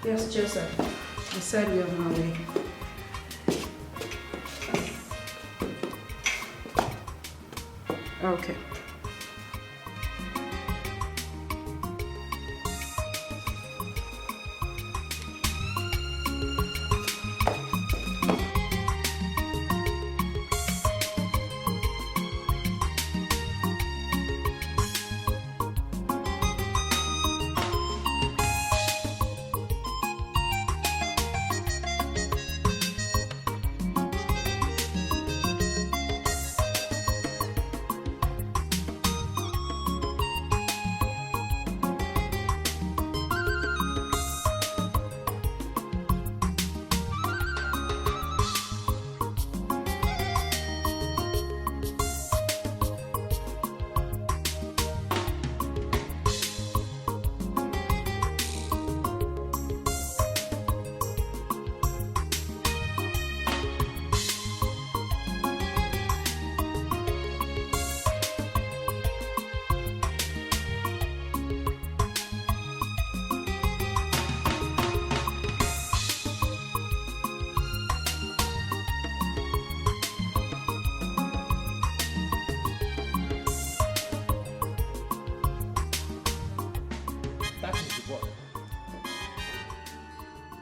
Yes, Joseph. I said we are on our way. Okay.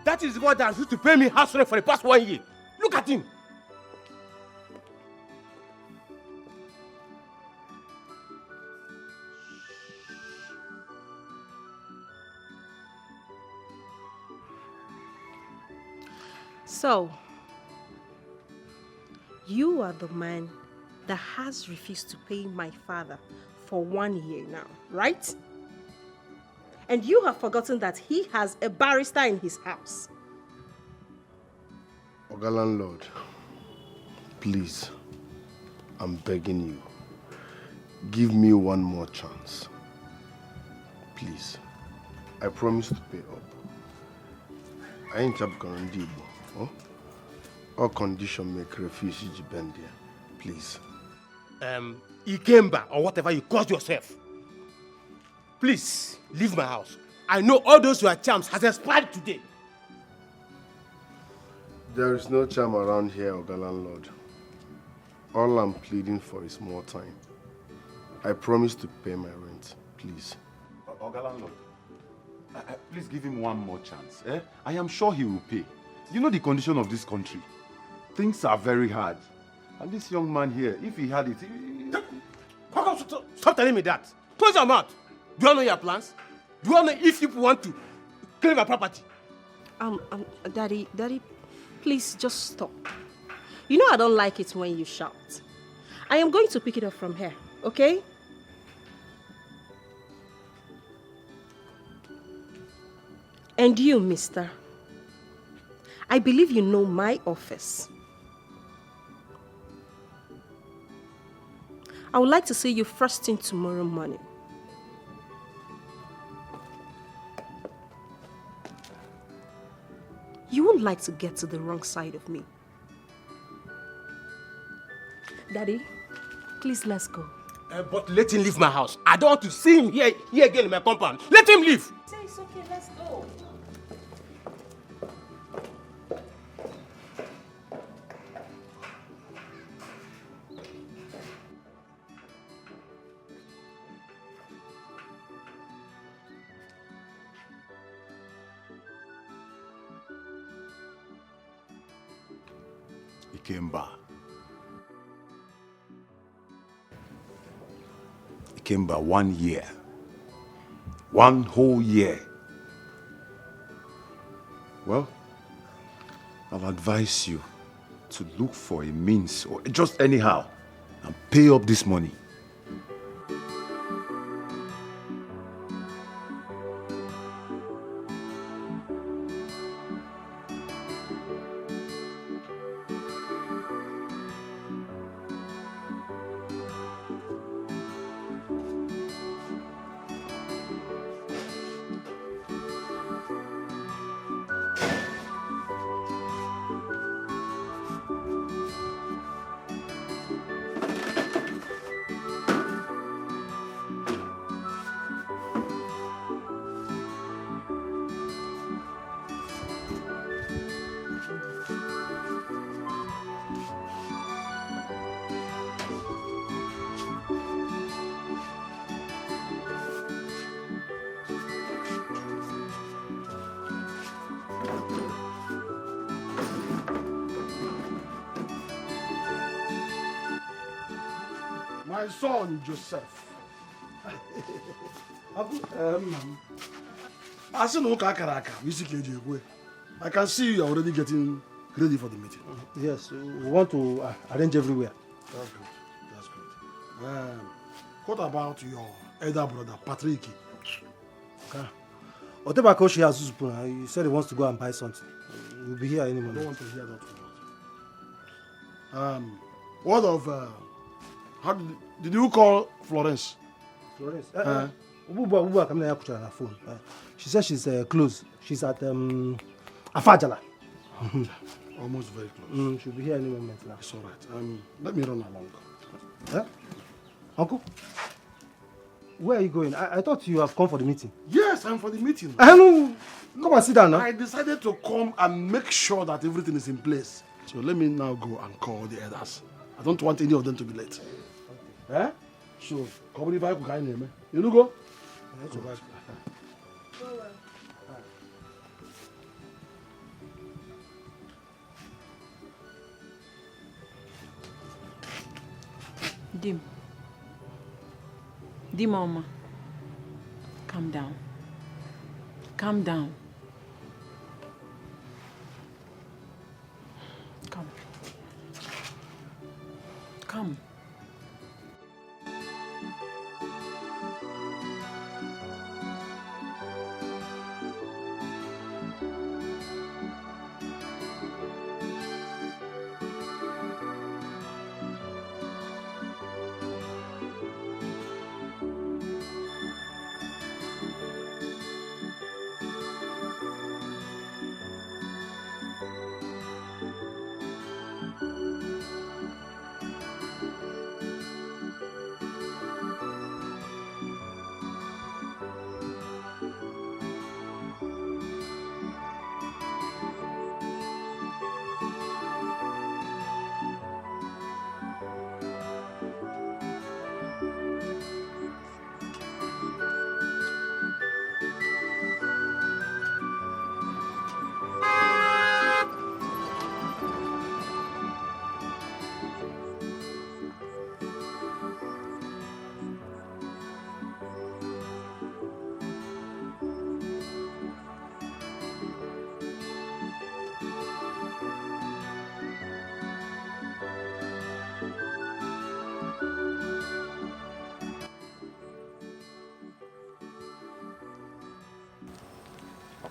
That is the boy that used to pay me house rent for the past 1 year. Look at him. So, you are the man that has refused to pay my father for 1 year now, right? And you have forgotten that he has a barrister in his house. Oga landlord, please, I'm begging you, give me one more chance. Please, I promise to pay up. I ain't Chabkarandibo. Oh? All condition make refuse Jibendia. Please. Ikemba or whatever you call yourself. Please, leave my house. I know all those your charms has expired today. There is no charm around here, Oga landlord. All I'm pleading for is more time. I promise to pay my rent, please. Oga landlord, please give him one more chance. Eh? I am sure he will pay. You know the condition of this country. Things are very hard. And this young man here, if he had it... Stop telling me that. Close your mouth. Do you know your plans? Do you know if people want to claim my property? Daddy, please just stop. You know I don't like it when you shout. I am going to pick it up from here, okay? And you, mister, I believe you know my office. I would like to see you first thing tomorrow morning. You won't like to get to the wrong side of me. Daddy, please let's go. But let him leave my house. I don't want to see him here again in my compound. Let him leave. Say it's okay, let's go. Ikemba, 1 year. 1 whole year. Well, I'll advise you to look for a means or just anyhow and pay up this money. My son, Joseph. I can see you are already getting ready for the meeting. Yes, we want to arrange everywhere. That's good. That's good. What about your elder brother, Patrick? Whatever coach he has, he said he wants to go and buy something. We'll be here any I moment. don't want to hear that word. What of how did you call Florence? Florence? Ububa come here on her phone. She says she's close. She's at Afajala. Almost very close. She'll be here any moment now. It's all right. Let me run along. Uncle, where are you going? I thought you have come for the meeting. Yes, I'm for the meeting. No, come and sit down now. I decided to come and make sure that everything is in place. So let me now go and call the elders. I don't want any of them to be late. Okay. So, come if I could kind of you know go? Dim Mama, calm down. Calm down. Come. Come.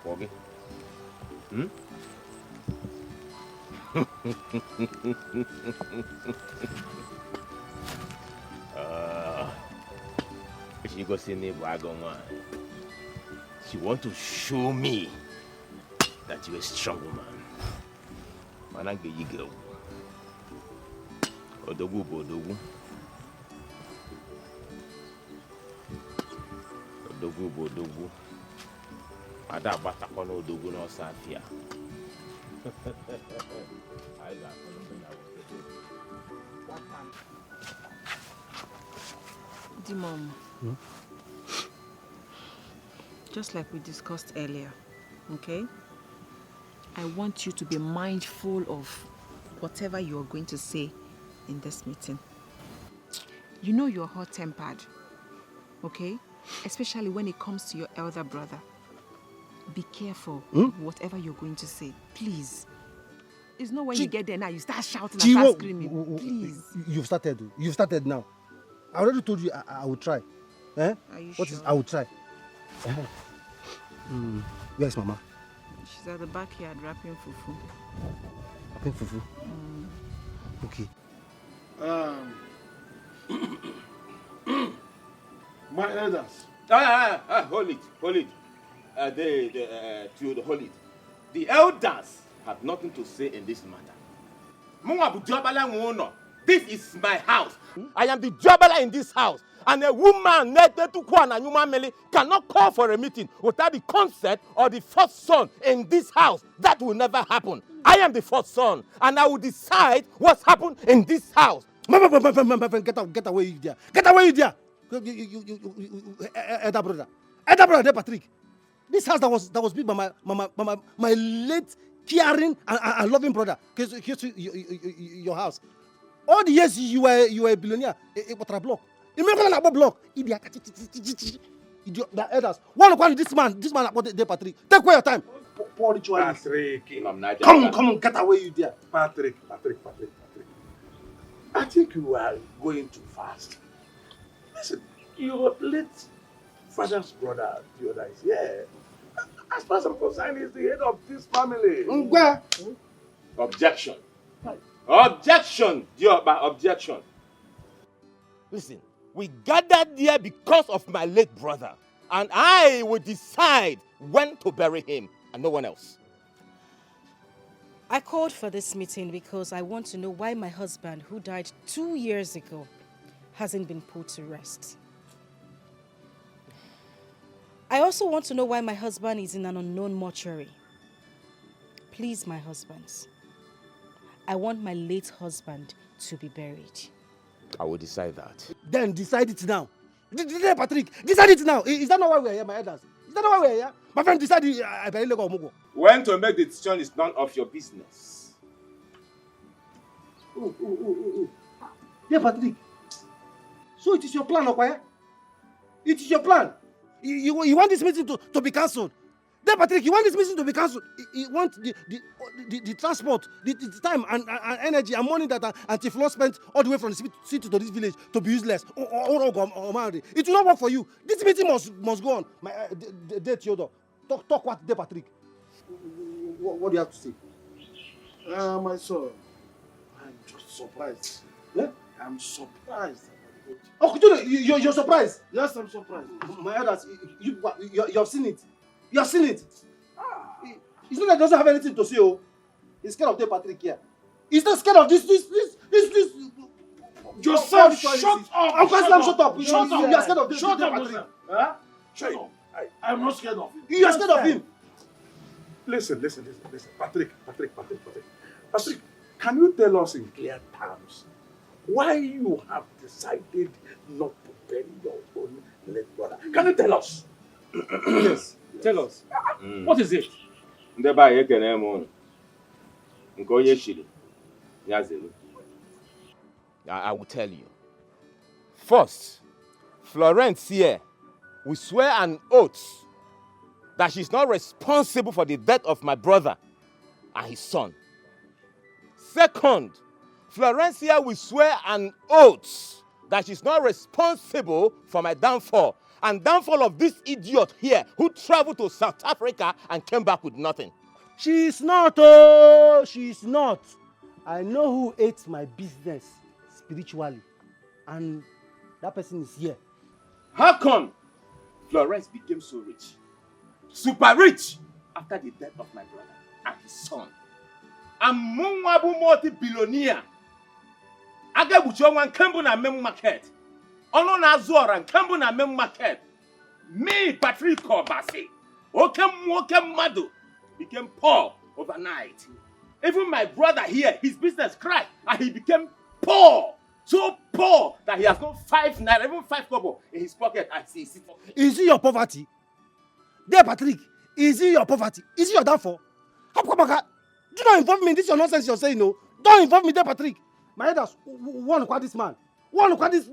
Okay. She go see me wagon one. She want to show me that you're a strong woman. Man, I get you girl. Odogu bodogu. Odogu bodogu. Ada bata kono odogu no safia. Mom, just like we discussed earlier, okay? I want you to be mindful of whatever you are going to say in this meeting. You know you're hot-tempered, okay? Especially when it comes to your elder brother. Be careful whatever you're going to say, please. It's not when you get there now, you start shouting and start screaming, please. You've started now. I already told you I will try. Are you sure? I will try. Where's Mama? She's at the backyard wrapping fufu. Wrapping fufu? Okay. My elders. Hold it. Hold it. The elders have nothing to say in this matter. This is my house. I am the jobber in this house. And a woman cannot call for a meeting without the consent or the first son in this house. That will never happen. I am the first son, and I will decide what's happened in this house. Get away, you there. Get away, you there. Elder brother, Patrick. This house that was built by my late caring and loving brother. Here's your house. All the years you were a billionaire, what a block. You remember that block? The elders. One this man about the Patrick. Take away your time. Poor ritualist. Patrick. Come on, get away, you there. Patrick. I think you are going too fast. Listen, your late father's brother, the other is here. As far as I'm concerned, he's the head of this family. Objection. Objection, Dioba, objection. Listen, we gathered here because of my late brother, and I will decide when to bury him and no one else. I called for this meeting because I want to know why my husband, who died 2 years ago, hasn't been put to rest. I also want to know why my husband is in an unknown mortuary. Please, my husbands, I want my late husband to be buried. I will decide that. Then decide it now. Patrick, decide it now. Is that not why we are here, my elders? Is that not why we are here? My friend decided I bury Lego Omugo. When to make the decision is none of your business. Yeah, Patrick. So it is your plan, Okwaya? It is your plan. You want this meeting to be cancelled. Then, Patrick, you want this meeting to be cancelled. You want the transport, the time and energy and money that Anti-Flow spent all the way from the city to this village to be useless. It will not work for you. This meeting must go on. Theodore, talk what day, Patrick. What do you have to say? My son, I'm just surprised. Yeah? I'm surprised. Oh, you're surprised? Yes, I'm surprised. My elders, you have seen it. You have seen it. It's not that he doesn't have anything to say. Oh, he's scared of the Patrick here. He's not scared of this. Joseph, shut up! Uncle Islam, shut up! Shut up! You are scared of this. Shut up, Patrick. Huh? Shut up! I'm not scared of him. You are scared of him. Listen. Patrick, can you tell us in clear terms why you have decided not to bury your own late brother? Can you tell us? Yes, tell us. What is it? I will tell you. First, Florence here will swear an oath that she's not responsible for the death of my brother and his son. Second, Florence here will swear an oath that she's not responsible for my downfall and downfall of this idiot here who traveled to South Africa and came back with nothing. She's not. Oh, she's not. I know who ate my business spiritually, and that person is here. How come Florence became so rich? Super rich after the death of my brother and his son. I'm Mwabu multi-billionaire. Agabuchongwan Kambu na mem market. Ono na Zora Kambu na mem market. Me, Patrick Kobasi, Okem Madu, became poor overnight. Even my brother here, his business crashed and he became poor. So poor that he has got 5 naira, even 5 kobo in his pocket as he sits. Is it your poverty? There, Patrick, is it your poverty? Is it your downfall? Do not involve me in this your nonsense you're saying, no. Don't involve me there, Patrick. My elders, want to call this man. Want to call this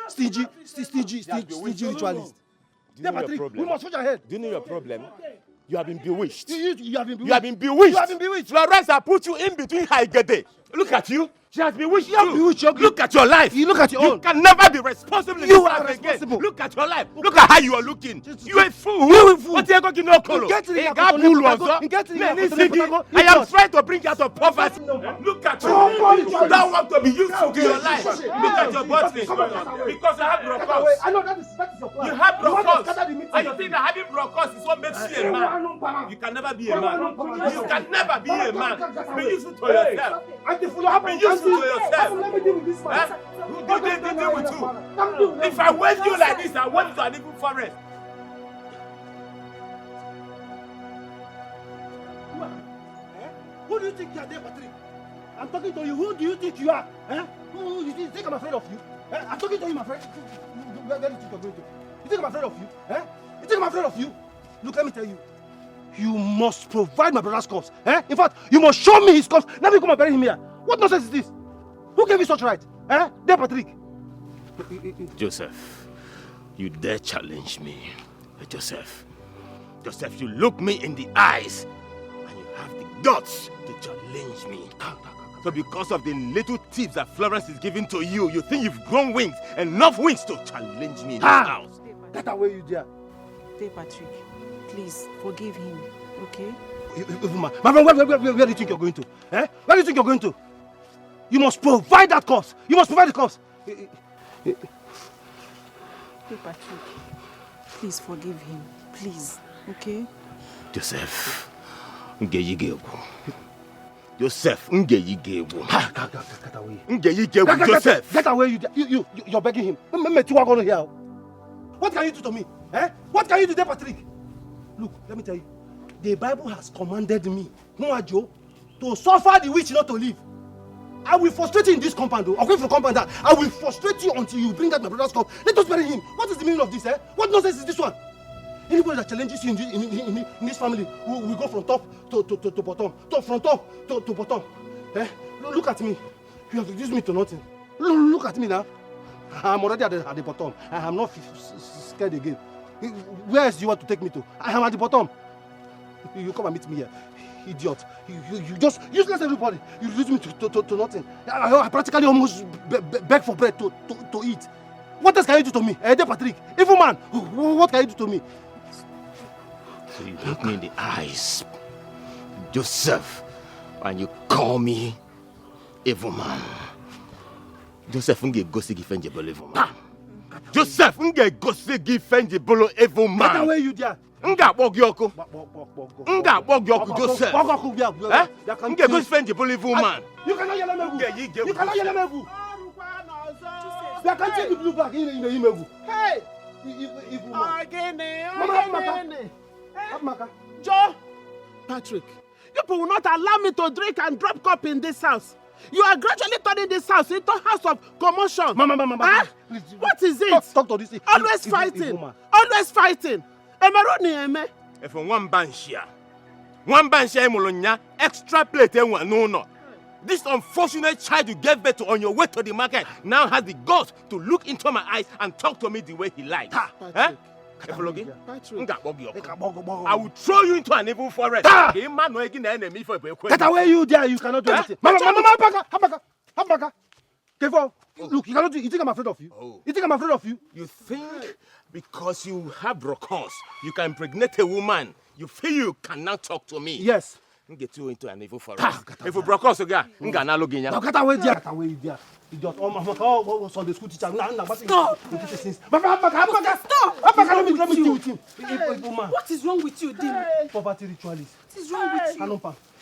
stingy ritualist. There, Patrick, we must forge ahead. Do you know your problem? You have been bewitched. You have been bewitched. You have been bewitched. You have been bewitched. Florence, I put you in between Haigede. Look at you. She has bewitched you. Bewitched. Look at your life. You look at your own. You can never be responsible in You this are life responsible. again. Look at your life. Look at how you are looking. You a fool. You a fool. What you going to know, Kolo? I am trying to bring you out of poverty. Look at you. You don't want to be useful to your life. Look at your body. Because you have brocos. I know that is your plan. You have brocos. And you think that having brocos is what makes you a man. You can never be a man. You can never be a man. Be useful to yourself. Be useful to yourself. Let me deal with this man. Who do they deal with you? If I wave you like this, I wave you to an evil forest. Who do you think you are there, Patrick? I'm talking to you. Who do you think you are? Who do you think I'm afraid of you? I'm talking to you, my friend. Where do you think you're going to? You think I'm afraid of you? You think I'm afraid of you? Look, let me tell you. You must provide my brother's corpse. In fact, you must show me his corpse. Let me come and bury him here. What nonsense is this? Who gave you such right? Eh? There, Patrick. Joseph, you dare challenge me. Joseph, you look me in the eyes and you have the guts to challenge me. So because of the little tips that Florence is giving to you, you think you've grown wings, enough wings to challenge me in this house. Get away, you dear. Hey, Patrick, please forgive him, okay? My friend, where do you think you're going to? Eh? Where do you think you're going to? You must provide that cost. You must provide the cost. Hey, Patrick, please forgive him, please, okay? Joseph, Joseph, get away, you're begging him. What can you do to me? Eh? What can you do there, Patrick? Look, let me tell you. The Bible has commanded me, Joe, to suffer the witch not to live. I will frustrate you in this compound, though. Away from compound, I will frustrate you until you bring out my brother's cup. Let us bury him. What is the meaning of this, eh? What nonsense is this one? Anybody that challenges you in this family will go from top to bottom. From top to bottom. Eh? Look at me. You have reduced me to nothing. Look at me now. I'm already at the bottom. I am not scared again. Where else do you want to take me to? I am at the bottom. You come and meet me here. Idiot. You just useless everybody. You reduce me to nothing. I practically almost beg for bread to eat. What else can you do to me? Patrick, evil man, what can you do to me? So you look me in the eyes, Joseph, and you call me evil man. Joseph, unge gosi gifenjebolo evil man. Joseph, unge gosi gifenjebolo evil man. Get away, you there. Nga bogyoku. Nga bogyoku, Joseph. Eh? Unge gosi gifenjebolo evil man. You cannot yell at me. You cannot yell at me. You can't take the blue back in the email. Hey! Evil man. Mama, Joe! Patrick, you people will not allow me to drink and drop cup in this house. You are gradually turning this house into a house of commotion. Mama. Huh? What is it? Talk to this. Always fighting. Always fighting. If one banshia molonya extra plate no. This unfortunate child you gave birth to on your way to the market now has the guts to look into my eyes and talk to me the way he likes. Patrick. I will throw you into an evil forest. Get away, you there. You cannot do anything. Mama, Habaka. Careful. Look, you cannot do. You think I'm afraid of you? Oh. You think I'm afraid of you? You think because you have brocons, you can impregnate a woman. You feel you cannot talk to me? Yes. Get you into an evil forest. If you brocons, you got now get away there. Get away there. Idiot. Oh, Sunday school teacher. Stop. Let me deal with him. What is wrong with you, Dim? Poverty ritualist. What is wrong with you?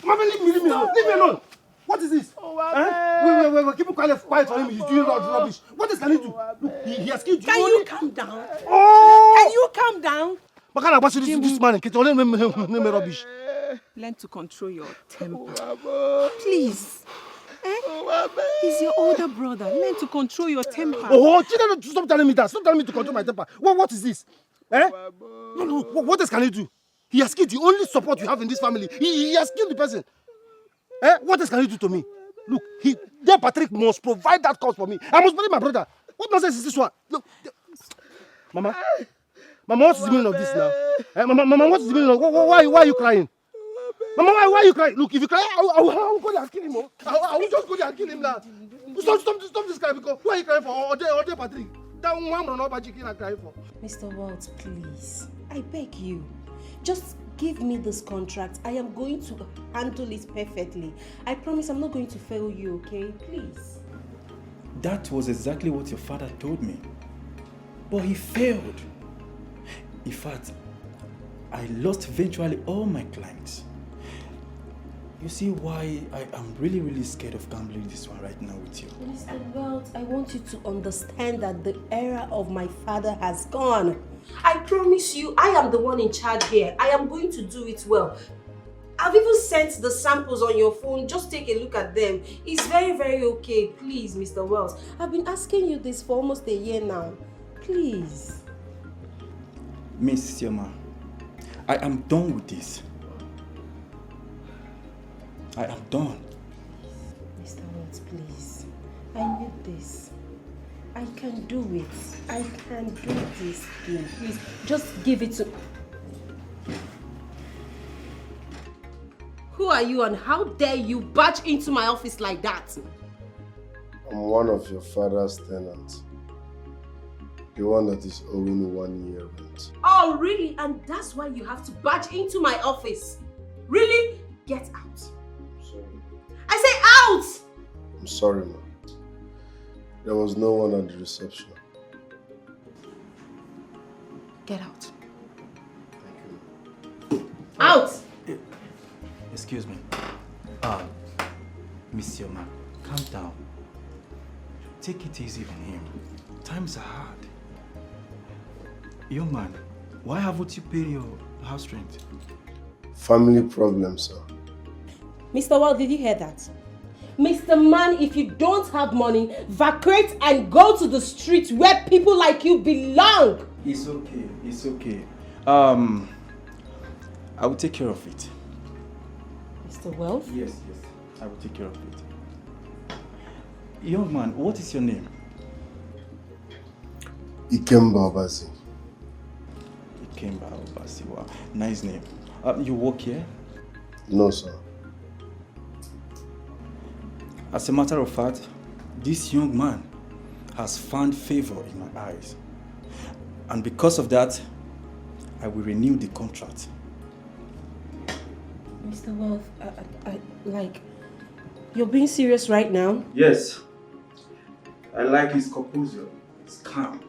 Mama, leave me alone. What is this? Wait. Keep quiet for him. He's doing rubbish. What else can he do? Look, he has killed you. Can you calm down? Oh! Can you calm down? This man name rubbish. Learn to control your temper. Please. He's your older brother. Learn to control your temper. Stop telling me that. Stop telling me to control my temper. What is this? No. What else can he do? He has killed the only support you have in this family. He has killed the person. What else can he do to me? Look, Patrick must provide that cause for me. I must bury my brother. What nonsense is this one? Look, Mama, what's the meaning of this now? Mama, what's the meaning of why are you crying? Mama, why are you crying? Look, if you cry, I will go there and kill him. I will just go there and kill him now. Stop this cry because who are you crying for? Or Patrick? That one man not chicken I'm crying for. Mr. Waltz, please. I beg you. Just give me this contract. I am going to handle it perfectly. I promise I'm not going to fail you, okay? Please. That was exactly what your father told me. But he failed. In fact, I lost virtually all my clients. You see why I am really scared of gambling this one right now with you. Mr. Wells, I want you to understand that the era of my father has gone. I promise you, I am the one in charge here. I am going to do it well. I've even sent the samples on your phone. Just take a look at them. It's very okay. Please, Mr. Wells. I've been asking you this for almost a year now. Please. Miss Sioma, I am done with this. I am done. Mr. Wells, please. I need this. I can do it. I can do this thing. Please, just give it to... Who are you and how dare you barge into my office like that? I'm one of your father's tenants. The one that is owing 1 year rent. Oh, really? And that's why you have to barge into my office? Really? Get out. Sorry. I say out! I'm sorry, ma'am. There was no one at the reception. Get out. Thank you. Out! Excuse me. Miss Yoma, calm down. Take it easy on him. Times are hard. Young man, why haven't you paid your house rent? Family problem, sir. Mr. Wall, did you hear that? Mr. Man, if you don't have money, vacate and go to the street where people like you belong. It's okay. It's okay. I will take care of it. Mr. Wealth? Yes. I will take care of it. Young man, what is your name? Ikemba Obasi. Ikemba Obasi. Wow, nice name. You work here? No, sir. As a matter of fact, this young man has found favor in my eyes. And because of that, I will renew the contract. Mr. Wealth, like, you're being serious right now? Yes. I like his composure. It's calm.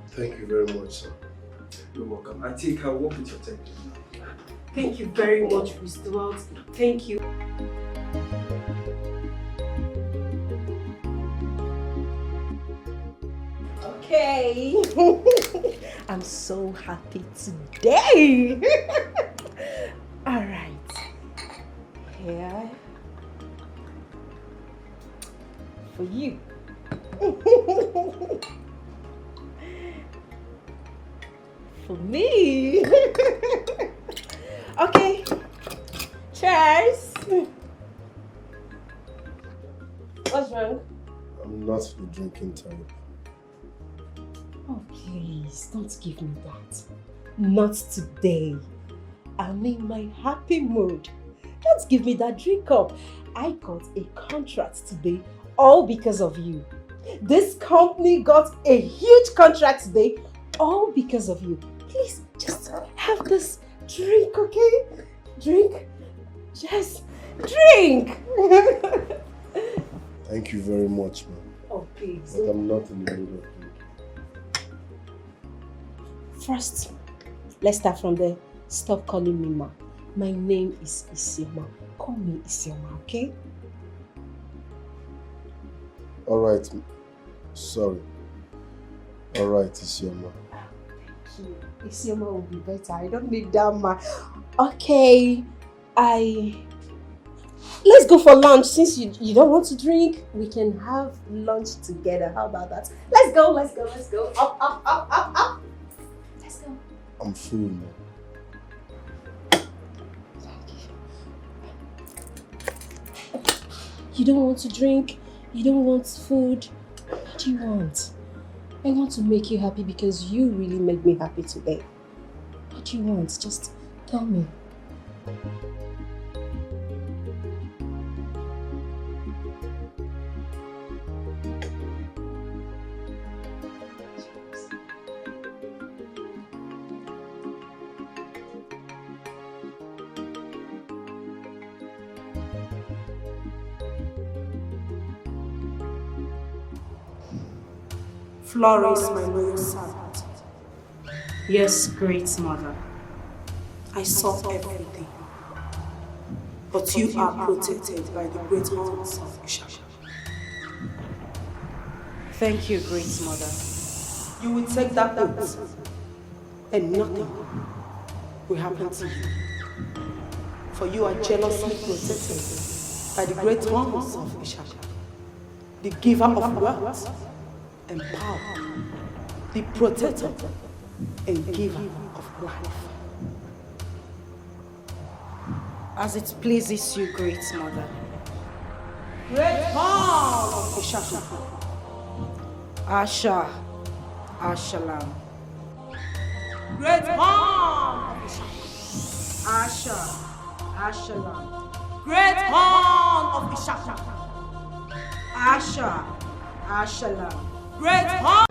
Thank you very much, sir. You're welcome. I think I'll work with your template now. Thank you very much, Mr. Wealth. Thank you. Okay. I'm so happy today. All right. Here. For you. For me. Okay. Cheers. What's wrong? I'm not the drinking type. Oh, please, don't give me that. Not today. I'm in my happy mood. Don't give me that drink up. I got a contract today, all because of you. This company got a huge contract today, all because of you. Please, just have this drink, okay? Drink. Just drink. Thank you very much, ma'am. Oh, please. But I'm not in the mood of drinking. First, let's start from there. Stop calling me Ma. My name is Isioma. Call me Isioma, okay? Alright. Sorry. Alright, Isioma. Thank you. Isioma will be better. I don't need that Ma. Okay. Let's go for lunch. Since you don't want to drink, we can have lunch together. How about that? Let's go. Up. Let's go. I'm full now. You don't want to drink? You don't want food? What do you want? I want to make you happy because you really made me happy today. What do you want? Just tell me. Flores, my loyal servant. Yes, great mother. I saw everything. But you are protected by the great halls of Ishaka. Thank you, great mother. You will take that oath, and nothing will happen to you. For you are jealously protected by the great halls of Ishaka, the giver of wealth and power, the protector and giver of life. As it pleases you, great mother. Great horn of Ishaka. Asha. Ashalam. Great horn of Ishaka. Asha. Ashalam. Great horn of Ishaka. Asha. Ashalam. Great horn.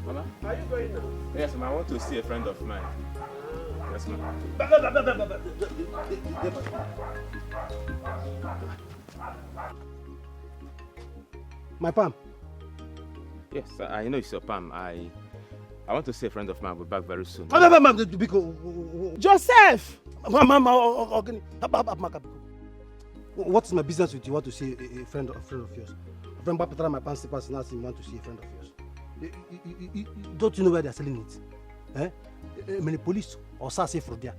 Mama? Are you going now? Yes, ma'am. I want to see a friend of mine. Yes, ma'am. My palm. Yes, I know it's your palm. I want to see a friend of mine. I'll be back very soon. Joseph! What is my business with you? Want to see a friend of yours? A friend Bapatra, my pants slippers, now you want to see a friend of yours. Don't you know where they're selling it? Eh? Many police or SARS from there.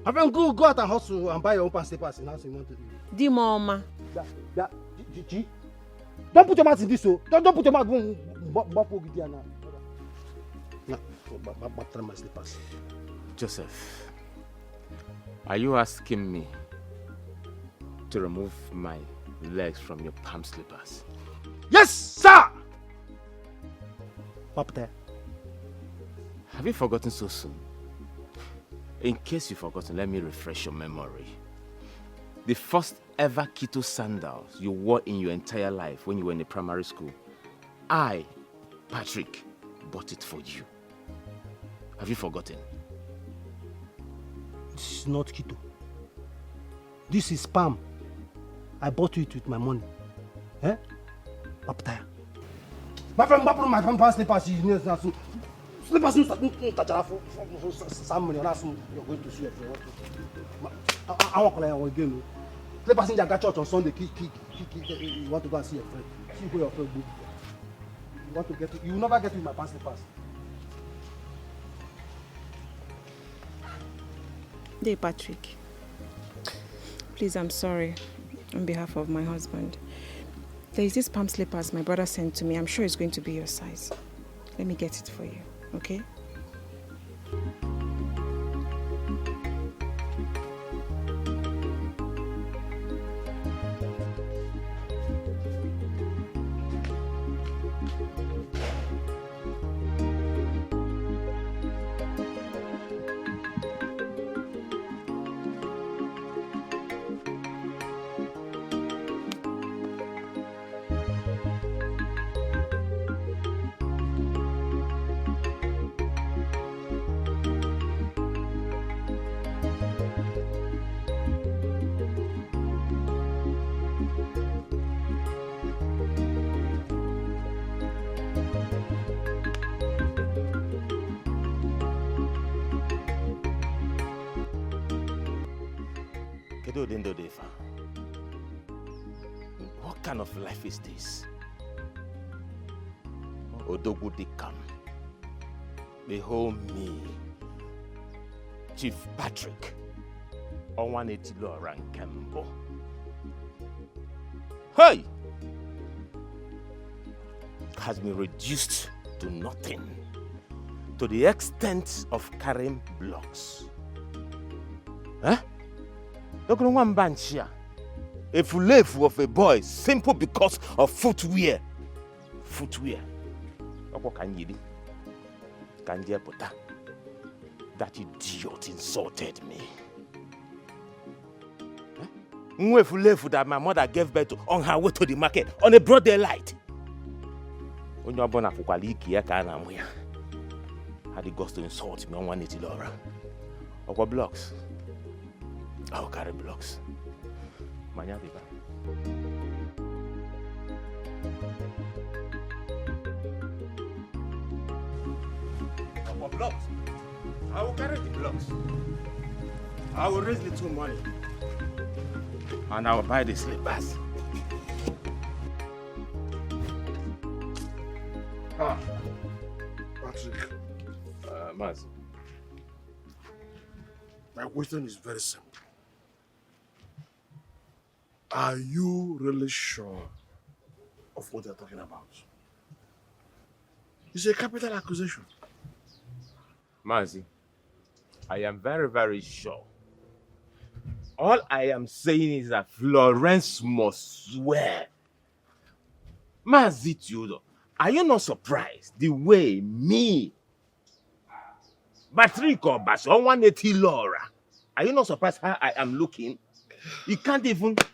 I friend go out and hustle and buy your own pants slippers, now you want to. Di mama. Don't put your mouth in this, so don't put your mouth in now. No, Bapatra my slippers. Joseph, are you asking me to remove my legs from your palm slippers? Yes, sir! Papa, have you forgotten so soon? In case you've forgotten, let me refresh your memory. The first ever keto sandals you wore in your entire life when you were in the primary school, I, Patrick, bought it for you. Have you forgotten? This is not keto. This is palm. I bought it with my money. Eh? Papa, my friend, my friend, slippers, slippers, some money, you're going to see your friend. I want to play again. Slippers in your church on Sunday, you want to go and see your friend. See who your friend go. You want to get it, you will never get it with my pants slippers. Dear Patrick, please, I'm sorry on behalf of my husband. There is this palm slippers my brother sent to me. I'm sure it's going to be your size. Let me get it for you, okay? What kind of life is this? Odogu Dikam. Behold me, Chief Patrick, Onwanetilo Rankembo. Hey! Has been reduced to nothing, to the extent of carrying blocks. Huh? Look at one bench here. A fulefu of a boy, simple because of footwear. Footwear. That idiot insulted me. Fulefu that my mother gave birth to on her way to the market on a broad daylight. When you're born a fukaliki, had the guts to insult me on 180 Laura. Or blocks. I'll carry blocks. Manya Viva. Our blocks. I will carry the blocks. I will raise little money. And I will buy the slippers. Patrick. Maz. My question is very simple. Are you really sure of what you're talking about? It's a capital accusation. Mazi, I am very, very sure. All I am saying is that Florence must swear. Mazi Theodore, are you not surprised the way me, Patrick or Bash, or 180 Laura, are you not surprised how I am looking? You can't even put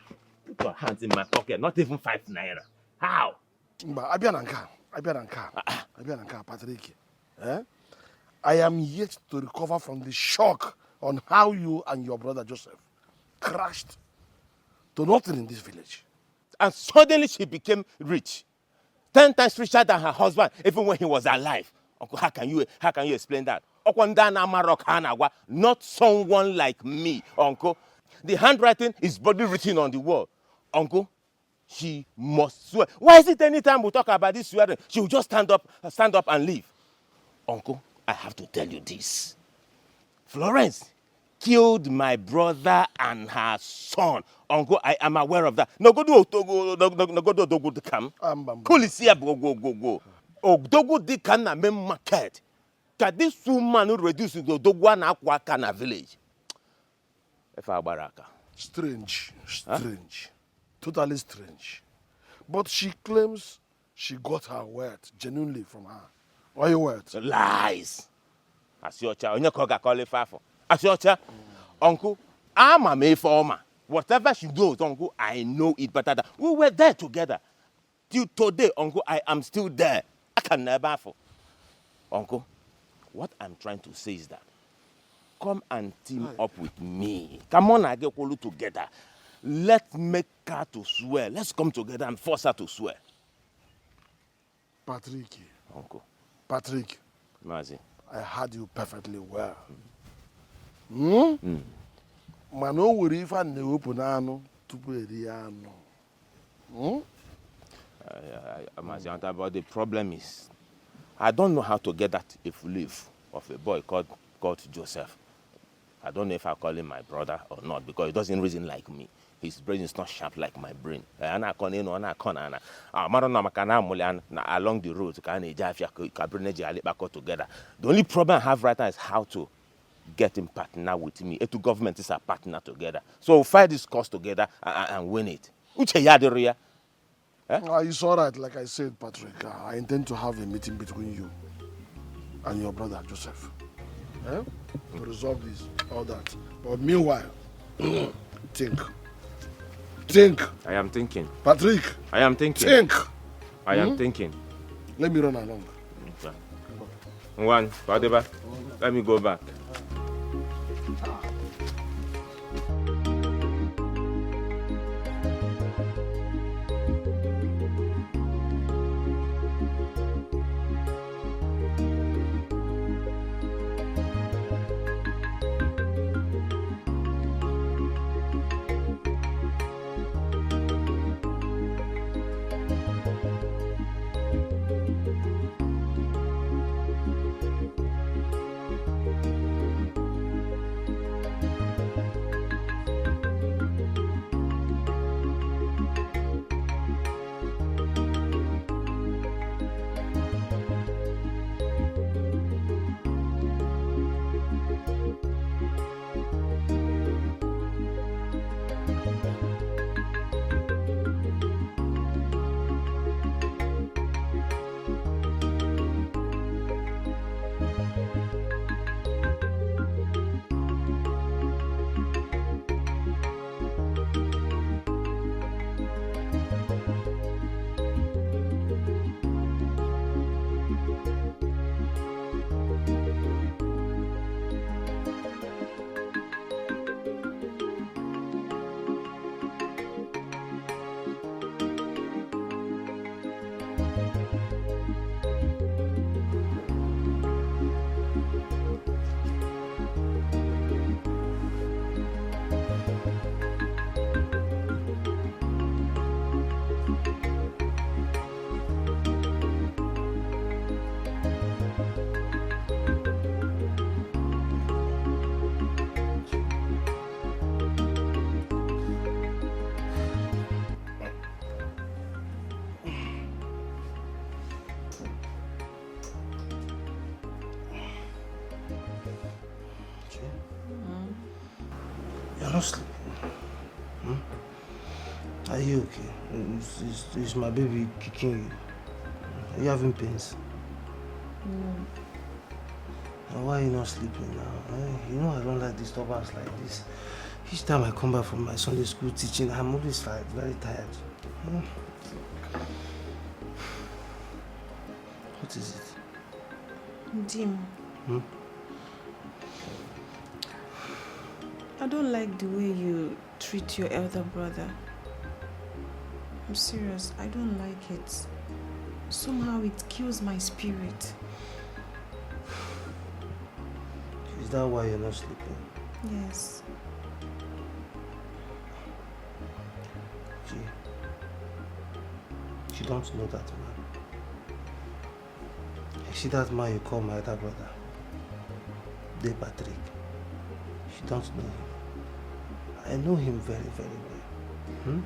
your hands in my pocket, not even 5 naira. How? Abiananka, Patrick. I am yet to recover from the shock on how you and your brother Joseph crashed to nothing in this village. And suddenly she became rich. 10 times richer than her husband, even when he was alive. Uncle, how can you explain that? Not someone like me, Uncle. The handwriting is boldly written on the wall. Uncle, she must swear. Why is it anytime we talk about this swearing, she will just stand up and leave? Uncle, I have to tell you this. Florence killed my brother and her son. Uncle, I am aware of that. No go do Dogo come. Kulisia go. Dogo di can na main market. Can this woman reduce the Dogo na Aquaka na village? If I baraka. Strange. Totally strange. But she claims she got her words genuinely from her. What are your words? Lies. Asiocha, onye koga qualify for. Asiocha, Uncle, I'm a Mayformer. Whatever she does, Uncle, I know it better than we were there together. Till today, Uncle, I am still there. I can never for. Uncle, what I'm trying to say is that come and team up with me. Come on, I get all together. Let's make her to swear. Let's come together and force her to swear. Patrick. Uncle. Patrick. Mazi. I heard you perfectly well. Mano wuri ifa ne open anu tupu eri anu. Mazi, but the problem is, I don't know how to get that if leave of a boy called Joseph. I don't know if I call him my brother or not because he doesn't reason like me. His brain is not sharp like my brain. Along the road, together. The only problem I have right now is how to get him partner with me. The government is a partner together. So we'll fight this cause together and win it. It's all right, like I said, Patrick. I intend to have a meeting between you and your brother Joseph. To resolve this, all that. But meanwhile, think. I am thinking. Patrick. I am thinking. Think. I am thinking. Let me run along. Okay. One, whatever. Let me go back. You're not sleeping. Hmm? Are you okay? Is my baby kicking you? Are you having pains? No. Now, why are you not sleeping now? You know I don't like disturbance like this. Each time I come back from my Sunday school teaching, I'm always like very tired. Hmm? What is it? Dim. Hmm? I don't like the way you treat your elder brother. I'm serious, I don't like it. Somehow it kills my spirit. Is that why you're not sleeping? Yes. She don't know that man. You see that man you call my elder brother? De Patrick. She don't know him. I know him very, very well. Hmm?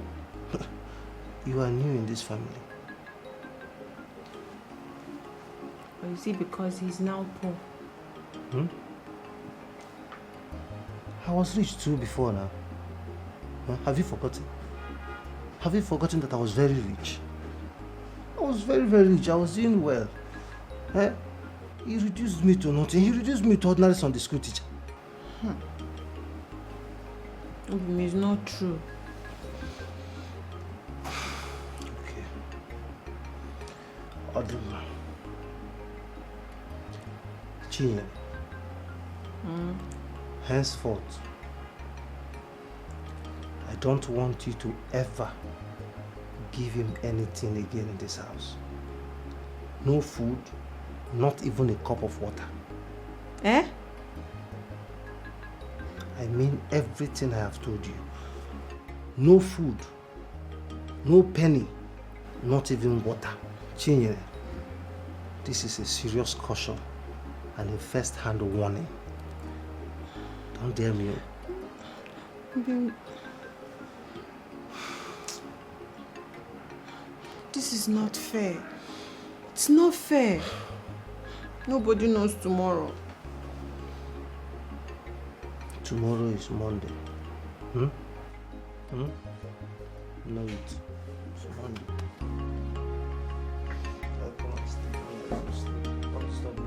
You are new in this family. Or is it because he's now poor? Hmm? I was rich too before now. Huh? Have you forgotten? Have you forgotten that I was very rich? I was very, very rich. I was doing well. Eh? He reduced me to nothing. He reduced me to ordinary Sunday school teacher. It's not true. Okay. Oduma. Chinyere. Henceforth, I don't want you to ever give him anything again in this house. No food, not even a cup of water. Eh? I mean everything I have told you. No food, no penny, not even water. Chinyere, this is a serious caution and a first-hand warning. Don't dare me. This is not fair. It's not fair. Nobody knows tomorrow. Tomorrow is Monday. Hmm? Hmm? No, it's Monday. Come on, sleep. Don't stop me.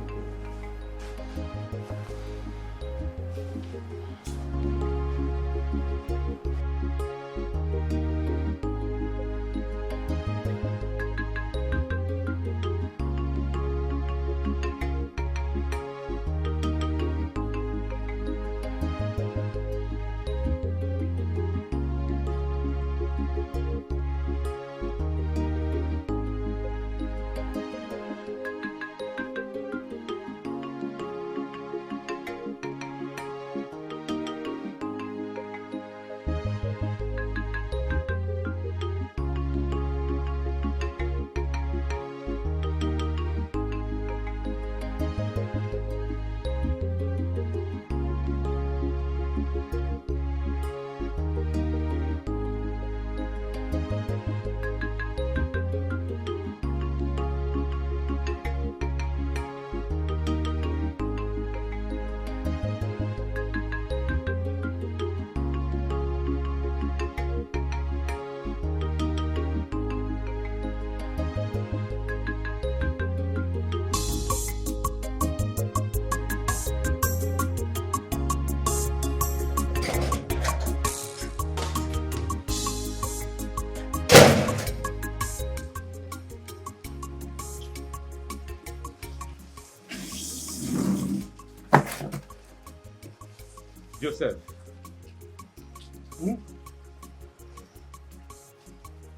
Joseph.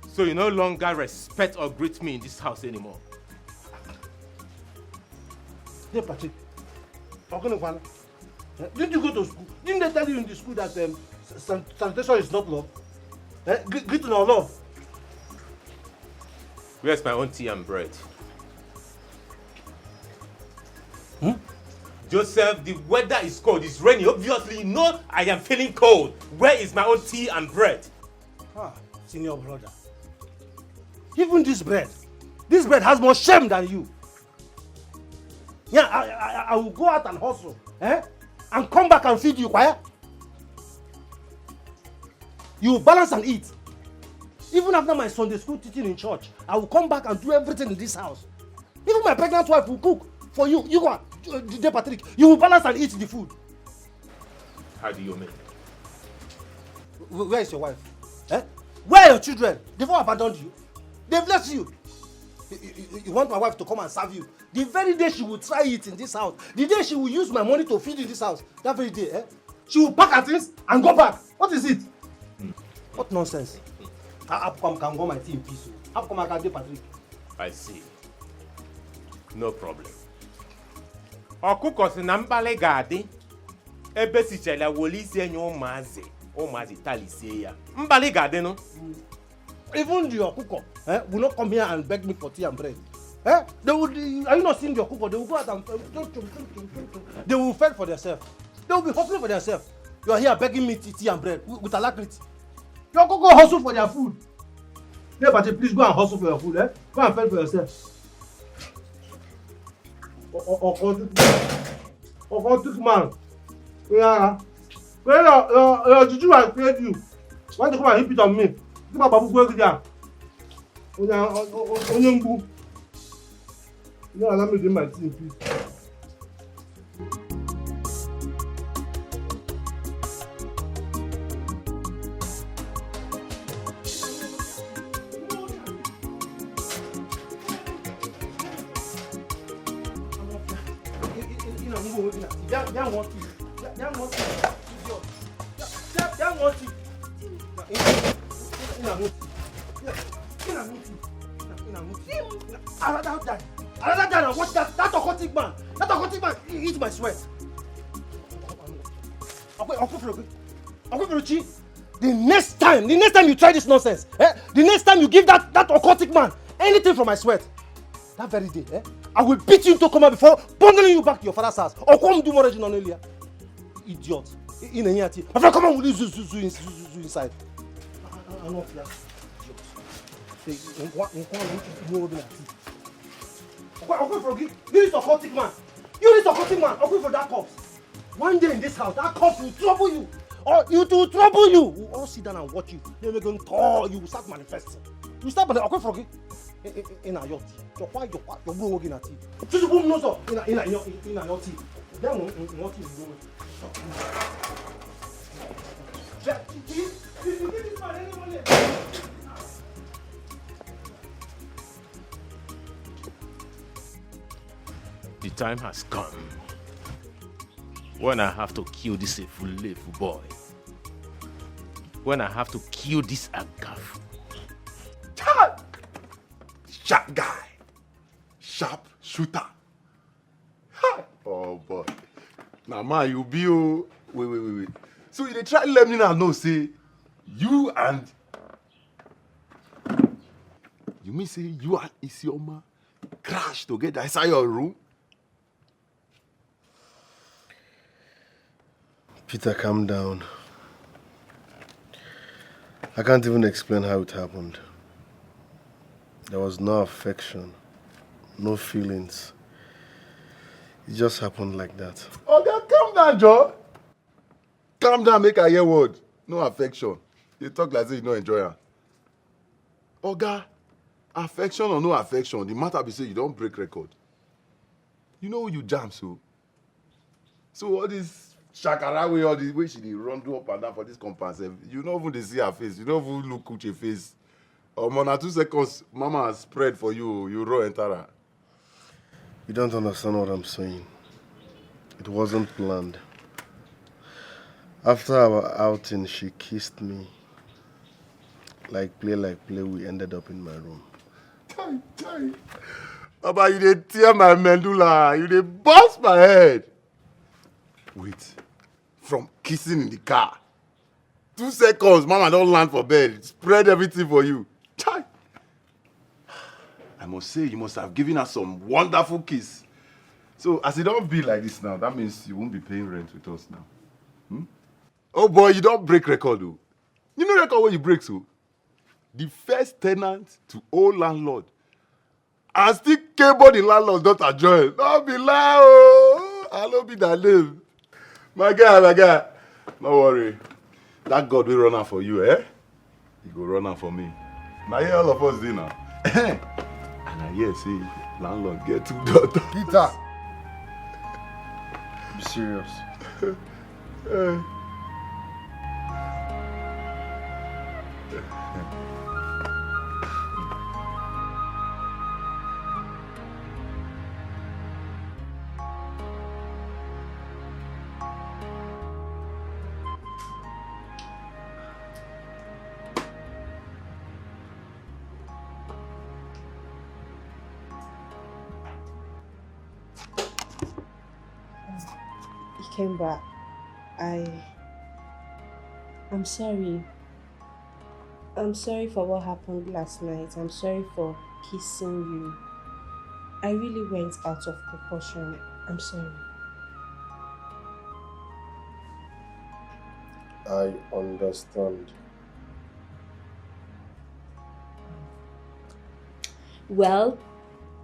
So you no longer respect or greet me in this house anymore? Hey, Patrick. Didn't you go to school? Didn't they tell you in the school that sanitation is not love? Greeting or love? Where's my own tea and bread? Joseph, the weather is cold, it's raining. Obviously, you know I am feeling cold. Where is my own tea and bread? Senior brother. Even this bread has more shame than you. Yeah, I will go out and hustle, and come back and feed you, quiet. You will balance and eat. Even after my Sunday school teaching in church, I will come back and do everything in this house. Even my pregnant wife will cook for you. You go, Dear Patrick, you will balance and eat the food. How do you mean? Where is your wife? Eh? Where are your children? They've all abandoned you. They've left you. You want my wife to come and serve you. The very day she will try it in this house, the day she will use my money to feed in this house, that very day, she will pack her things and go back. What is it? What nonsense? How come I can go my tea in peace? How come I can do Patrick? I see. No problem. Ọkụkọ si na mkpali ga-adị ebe sichara wole isi enye ụmụazị talisie ya. Mkpali ga-adị no? Even the ọkụkọ will not come here and beg me for tea and bread. They would, are you not seeing the ọkụkọ? They will go out and they will fend for themselves. They will be hustling for themselves. You are here begging me tea and bread with alacrity. Your ọkụkọ hustle for their food. Yeah, but please go and hustle for your food. Go and fend for yourself. Ọkọ man. Yeah. Your juju has paid you. Why do you come and hit it on me? Give up babu go there. Onye mgbu. You allow me to do my thing, please. Another guy and watch that occultic man. That occultic man, he eats my sweat. The next time you try this nonsense, the next time you give that occultic man anything from my sweat, that very day, I will beat you into coma before bundling you back to your father's house. Or come do more original earlier. Idiot. In a year, my friend, come on, will you zoo inside? I'm not here. This occultic man. You this occultic man. I'll go for that corpse. One day in this house, that corpse will trouble you. Or it will trouble you. We'll all sit down and watch you. Then we're going to call you. Will start manifesting. You start manifesting. I'll go for it. In a yacht. You're working at it. Just boom no so. In a yacht. Then what is going? The time has come when I have to kill this Efule boy. When I have to kill this Agaf. Sharp guy. Sharp shooter. Oh boy. Now man, you be wait. So you try let me know say you and you mean say you and Isioma crash together inside your room? Peter, calm down. I can't even explain how it happened. There was no affection, no feelings. It just happened like that. Okay, calm down, Joe. Calm down, make I hear word. No affection. You talk like this, you don't enjoy it. Oga, affection or no affection, the matter be say you don't break record. You know you jam so. So all this shakara way, all the way she dey run up and down for this compound, you don't even see her face. You don't even look Uche face. Na 2 seconds, mama has spread for you. You run enter her. You don't understand what I'm saying. It wasn't planned. After our outing, she kissed me. Like play, we ended up in my room. Chai. Baba, you dey tear my medulla. You dey bust my head. Wait. From kissing in the car. 2 seconds, mama don't land for bed. Spread everything for you. Chai. I must say, you must have given her some wonderful kiss. So, as it don't be like this now, that means you won't be paying rent with us now. Oh boy, you don't break record, though. You know record when you break, so? The first tenant to old landlord. And still cable the landlord don't join. Don't be loud. I don't be that name. My guy. Don't worry. That God will run out for you, eh? You go run am for me. Now here all of us dey now. And I hear say landlord get 2 daughters. Peter! Be serious. Came back. I'm sorry. I'm sorry for what happened last night. I'm sorry for kissing you. I really went out of proportion. I'm sorry. I understand. Well,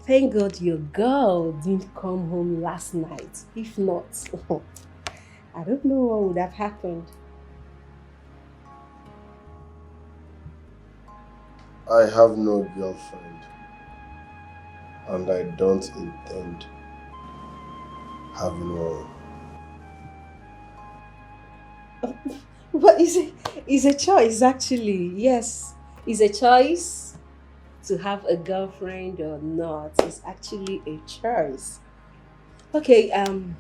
thank God your girl didn't come home last night. If not, I don't know what would have happened. I have no girlfriend. And I don't intend having one. But it's a choice actually. Yes, it's a choice to have a girlfriend or not. It's actually a choice. Okay, I'm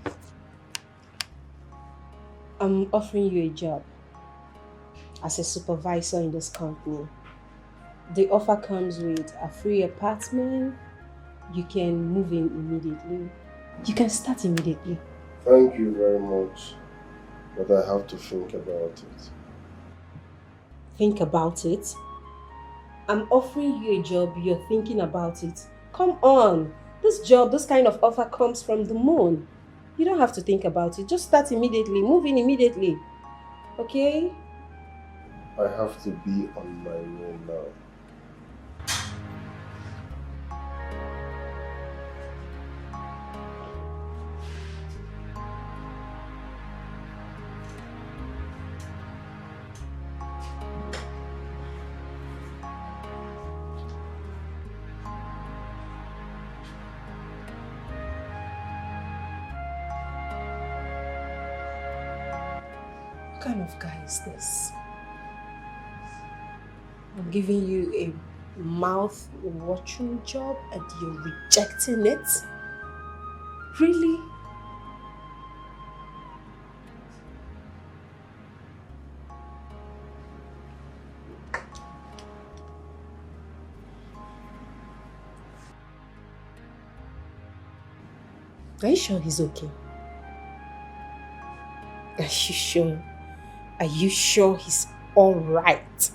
offering you a job as a supervisor in this company. The offer comes with a free apartment. You can move in immediately. You can start immediately. Thank you very much, but I have to think about it. Think about it? I'm offering you a job, you're thinking about it. Come on, this kind of offer comes from the moon. You don't have to think about it, just start immediately, move in immediately. Okay? I have to be on my way now. What kind of guy is this? I'm giving you a mouth-watering job and you're rejecting it? Really? Are you sure he's okay? Are you sure? Are you sure he's all right?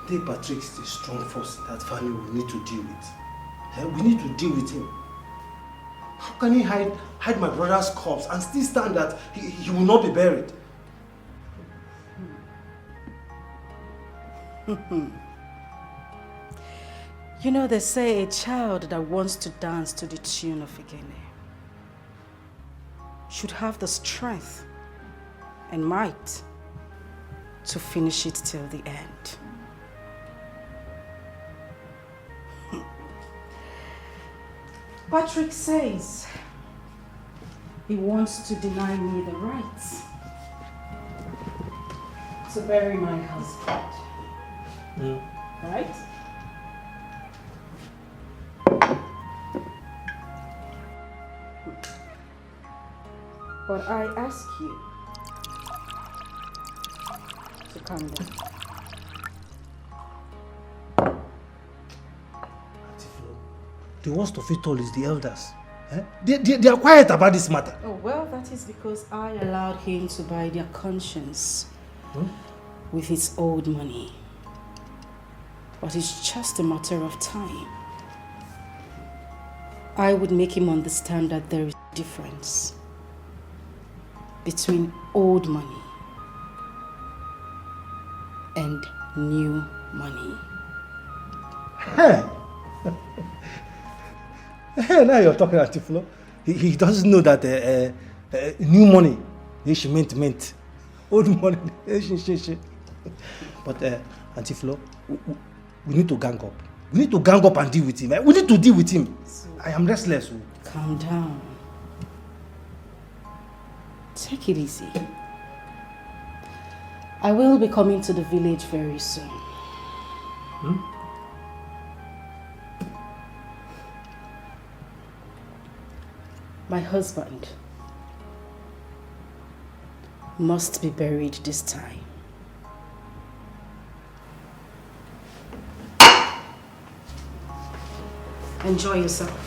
Dave Patrick is a strong force in that family we need to deal with. We need to deal with him. How can he hide my brother's corpse and still stand that he will not be buried? You know, they say a child that wants to dance to the tune of Igene should have the strength and might to finish it till the end. Patrick says he wants to deny me the right to bury my husband. Right? But I ask you to calm down. The worst of it all is the elders. They are quiet about this matter. Oh, well, that is because I allowed him to buy their conscience with his old money. But it's just a matter of time. I would make him understand that there is a difference between old money and new money. Hey, now you're talking, Atiflo. He doesn't know that new money, she meant. Old money, she. But Auntie Flo, we need to gang up. We need to gang up and deal with him. We need to deal with him. I am restless. Calm down. Take it easy. I will be coming to the village very soon. My husband must be buried this time. Enjoy yourself.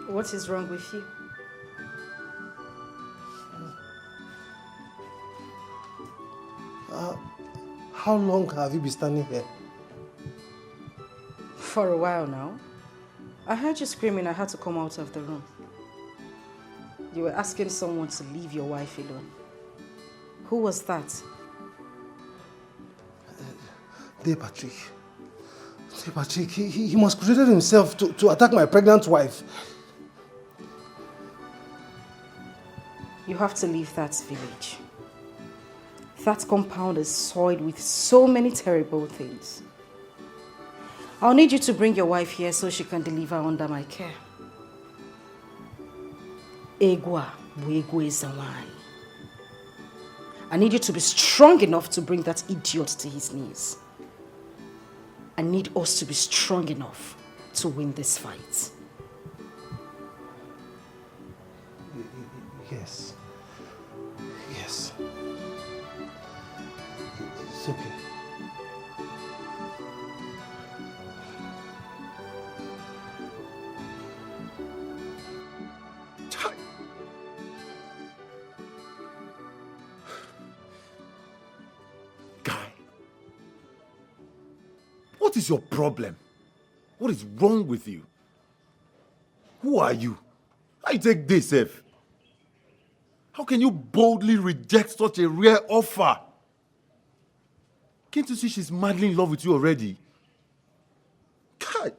What is wrong with you? How long have you been standing here? For a while now. I heard you screaming. I had to come out of the room. You were asking someone to leave your wife alone. Who was that? Dear Patrick. He masqueraded himself to attack my pregnant wife. You have to leave that village. That compound is soiled with so many terrible things. I'll need you to bring your wife here so she can deliver under my care. Egwa buegwe zawai. I need you to be strong enough to bring that idiot to his knees. I need us to be strong enough to win this fight. Yes. It's okay. Guy, what is your problem? What is wrong with you? Who are you? How you take this, F? How can you boldly reject such a rare offer? Can't you see she's madly in love with you already? God.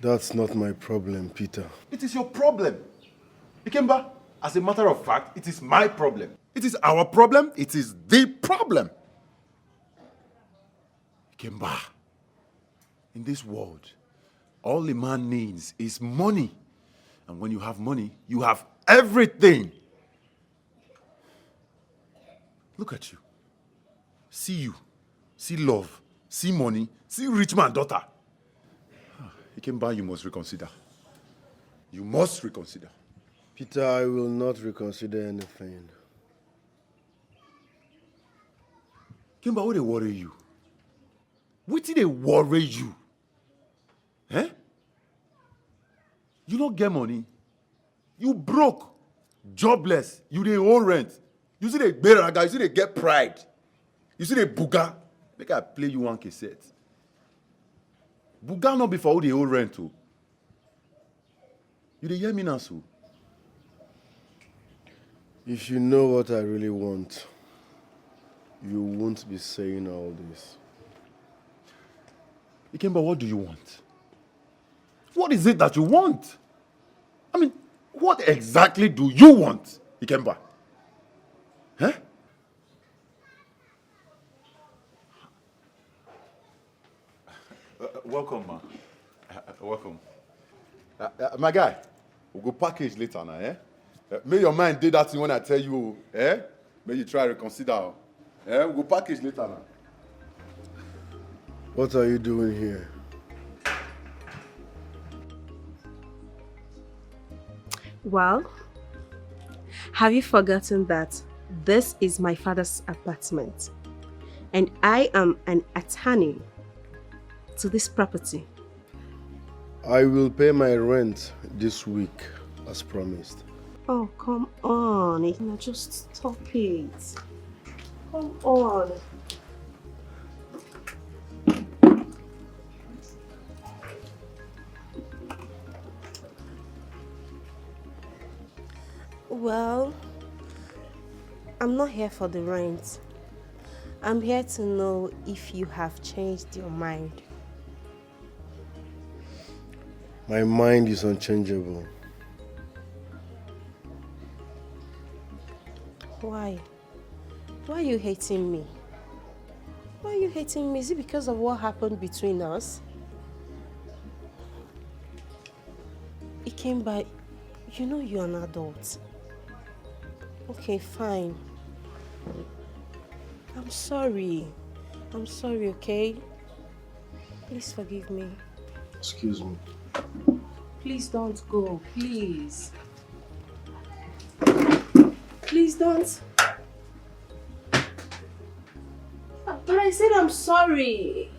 That's not my problem, Peter. It is your problem. Ikemba, as a matter of fact, it is my problem. It is our problem. It is the problem. Ikemba, in this world, all a man needs is money. And when you have money, you have everything. Look at you. See love, see money, see rich man daughter. Ikemba, you must reconsider. You must reconsider. Peter, I will not reconsider anything. Ikemba, what they worry you? What did they worry you? Eh? You don't get money. You broke, jobless. You dey owe rent. You see they bear, you see they get pride. You see they buga. Make I play you one cassette. Buga no be for who the whole rent to. You dey hear me now, so? If you know what I really want, you won't be saying all this. Ikemba, what do you want? What is it that you want? I mean, what exactly do you want, Ikemba? Huh? Welcome, ma. Welcome. My guy, we'll go package later now, eh? May your mind do that thing when I tell you, eh? May you try to reconsider. Eh? We'll go package later now. What are you doing here? Well, have you forgotten that this is my father's apartment and I am an attorney to this property? I will pay my rent this week, as promised. Oh, come on. Igna, just stop it. Come on. Well, I'm not here for the rent. I'm here to know if you have changed your mind. My mind is unchangeable. Why? Why are you hating me? Why are you hating me? Is it because of what happened between us? It came by, you know you're an adult. Okay, fine. I'm sorry. I'm sorry, okay? Please forgive me. Excuse me. Please don't go, please. Please don't. But I said I'm sorry.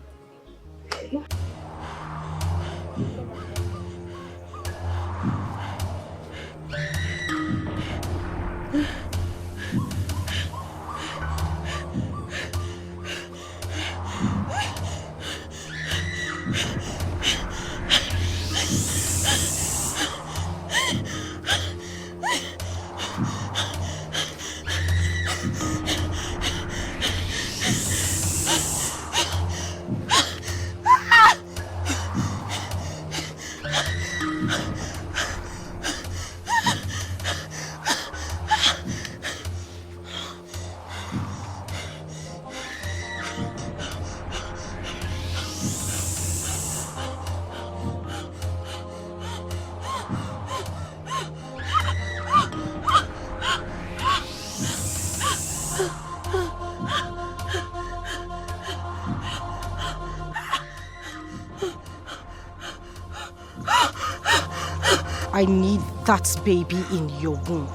I need that baby in your womb.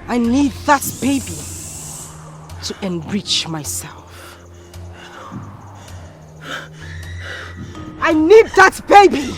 I need that baby to enrich myself. I need that baby!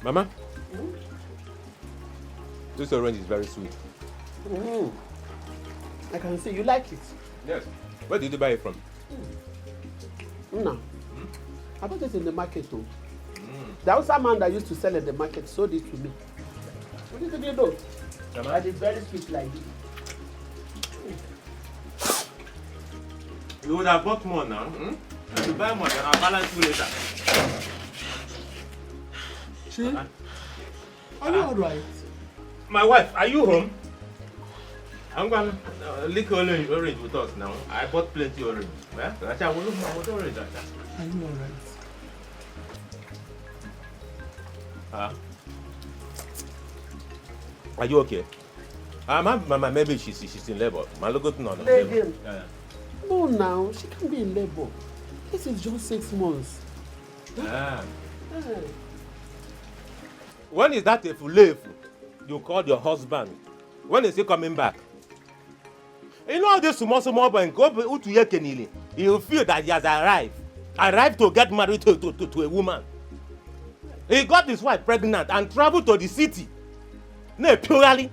Mama, this orange is very sweet. I can see you like it. Yes. Where did you buy it from? No. I bought it in the market too. The Hausa man that used to sell in the market sold it to me. What did you do? And it's very sweet like this. You would have bought more now. You buy more, then I'll balance you later. See? Are you alright? My wife, are you home? I'm going to lick orange with us now. I bought plenty orange. Yeah? Are you alright? Are you okay? Mama, maybe she's in labor. Labor. No, now she can't be in labor. This is just 6 months. When is that if you called your husband? When is he coming back? You know this small boy go to Yekenili. He'll feel that he has arrived to get married to a woman. He got his wife pregnant and traveled to the city. No, purely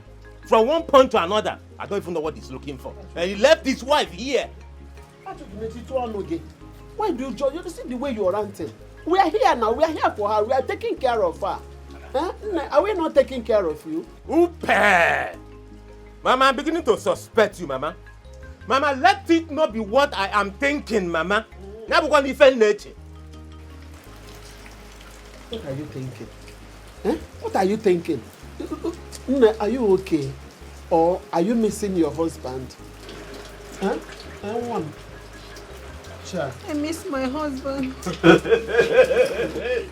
from one point to another. I don't even know what he's looking for. And he left his wife here. Why do you judge? You see the way you're ranting. We are here now. We are here for her. We are taking care of her. Huh? Are we not taking care of you? Upe! Mama, I'm beginning to suspect you, Mama. Mama, let it not be what I am thinking, Mama. Now we're going to defend nature. What are you thinking? Huh? What are you thinking? Are you okay? Or are you missing your husband? Huh? I miss my husband. Hey!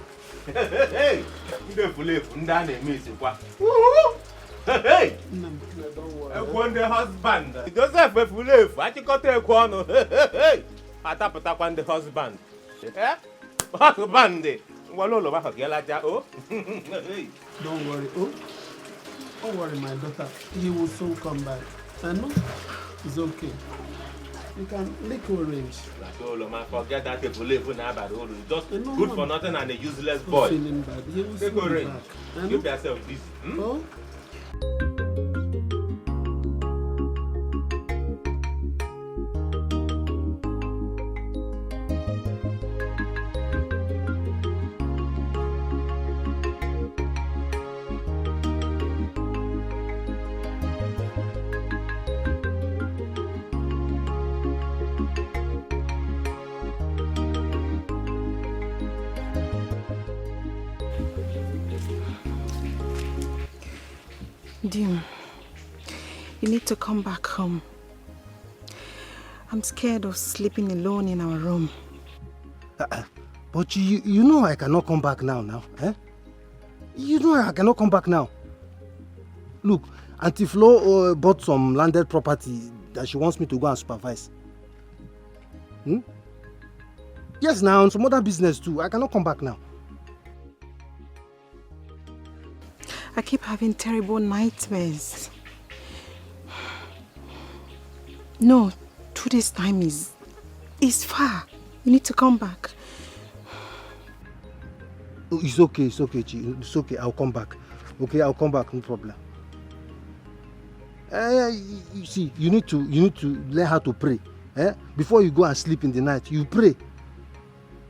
Hey! Don't worry. The husband. Joseph Efulefu. I think got a corner. Hey! Atapata the husband. Eh? Husband. Walolo ba hakela oh. Don't worry. Oh. Don't worry, my daughter. He will soon come back. I know. It's okay. You can lick orange. Forget that Efulefu na bad. Just good for nothing and a useless boy. Feeling bad. He will soon orange. Back. Keep yourself busy. Oh? Dim, you need to come back home. I'm scared of sleeping alone in our room. But you know I cannot come back now, eh? You know I cannot come back now. Look, Auntie Flo bought some landed property that she wants me to go and supervise. Yes, now, and some other business too. I cannot come back now. I keep having terrible nightmares. No, 2 days' time is far. You need to come back. It's okay, Chi. It's okay, I'll come back. Okay, I'll come back, no problem. You see, you need to learn how to pray. Before you go and sleep in the night, you pray.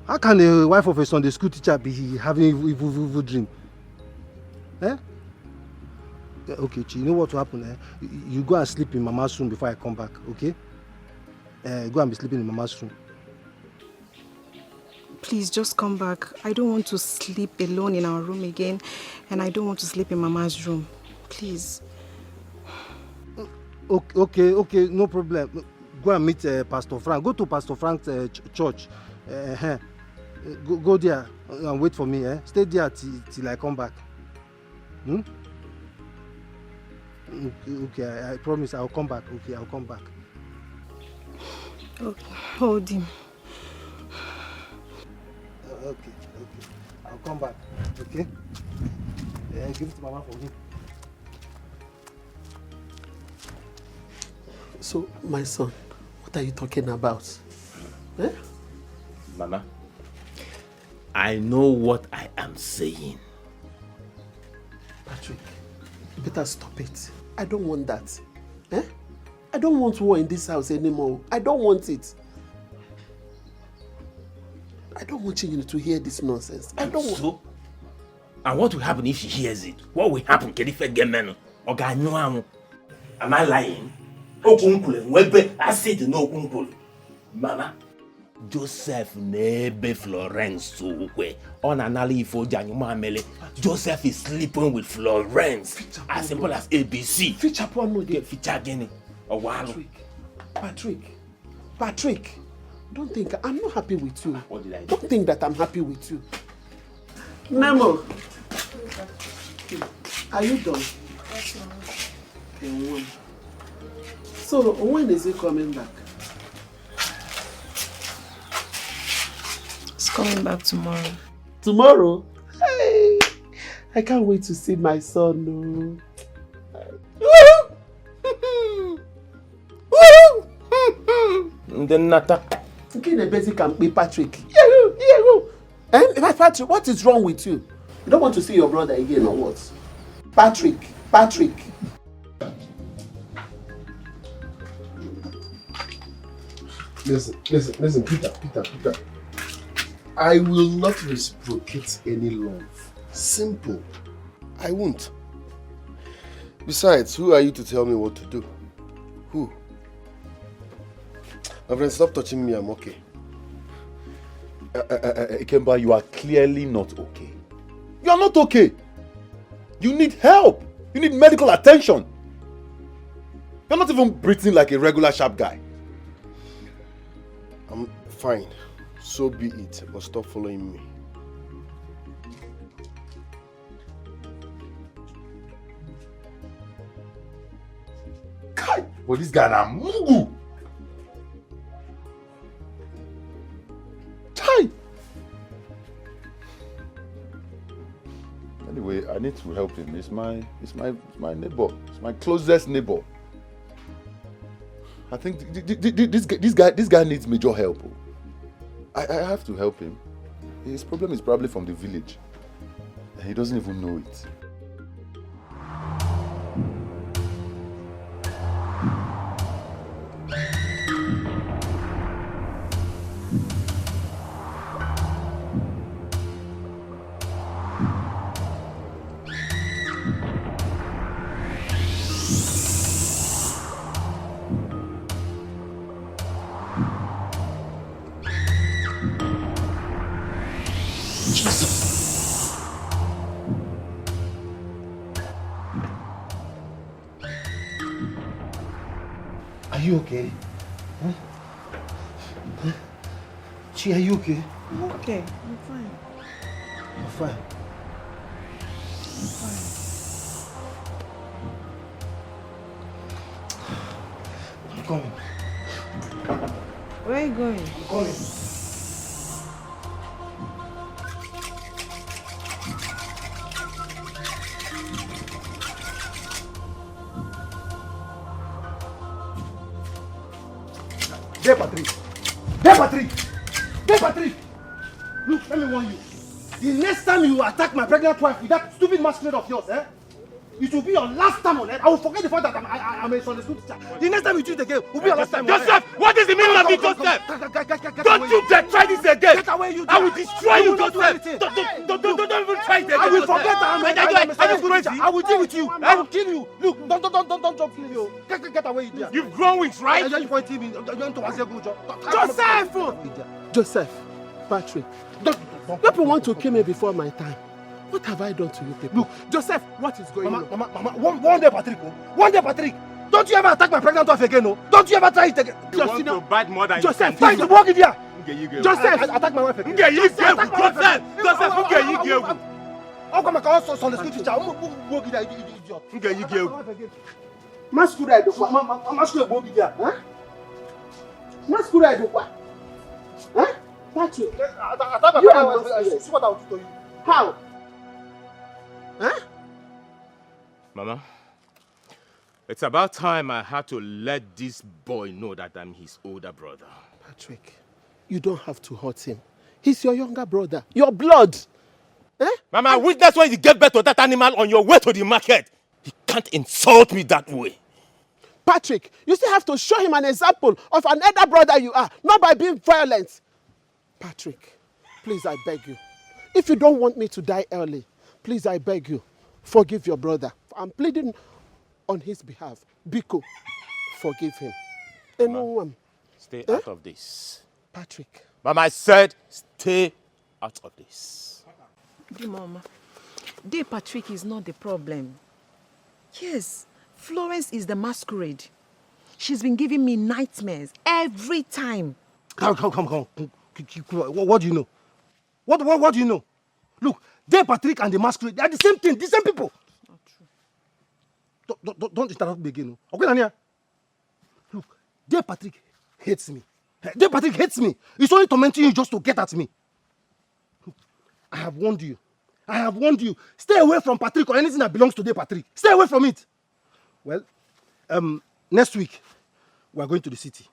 How can a wife of a Sunday school teacher be having evil dream? Okay, Chi, you know what will happen? You go and sleep in Mama's room before I come back, okay? Go and be sleeping in Mama's room. Please, just come back. I don't want to sleep alone in our room again, and I don't want to sleep in Mama's room. Please. Okay, no problem. Go and meet Pastor Frank. Go to Pastor Frank's church. Go there and wait for me. Stay there till I come back. Okay, I promise I'll come back. Okay, I'll come back. Okay, hold him. Okay. I'll come back. Okay? Give it to Mama for me. So, my son, what are you talking about? Mama, I know what I am saying. Patrick, you better stop it. I don't want that. Eh? I don't want war in this house anymore. I don't want it. I don't want you to hear this nonsense. I don't want... So? And what will happen if she hears it? What will happen? Am I lying? I said no. Mama, Joseph nebe Florence on anali Joseph is sleeping with Florence. As simple as ABC. Feature porn no dey. Feature again. Patrick, don't think I'm not happy with you. What did I do? Don't think that I'm happy with you. Nemo, are you done? Yes, Okay, so when is he coming back? It's coming back tomorrow. Tomorrow? Hey, I can't wait to see my son. No. Then Nata. Okay, the basic can be Patrick. And Patrick, what is wrong with you? You don't want to see your brother again or what? Patrick. Listen, Peter. I will not reciprocate any love. Simple. I won't. Besides, who are you to tell me what to do? Who? My friend, stop touching me, I'm okay. Ikemba, you are clearly not okay. You are not okay. You need help. You need medical attention. You're not even breathing like a regular sharp guy. I'm fine. So be it. But stop following me. Kai! But this guy na mugu. Kai! Anyway, I need to help him. It's my neighbor. It's my closest neighbor. I think this guy needs major help. I have to help him. His problem is probably from the village. And he doesn't even know it. Are you okay? Huh? Chi, are you okay? I'm okay. I'm fine. You're fine. I'm coming. Where are you going? I'm coming. Hey, Patrick! Look, let me warn you. The next time you attack my pregnant wife with that stupid masquerade of yours, it will be your last time on earth. I will forget the fact that I'm a Sunday school teacher. The next time you do it again will be your last time. Joseph, what is the meaning of it, Joseph? Don't you dare try this again. Get away, you. I will destroy you, Joseph. Don't even try it again. I will forget that I'm a school teacher. I will deal with you. I will kill you. Look, don't kill you. Get away, you. You've grown wings, right? Joseph, Patrick, people want to kill me before my time. What have I done to you people? Look, Joseph, what is going on? Mama, one day, Patrick. One day, Patrick. Don't you ever attack my pregnant wife again, no? Don't you ever try it again? You want to bite more than Joseph, try to walk it here. Joseph, attack my wife again. Joseph, How come I can't Sunday school teacher? Walk it there, idiot. Masquerade, masquerade, walk it there. Huh? Masquerade, what? Huh? Patrick, see what I will do to you. How? Huh? Mama, it's about time I had to let this boy know that I'm his older brother. Patrick, you don't have to hurt him. He's your younger brother, your blood. Mama, witness when you gave birth to that animal on your way to the market. You can't insult me that way. Patrick, you still have to show him an example of an elder brother you are, not by being violent. Patrick, please, I beg you. If you don't want me to die early, please, I beg you, forgive your brother. I'm pleading on his behalf. Biko, forgive him. Mama, stay out of this. Patrick. Mama, I said stay out of this. Mama, dear Patrick is not the problem. Yes, Florence is the masquerade. She's been giving me nightmares every time. Come. What do you know? What do you know? Look, they Patrick and the masquerade, they are the same thing, the same people. Not true. Don't interrupt me again. Okay, Nania? Look, they Patrick hates me. They Patrick hates me. He's only tormenting you just to get at me. Look, I have warned you. Stay away from Patrick or anything that belongs to Day Patrick. Stay away from it. Well, next week, we are going to the city.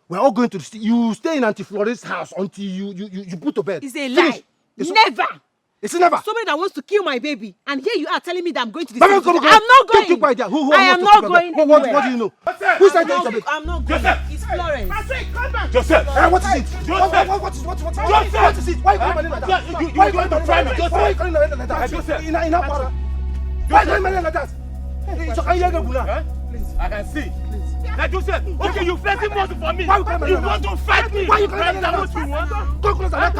We are all going to the city. You stay in Auntie Florence's house until you put to bed. It's a lie. Never. It's never. Somebody that wants to kill my baby. And here you are telling me that I'm going to the Come city. on. I'm not going. Keep quiet there. I am not going anywhere. What do you know? Who said that? I'm not going. Joseph. It's Florence. Patrick, come back. Joseph. What is it? Joseph. What is it? Joseph. What is it? Why are you calling like that? You're going to try me, Joseph. Why are you calling like that? Joseph. In our para. Why are you calling like that? So can you get Please. I can see. Now, Joseph, okay, you're flexing muscle for me. Why you You want to fight me? Why you calling like that? What you want? Come closer.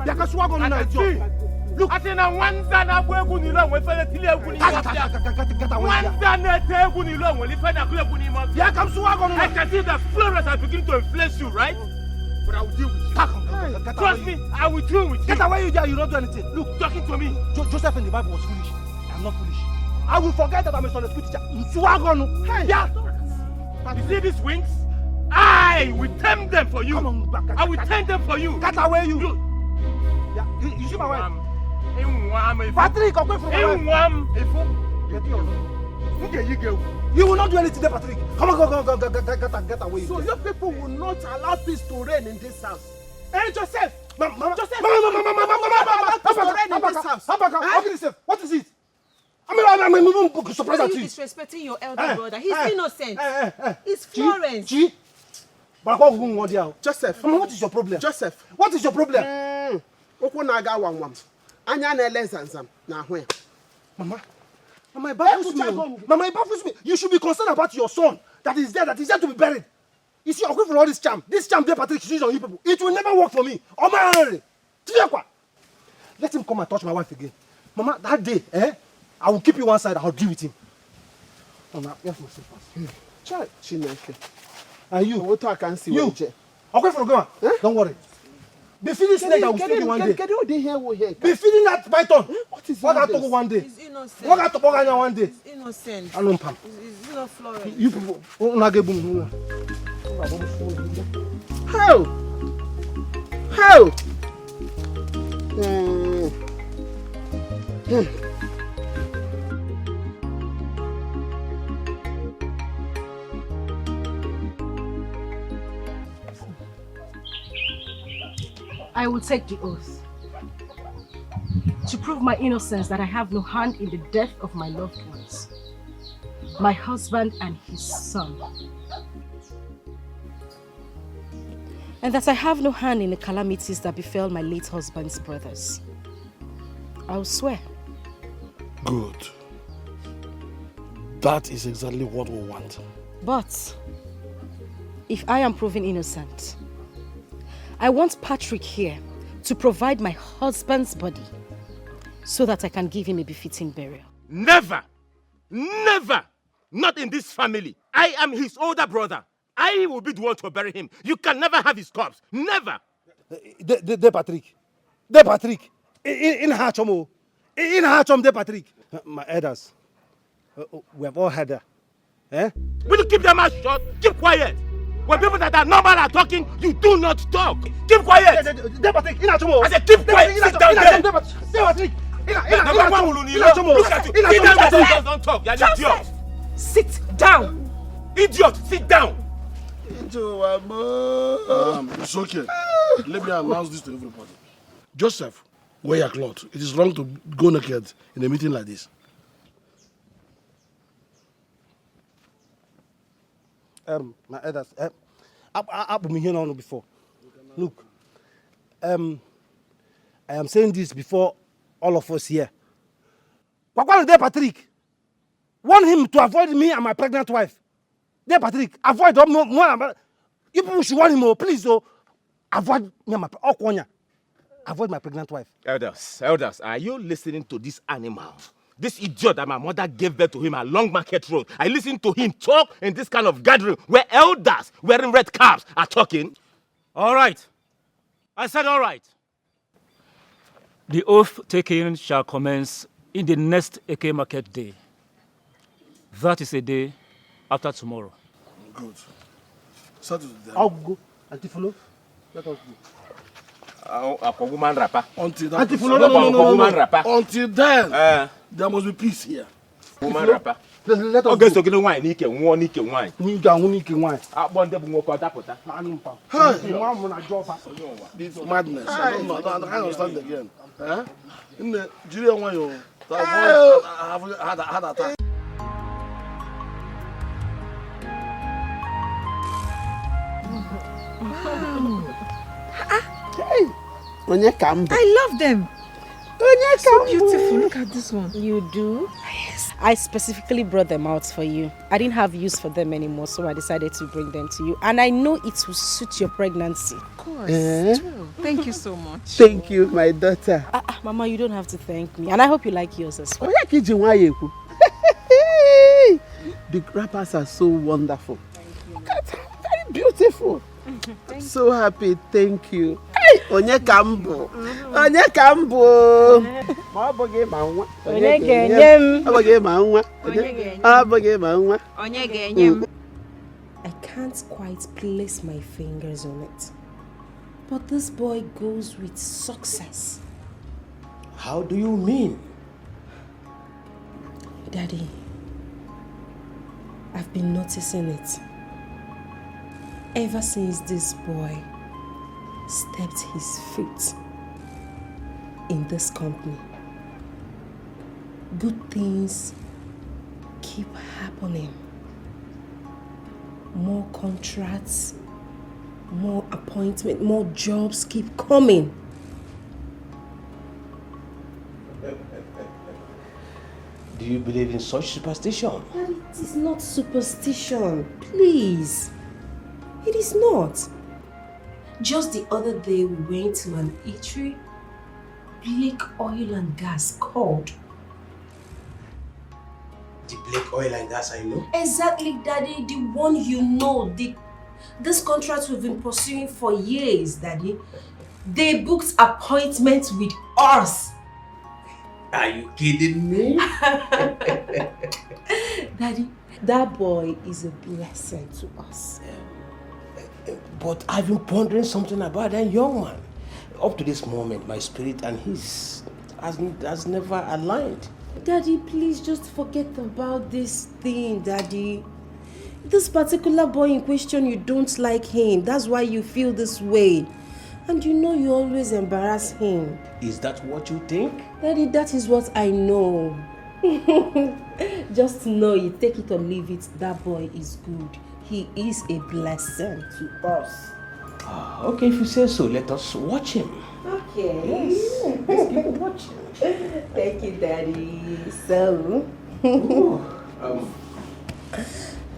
Come swag on now. Look. I said, one time I will go to the one for the telephone. One time I take you long when you find a club when you want. Yeah, come swag on. I can see that Florence are beginning to influence you, right? But I will deal with you. Trust me, I will deal with you. Get away, you there. You don't do anything. Look, talking to me. Joseph in the Bible was foolish. I'm not foolish. I will forget that I'm a Sunday school teacher. Swag on. Yeah. You see these wings? I will tame them for you. Come on, I will tame them for you. Get away, you. Yeah, you see my wife? Patrick, come from my wife. You will not do anything there, Patrick. Come on, get away. So your people will not allow peace to reign in this house. Hey, Joseph! Joseph! What is it? I'm even surprised at you. You Disrespecting your elder brother. He's innocent. It's Florence. Joseph, what is your problem? Joseph, what is your problem? Mama, it baffles me. You should be concerned about your son that is there to be buried. You see, I'm going for all this charm. This charm there, Patrick, she's on you people. It will never work for me. Let him come and touch my wife again. Mama, that day, I will keep you one side. I'll deal with him. Mama, yes, my sister. And you? What I can see. You? I'll go for a go. Don't worry. Be feeding snake, I will feed you one day. Be feeding that python. What is what I talk one day? He's innocent. What I talk one day? He's innocent. I don't pam. He's not Florence. You people, How? I will take the oath to prove my innocence that I have no hand in the death of my loved ones, my husband and his son, and that I have no hand in the calamities that befell my late husband's brothers. I will swear. Good. That is exactly what we want. But if I am proven innocent, I want Patrick here to provide my husband's body so that I can give him a befitting burial. Never! Never! Not in this family. I am his older brother. I will be the one to bury him. You can never have his corpse. Never! De Patrick. De Patrick. In Hachomo. In Hachom, De Patrick. My elders. We have all had that. Will you keep your mouth shut? Keep quiet! When people that are normal are talking, you do not talk. Keep quiet. I said keep quiet. Sit down there. Look at you. Don't talk. You're an idiot. Sit down. Idiot, sit down. It's okay. Let me announce this to everybody. Joseph Wear your clothes. It is wrong to go naked in a meeting like this. My elders, I've been here on before. Look, I am saying this before all of us here. There, Patrick. Want him to avoid me and my pregnant wife. There, Patrick, avoid more. You people should want him, please, avoid me and avoid my pregnant wife. Elders, are you listening to this animal? This idiot that my mother gave birth to him along Market Road. I listened to him talk in this kind of gathering where elders wearing red caps are talking. All right. I said all right. The oath taking shall commence in the next Eke Market Day. That is a day after tomorrow. Good. Saturday. I'll go. Antifulo, let us go. Until that, until then, there must be peace here. Let us go. It's madness. I don't understand again. I had a attack. I love them. So beautiful. Look at this one. You do? Yes. I specifically brought them out for you. I didn't have use for them anymore, so I decided to bring them to you. And I know it will suit your pregnancy. Of course. Thank you so much. Thank you, my daughter. Mama, you don't have to thank me. And I hope you like yours as well. The wrappers are so wonderful. Look at them. Very beautiful. I'm so happy. Thank you. Onye kambo. Onye kambo. I can't quite place my fingers on it. But this boy goes with success. How do you mean? Daddy, I've been noticing it. Ever since this boy stepped his foot in this company, good things keep happening. More contracts, more appointments, more jobs keep coming. Do you believe in such superstition? But it is not superstition, please. It is not. Just the other day we went to an eatery. Blake Oil and Gas called. The Blake Oil and Gas I know? Exactly, Daddy. The one you know. This contract we've been pursuing for years, Daddy. They booked appointments with us. Are you kidding me? Daddy, that boy is a blessing to us. But I've been pondering something about that young man. Up to this moment, my spirit and his has never aligned. Daddy, please just forget about this thing, Daddy. This particular boy in question, you don't like him. That's why you feel this way. And you know you always embarrass him. Is that what you think? Daddy, that is what I know. Just know it, take it or leave it. That boy is good. He is a blessing to us. Okay, if you say so, let us watch him. Okay. Yes, let's keep watching. Thank you, Daddy. So,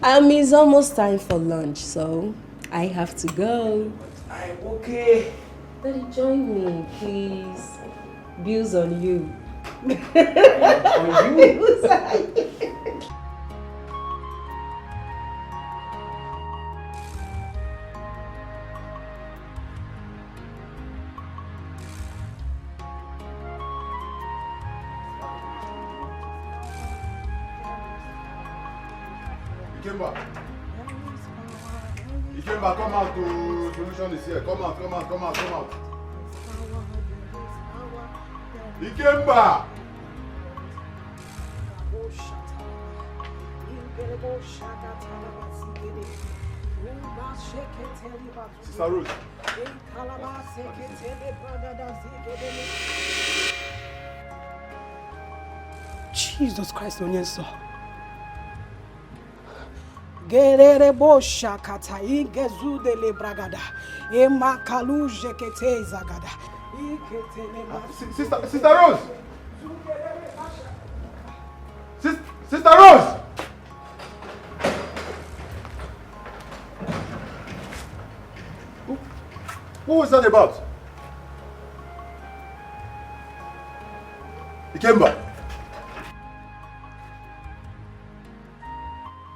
it's almost time for lunch, so I have to go. I'm okay. Daddy, join me, please. Bills on you. On you? Ikemba, come out to solution is here. Come out. Ikemba! Sister Rose. Jesus Christ, Onyenso. Gerere bosha kata ingezu de le bragada. Ema kaluje kete zagada. Sister Rose. Sister Rose. What was that about? Ikemba.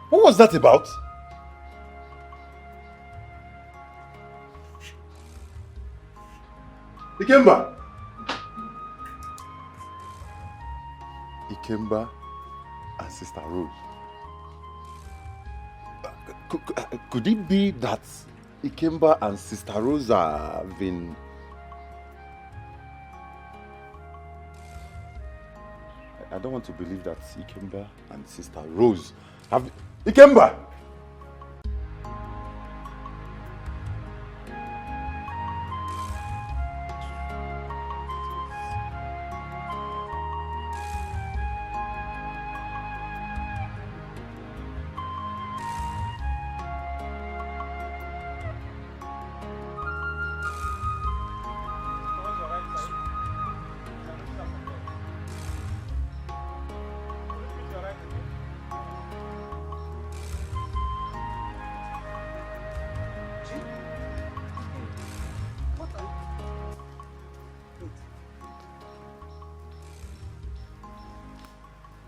What was that about? Ikemba. Ikemba and Sister Rose. Could it be that Ikemba and Sister Rose have been... I don't want to believe that Ikemba and Sister Rose have... Ikemba!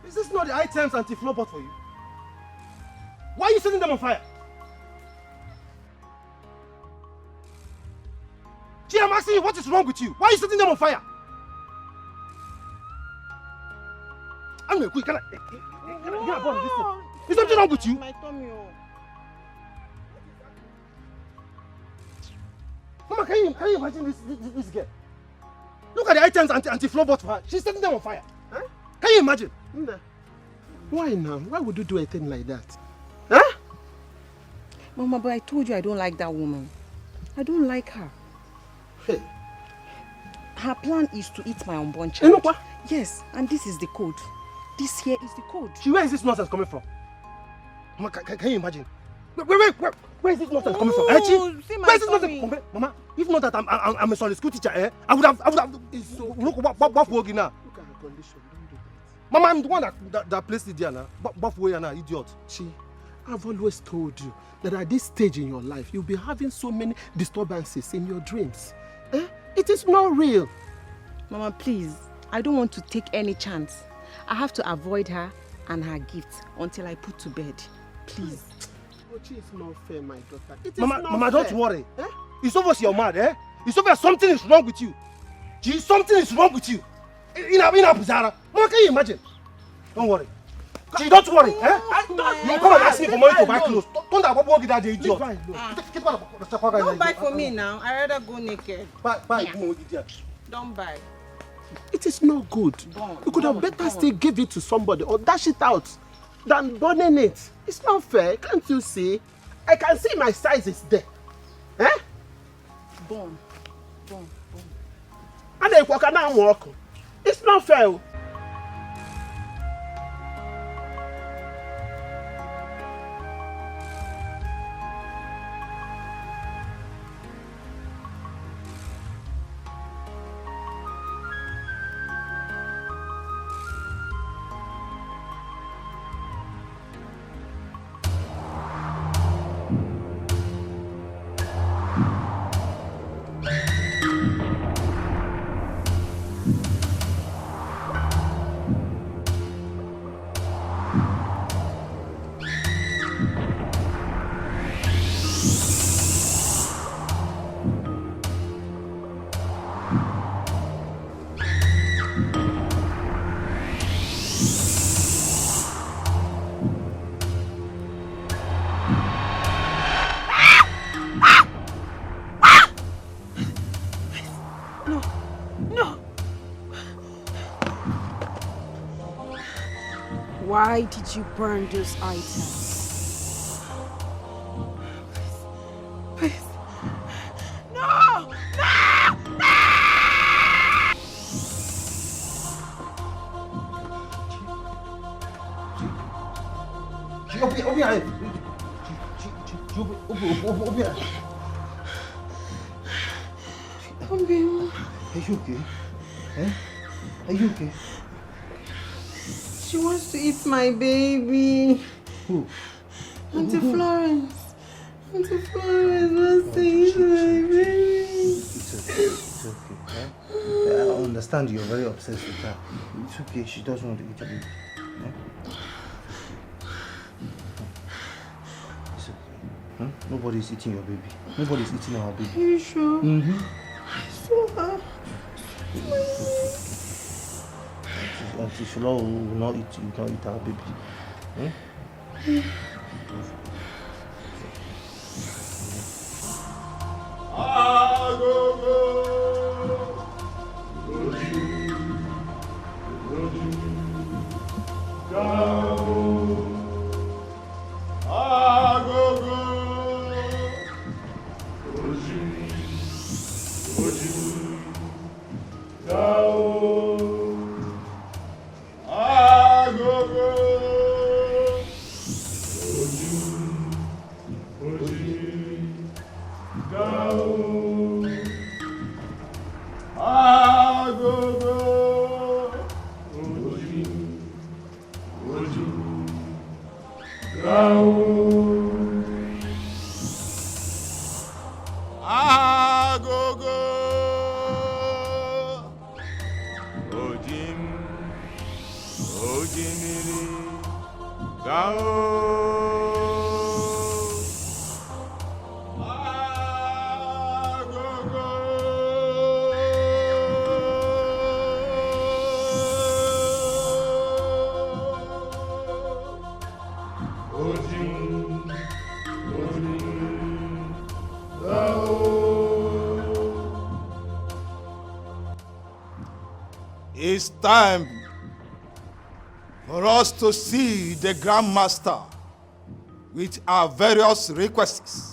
Is this not the items anti-flow pot for you? Why are you setting them on fire? Gee, I'm asking you, what is wrong with you? Why are you setting them on fire? I'm going to quick. Can I burn this thing? Is something wrong with you? My tummy. Mama, can you imagine this girl? Look at the items anti-flow pot for her. She's setting them on fire. Huh? Can you imagine? Why now? Why would you do a thing like that? Huh? Mama, but I told you I don't like that woman. I don't like her. Hey. Her plan is to eat my unborn child. Yes, and this is the code. This here is the code. Where is this nonsense coming from? Mama, can you imagine? Where is this nonsense coming from? Where is this nonsense coming from? Mama, if not that I'm a Sunday school teacher, I would have look what for now. Look at her condition. Don't do that. Mama, I'm the one that placed it there now. Buff way now, idiot. See, I've always told you that at this stage in your life, you'll be having so many disturbances in your dreams. It is not real. Mama, please, I don't want to take any chance. I have to avoid her and her gifts until I put to bed. Please. Ochi, it's not fair, my daughter. It is Mama, not Mama, fair. don't worry. It's obvious you're mad, It's obvious something is wrong with you. Gee, something is wrong with you. In a Zara. Mama, can you imagine? Don't worry. Gee, don't worry, You come and ask me for money to buy clothes. Don't walk that idiot. Don't buy for me now. I'd rather go naked. Buy. Don't buy. It is not good. You could have better still give it to somebody or dash it out than burning it. It's not fair, can't you see? I can see my size is there. Boom. And then walk and walk. It's not fair. Why did you burn those items? Are you okay? Eh? Are you okay? She wants to eat my baby. Who? Auntie Florence. Auntie Florence wants to eat my baby. It's okay. It's okay. Eh? I understand you're very obsessed with her. It's okay. She doesn't want to eat your baby. Eh? It's okay. Huh? Nobody's eating your baby. Nobody's eating our baby. Are you sure? Mm-hmm. I saw her. Auntie Flora will not eat our baby. Hmm? It's time for us to see the Grand Master with our various requests.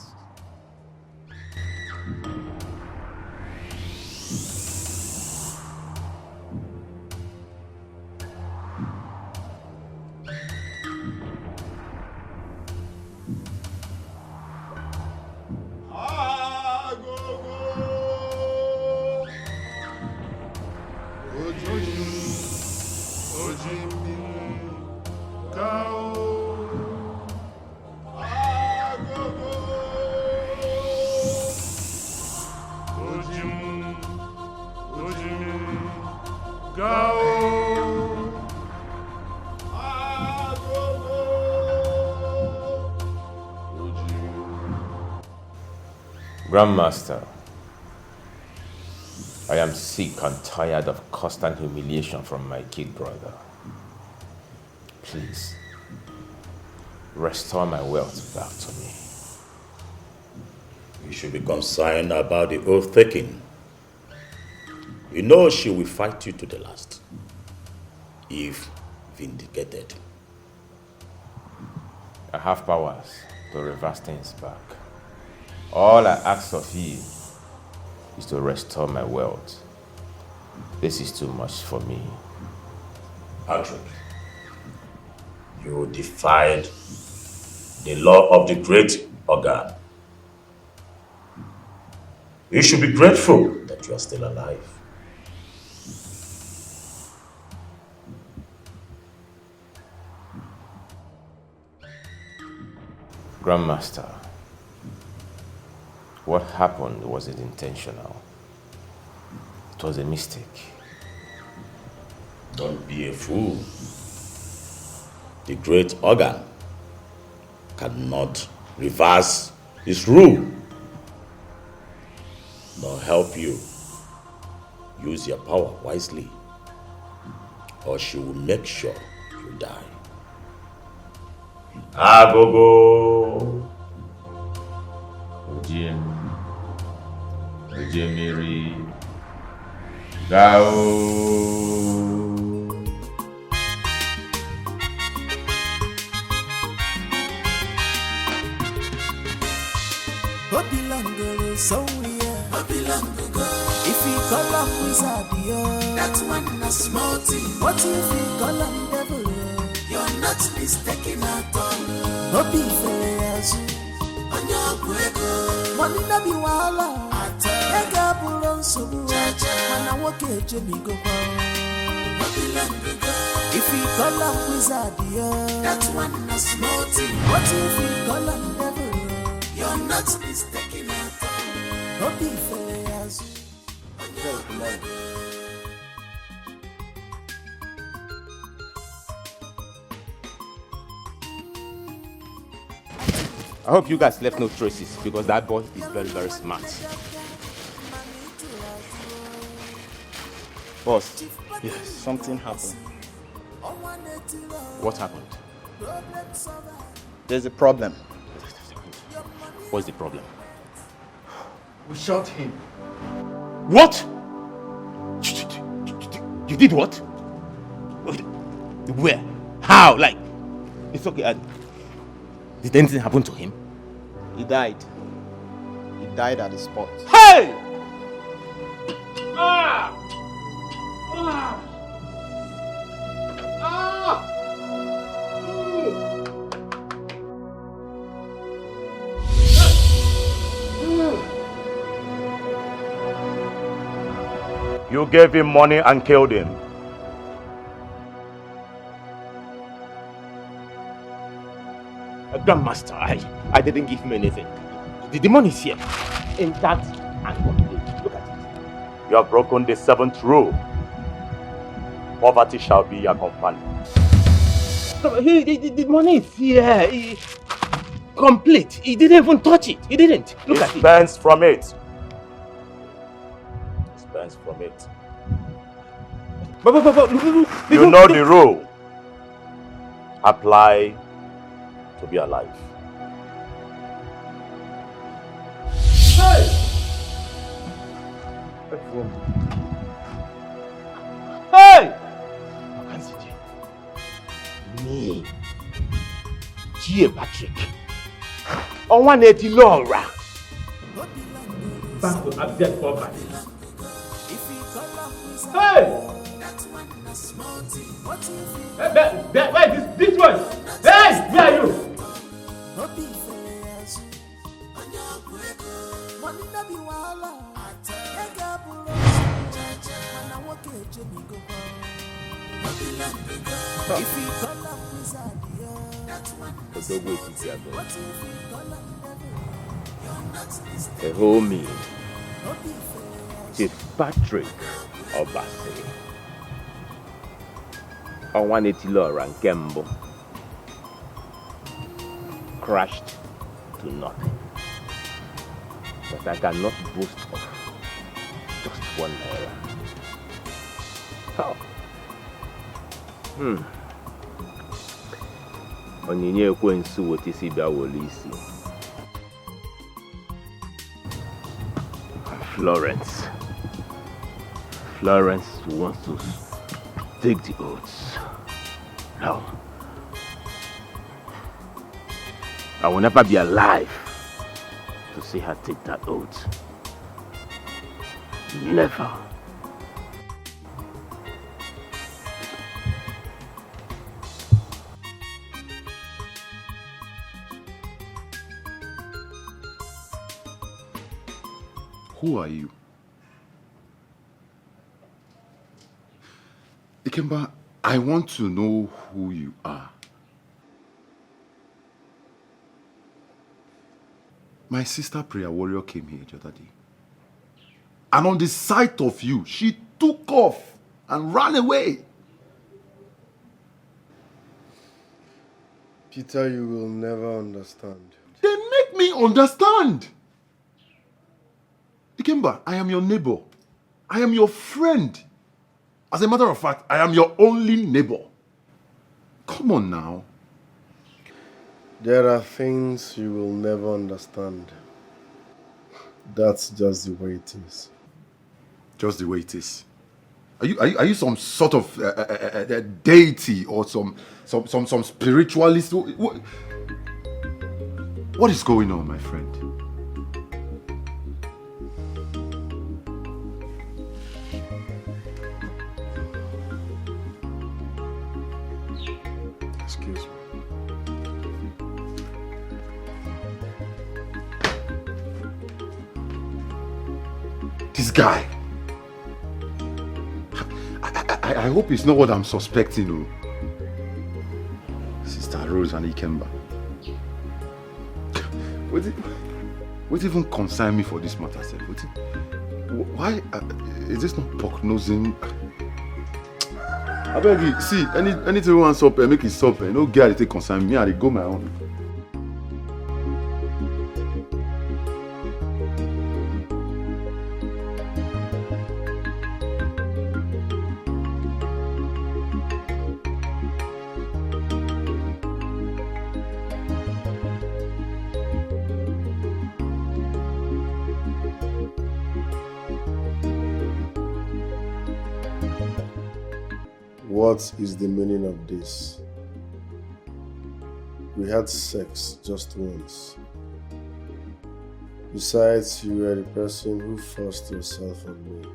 Grandmaster, I am sick and tired of constant humiliation from my kid brother. Please, restore my wealth back to me. You should be concerned about the oath taking. You know she will fight you to the last, if vindicated. I have powers to reverse things back. All I ask of you is to restore my wealth. This is too much for me. Patrick, you defied the law of the great organ. You should be grateful that you are still alive. Grandmaster, what happened wasn't intentional. It was a mistake. Don't be a fool. The great organ cannot reverse his rule nor help you. Use your power wisely, or she will make sure you die. Agogo. Ojemiri. Gao. Obilango somewhere. Obilango. If you call up wizard, that one a small thing. What if you call up devil? You're not mistaken at all. Obi Feleazu. money no be wahala. Ega buro nsobu, mana woke ejebi go kwa. If you call up wizard, that one a small thing. What if you call up devil? You're not mistaken at all. Don't be fair as I hope you guys left no traces because that boy is very, very smart. Boss. Yes, something happened. What happened? There's a problem. What's the problem? We shot him. What? You did what? Where? How? Like, it's okay. Did anything happen to him? He died. He died at the spot. Hey! Ah! Ah! Ah! You gave him money and killed him. Grandmaster, I didn't give him anything. The money is here. Intact and complete. Look at it. You have broken the 7th rule. Poverty shall be your companion. The money is here. Complete. He didn't even touch it. He didn't. Look at it. Spends from it. Spends from it. You know the rule. Apply to be alive. Hey! Hey! Me. G. Patrick. On 180 Laura. Back to abject poverty. Hey! Wait, this one! Hey! Where are you? A homie, Chief Patrick Obasi. On 180 Laura and Kembo crashed to nothing. But I cannot boast of just 1 naira. How? Onyinye ekwensu wotisi bia wolisi. Florence wants to take the oaths. No. I will never be alive to see her take that oath. Never. Who are you? Ikemba, I want to know who you are. My sister prayer warrior came here the other day. And on the sight of you, she took off and ran away. Peter, you will never understand. Then make me understand. Ikemba, I am your neighbor. I am your friend. As a matter of fact, I am your only neighbor. Come on now. There are things you will never understand. That's just the way it is. Just the way it is. Are you some sort of deity or some spiritualist? What is going on, my friend? Excuse me. guy. I hope it's not what I'm suspecting. Oh. Sister Rose and Ikemba. What even concern me for this matter, sir? Why is this not prognosing? I beg you, see, anything you want to make it stop. No girl take concern me, I go my own. What is the meaning of this? We had sex just once. Besides, you were the person who forced yourself on me.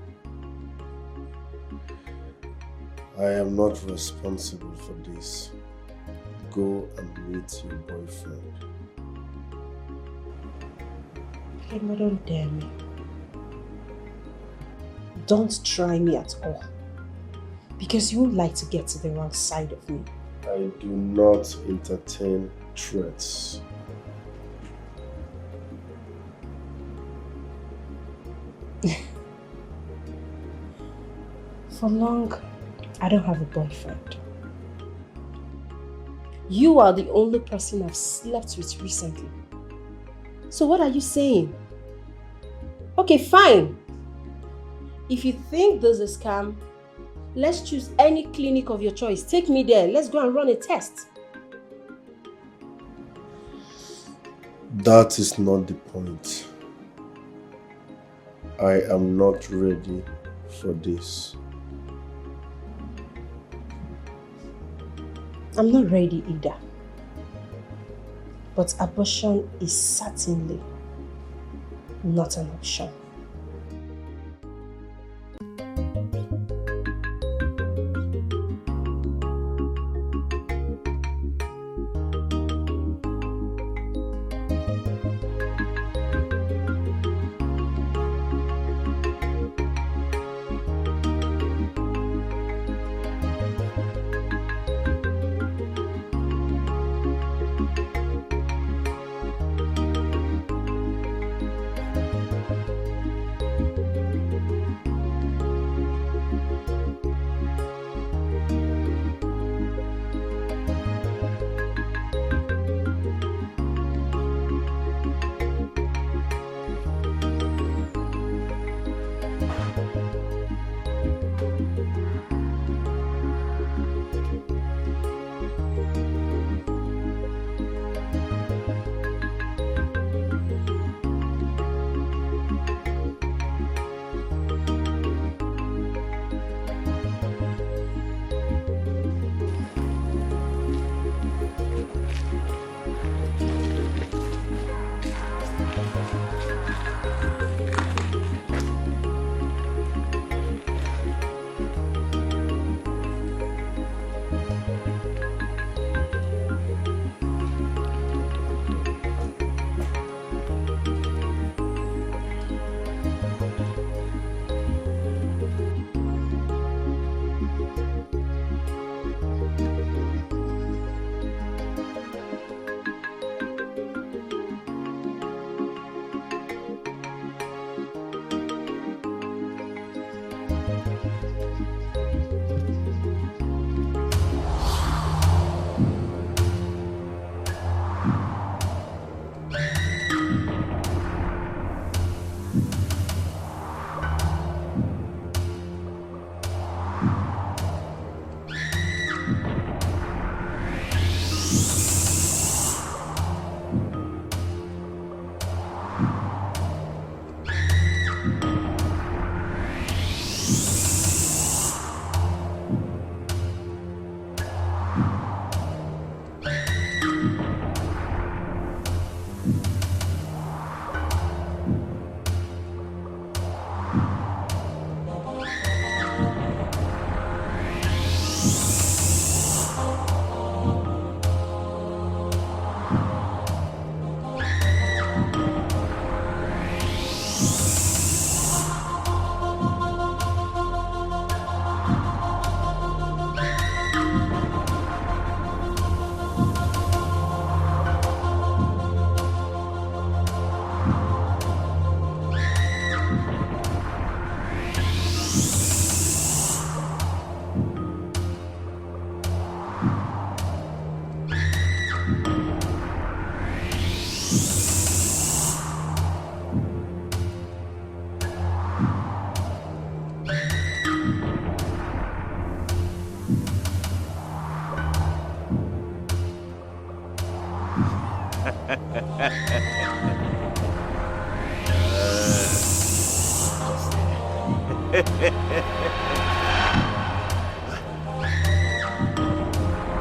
I am not responsible for this. Go and meet your boyfriend. Emma, don't dare me. Don't try me at all. Because you would like to get to the wrong side of me. I do not entertain threats. For long, I don't have a boyfriend. You are the only person I've slept with recently. So what are you saying? Okay, fine. If you think this is a scam, let's choose any clinic of your choice. Take me there. Let's go and run a test. That is not the point. I am not ready for this. I'm not ready either. But abortion is certainly not an option.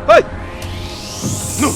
Hey! No!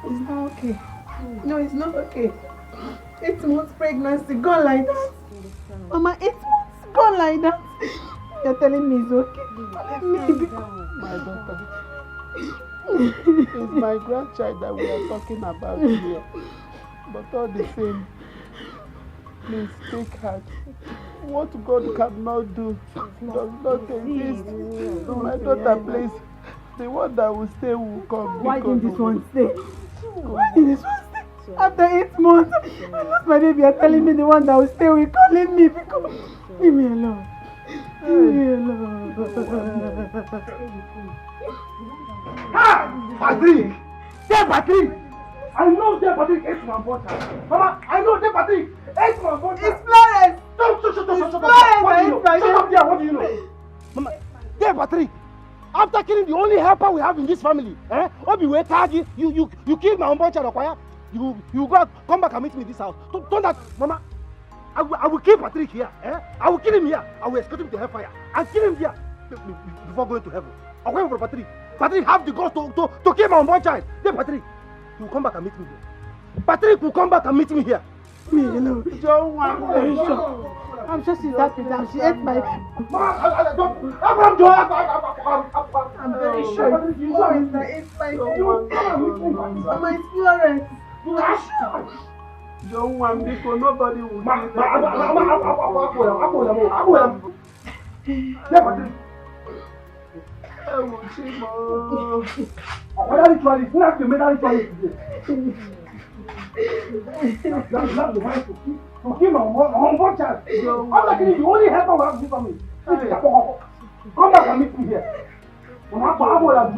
It's not okay. No, it's not okay. 8 months pregnancy gone like that. Mama, 8 months gone like that. You're telling me it's okay. My daughter. It's my grandchild that we are talking about here. But all the same, please take heart. What God cannot do does not exist. My daughter, please. The one that will stay will come. Why didn't this one stay? Why did this one stay? After 8 months, I lost my baby. You're telling me the one that will stay will call me because... Leave me alone. Leave me alone. Ah! Patrick! Dear Patrick! I know dear Patrick ate my butter. Mama, I know dear Patrick ate my butter. It's Florence! Shut up there. What do you know? Mama, dear Patrick, after killing the only helper we have in this family, Obi we tagi, you killed my unborn child, Okwaya. You go come back and meet me in this house. Don't that, Mama. I will kill Patrick here. I will kill him here. I will escort him to hellfire and kill him here before going to heaven. Okay, for Patrick. Patrick have the guts to kill my unborn child. Then Patrick, he will come back and meet me here. Patrick will come back and meet me here. Me alone. Don't want. I'm very sure. I'm sure she's happy now. She ate my... I'm very sure. Florence that ate my food. Mama, it's Florence. You are sure? Don't want because nobody will To kill my unborn child. After killing the only helper we have in this family. Come back and meet me here. It's Florence.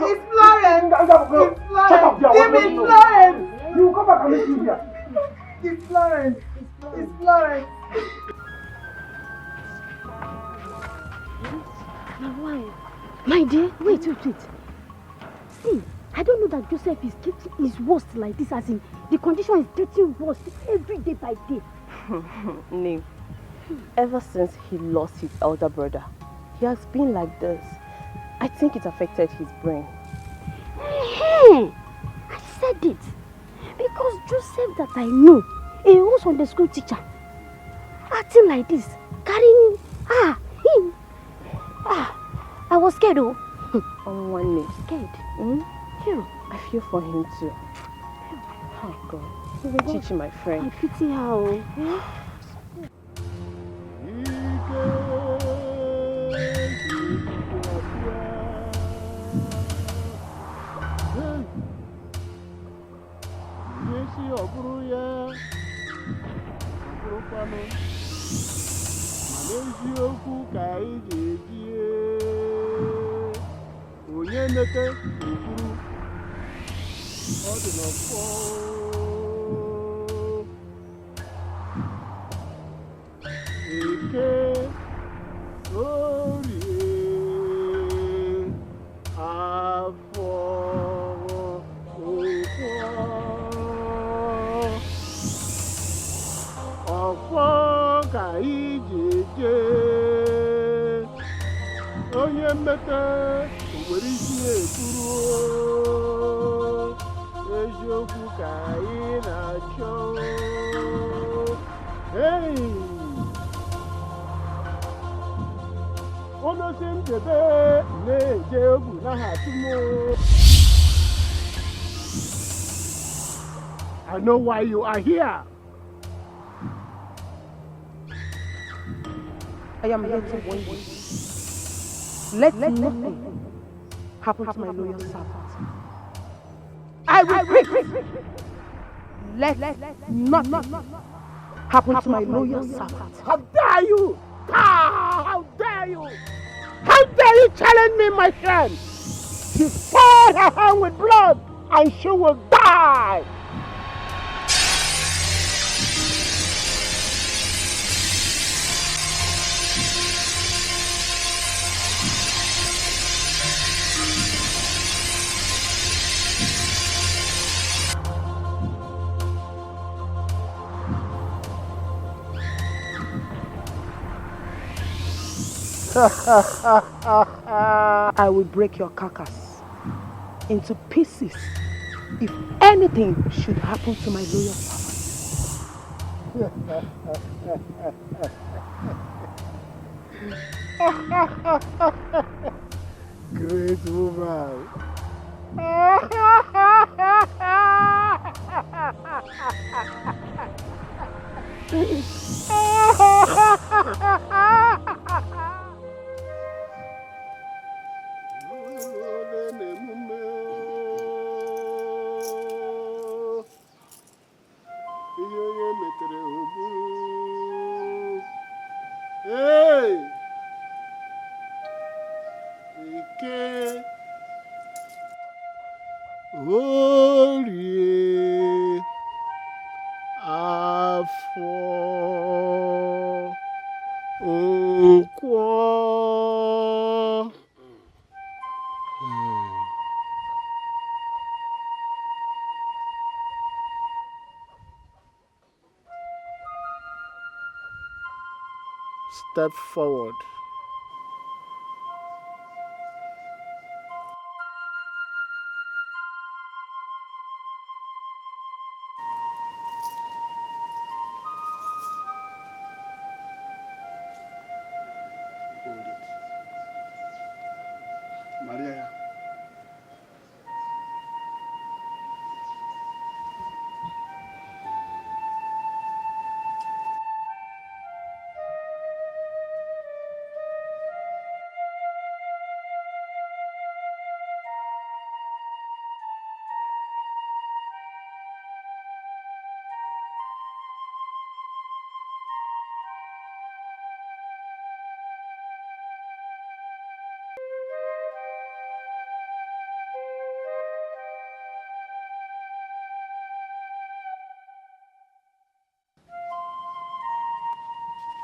It's Florence. Shut up there. Give me Florence. You come back and meet me here. It's Florence. It's Florence. My wife. My dear, wait. See, I don't know that Joseph is worse like this, as in the condition is getting worse every day by day. Name. Ever since he lost his elder brother, he has been like this. I think it affected his brain. I said it. Because Joseph that I know, he was on the school teacher. Acting like this, carrying him. I was scared though. On one knee. Scared. Yeah, I feel for him too. Oh God. Even Chichi, my friend. I pity her. Onye mmete nwere isi ekwuru eziokwu ka anyị na-achọ. Hey! Ono si ndebe na-eje egwu n'aha tumo. I know why you are here. I am here to warn you. Let nothing happen to my loyal servant. I repeat, let nothing happen to my loyal servant. How dare you? How dare you? How dare you challenge me, my friend? She stained her hand with blood and she will die. I will break your carcass into pieces if anything should happen to my loyal servant. Great woman. Hey! Ike! Orie! Afọ! Nkwọ! Step forward. Hold it. Maria.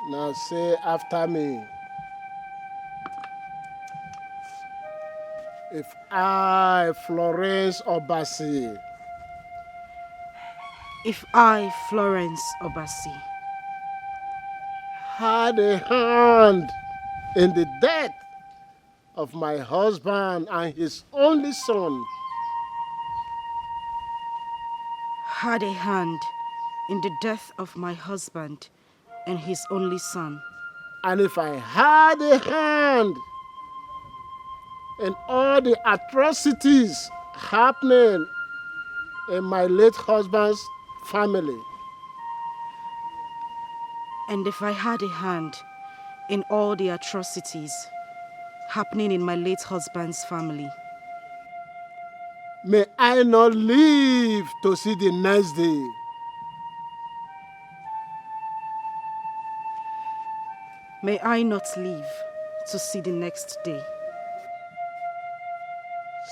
Now say after me. If I, Florence Obasi, If I, Florence Obasi, had a hand in the death of my husband and his only son, had a hand in the death of my husband and his only son, and if I had a hand in all the atrocities happening in my late husband's family, and if I had a hand in all the atrocities happening in my late husband's family, may I not live to see the next day. may I not live to see the next day.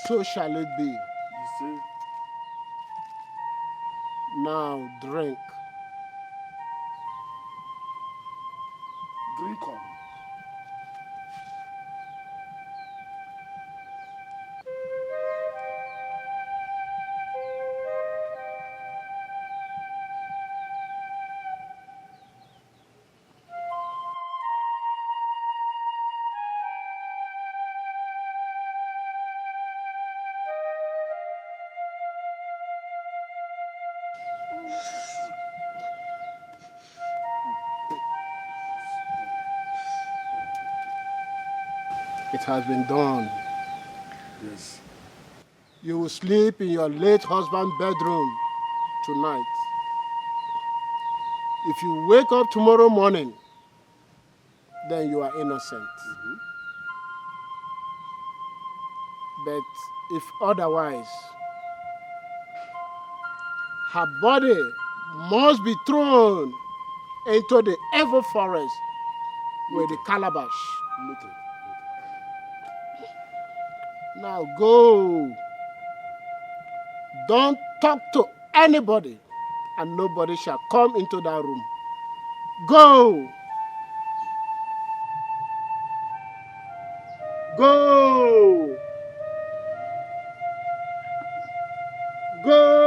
So shall it be. You see, Now drink. Drink on. It has been done. Yes. You will sleep in your late husband's bedroom tonight. If you wake up tomorrow morning, then you are innocent. But if otherwise, her body must be thrown into the evil forest with the calabash. Noted. Now go. Don't talk to anybody, and nobody shall come into that room. Go. Go. Go.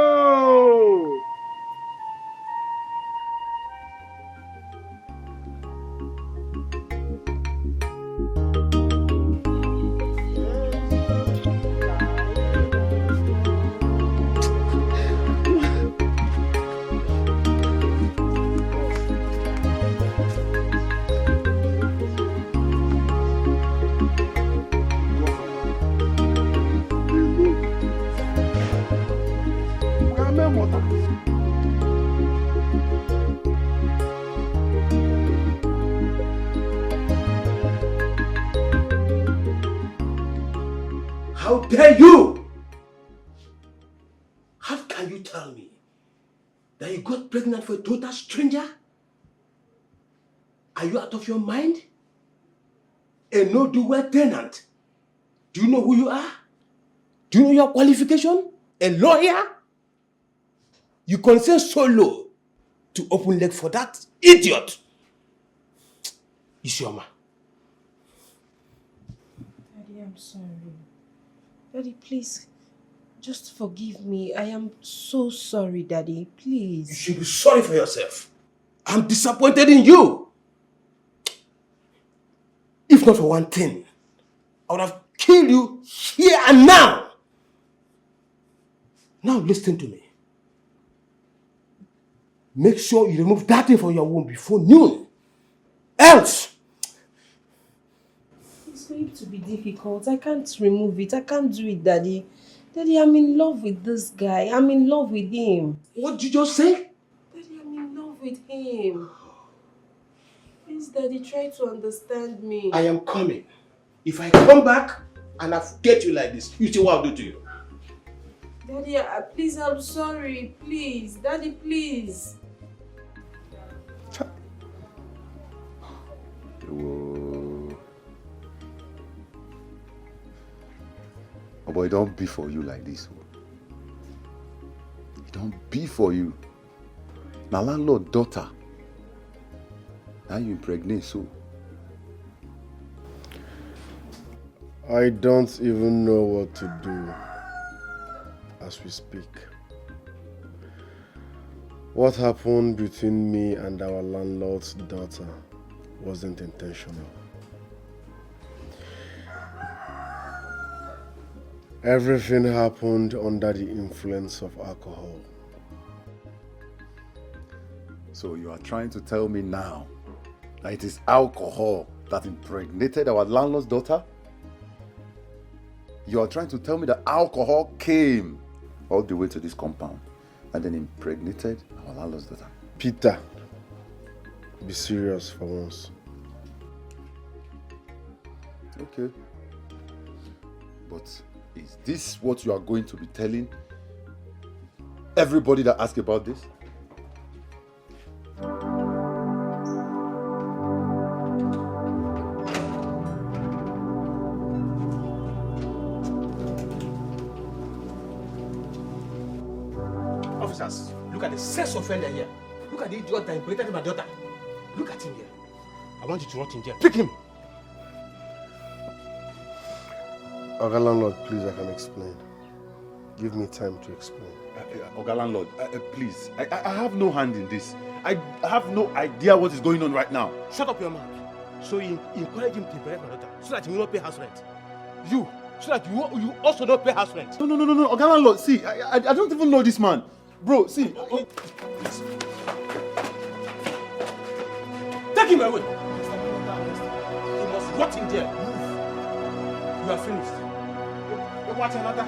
How dare you? How can you tell me that you got pregnant for a total stranger? Are you out of your mind? A no-do-well tenant? Do you know who you are? Do you know your qualification? A lawyer? You consent so low to open leg for that idiot? Isioma. Daddy, I'm sorry. Daddy, please, just forgive me. I am so sorry, Daddy. Please. You should be sorry for yourself. I'm disappointed in you. If not for one thing, I would have killed you here and now. Now listen to me. Make sure you remove that thing from your womb before noon. Else! It's going to be difficult. I can't remove it. I can't do it, Daddy. Daddy, I'm in love with this guy. I'm in love with him. What did you just say? Daddy, I'm in love with him. Please, Daddy, try to understand me. I am coming. If I come back and I get you like this, you see what I'll do to you. Daddy, please, I'm sorry. Please. Daddy, please. Whoa. Oh boy, don't be for you like this. It don't be for you. Now landlord daughter. Now you impregnate so. I don't even know what to do as we speak. What happened between me and our landlord's daughter wasn't intentional. Everything happened under the influence of alcohol. So you are trying to tell me now that it is alcohol that impregnated our landlord's daughter? You are trying to tell me that alcohol came all the way to this compound and then impregnated our landlord's daughter? Peter, be serious for once. Okay. But is this what you are going to be telling everybody that asks about this? Officers, Look at the sex offender here. Look at the idiot that impregnated my daughter. Look at him here. I want you to rot in jail. Pick him. Oga landlord, please, I can explain. Give me time to explain. Oga landlord, please. I have no hand in this. I have no idea what is going on right now. Shut up your mouth. So you encourage him to impregnate my daughter so that he will not pay house rent. You, so that you also don't pay house rent. No, Oga landlord, see, I don't even know this man. Bro, see. Please. Take him away. You must rot in jail. Move. You are finished. You watch another.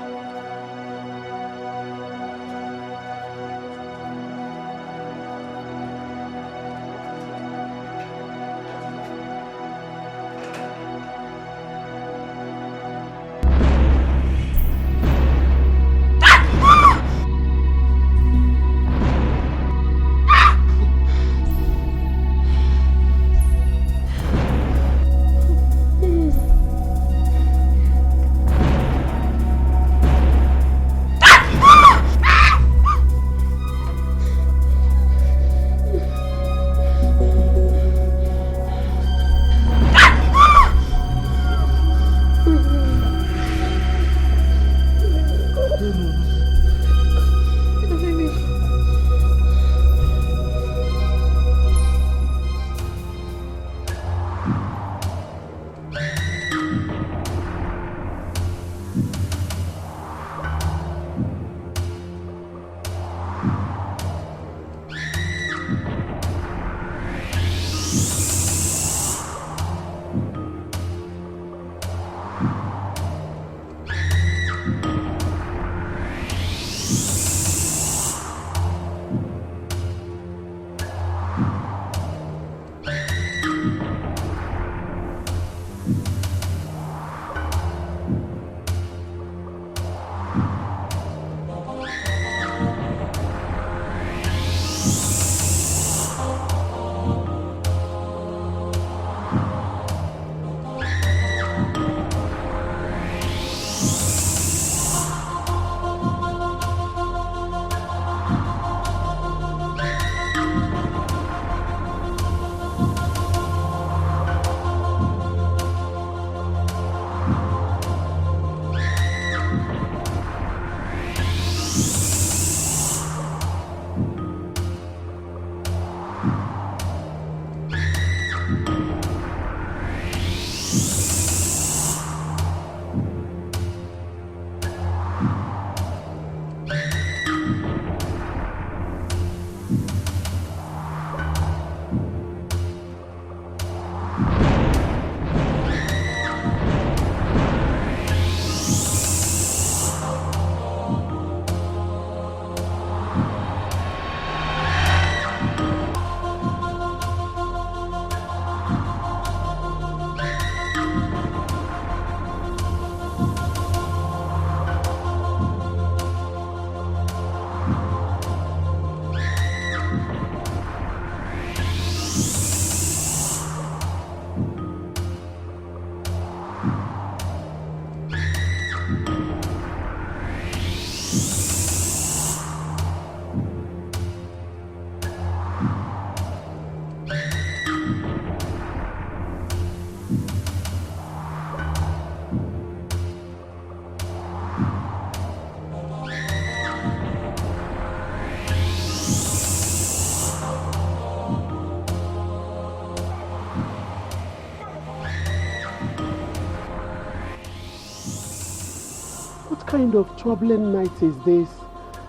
What kind of troubling night is this?